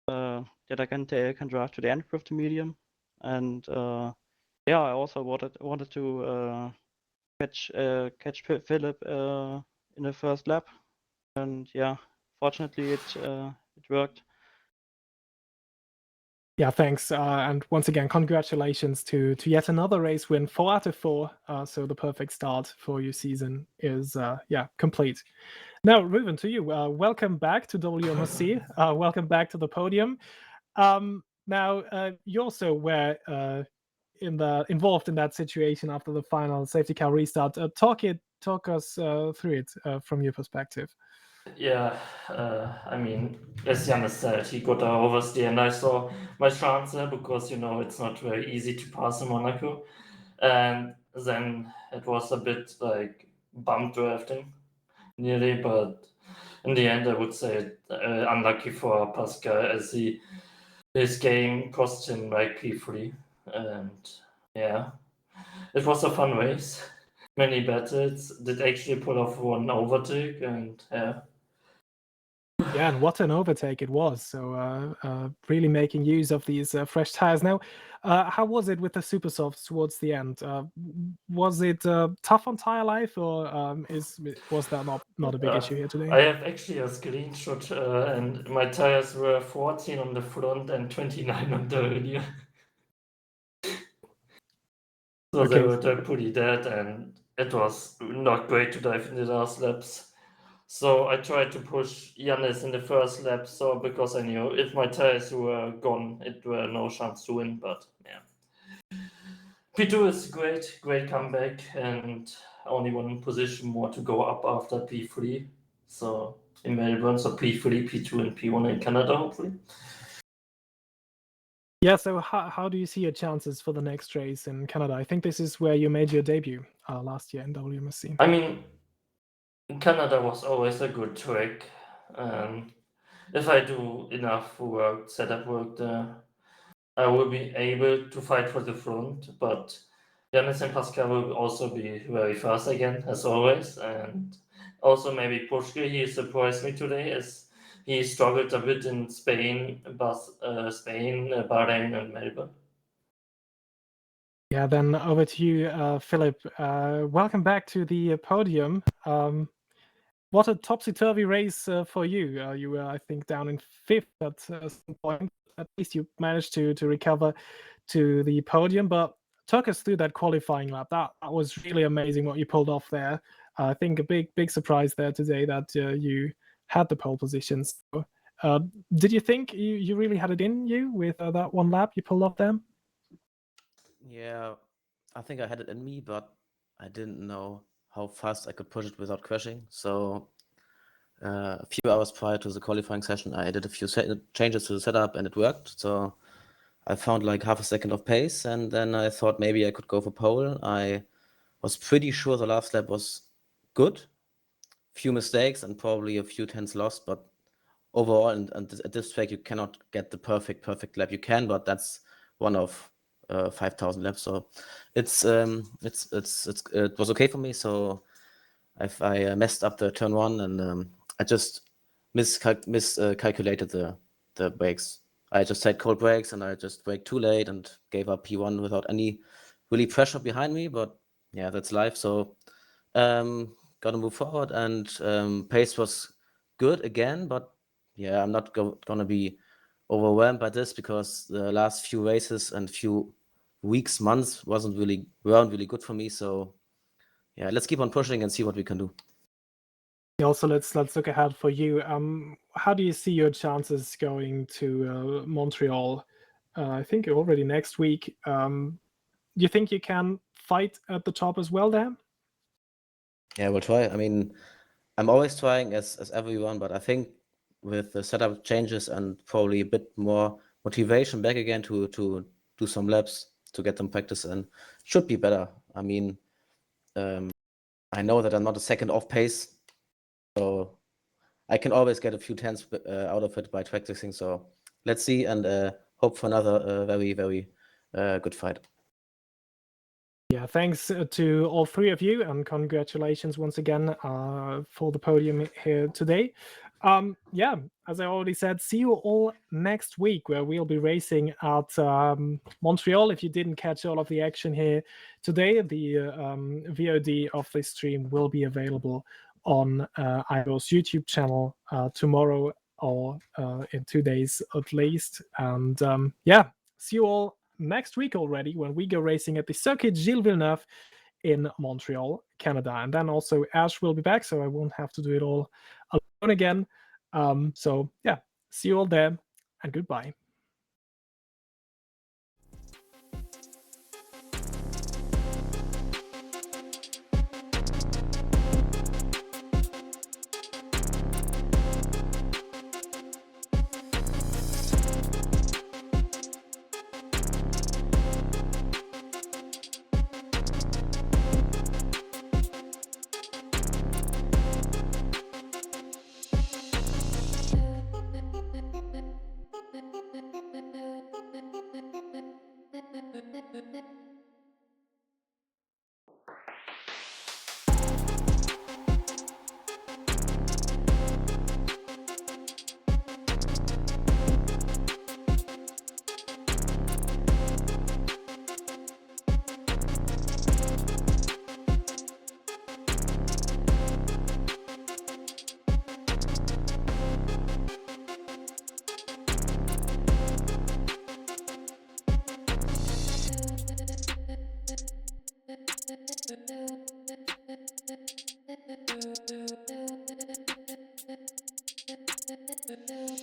That I can drive to the end with the medium, and yeah, I also wanted to catch Philip in the first lap, and yeah, fortunately it worked. Yeah, thanks. And once again, congratulations to yet another race win, 4 out of 4. So the perfect start for your season is complete. Now, Ruben, to you. Welcome back to WMSC. Welcome back to the podium. Now, you also were involved in that situation after the final safety car restart. Talk us through it from your perspective. Yeah, I mean, as Janis said, he got a oversteer, and I saw my chance there because it's not very easy to pass in Monaco, and then it was a bit like bump drafting nearly, but in the end, I would say unlucky for Pascal as his game cost him like P3, and yeah, it was a fun race. Many battles, did actually pull off one overtake, and yeah. Yeah, and what an overtake it was. So really making use of these fresh tires. Now, how was it with the super softs towards the end? Was it tough on tire life, or was that not a big issue here today? I have actually a screenshot, and my tires were 14 on the front and 29 on the rear. So they Okay. were pretty dead, and it was not great to dive in the last laps. So I tried to push Yannis in the first lap, so because I knew if my tires were gone, it were no chance to win. But yeah, P2 is great comeback, and only one position more to go up after P3. So in Melbourne, so P3, P2, and P1 in Canada, hopefully. Yeah, so how do you see your chances for the next race in Canada? I think this is where you made your debut last year in WMSC. I mean, Canada was always a good track, and if I do enough work, setup work there, I will be able to fight for the front. But Yanis and Pascal will also be very fast again, as always, and also maybe Pushke. He surprised me today as he struggled a bit in Spain, Bahrain, and Melbourne. Yeah, then over to you, Philip. Welcome back to the podium. What a topsy-turvy race for you. You were, I think, down in 5th at some point. At least you managed to recover to the podium. But talk us through that qualifying lap. That was really amazing what you pulled off there. I think a big surprise there today that you had the pole positions. So, did you think you really had it in you with that one lap you pulled off there? Yeah, I think I had it in me, but I didn't know how fast I could push it without crashing. So a few hours prior to the qualifying session, I did a few changes to the setup and it worked. So I found like half a second of pace, and then I thought maybe I could go for pole. I was pretty sure the last lap was good. Few mistakes and probably a few tenths lost, but overall, and at this track, you cannot get the perfect lap. You can, but that's one of 5,000 laps. So it was okay for me. So I messed up the turn one, and I just miscalculated the brakes. I just had cold brakes, and I just braked too late and gave up P1 without any really pressure behind me. But yeah, that's life. So gotta move forward, and pace was good again, but yeah, I'm not gonna be overwhelmed by this because the last few races and few weeks, months weren't really good for me. So yeah, let's keep on pushing and see what we can do. Also, let's look ahead for you. How do you see your chances going to Montreal? I think already next week. Do you think you can fight at the top as well there? Yeah, we'll try. I mean, I'm always trying as everyone, but I think with the setup changes and probably a bit more motivation back again to do some laps to get them practice in, should be better. I mean, I know that I'm not a second off pace, so I can always get a few tenths out of it by practicing. So let's see and hope for another very, very good fight. Yeah, thanks to all three of you, and congratulations once again for the podium here today. Yeah, as I already said, see you all next week, where we'll be racing at Montreal. If you didn't catch all of the action here today, the VOD of this stream will be available on IBOS YouTube channel tomorrow or in 2 days at least. And yeah, see you all next week already, when we go racing at the Circuit Gilles Villeneuve in Montreal, Canada. And then also Ash will be back, so I won't have to do it all alone again. So yeah, see you all there, and goodbye. Do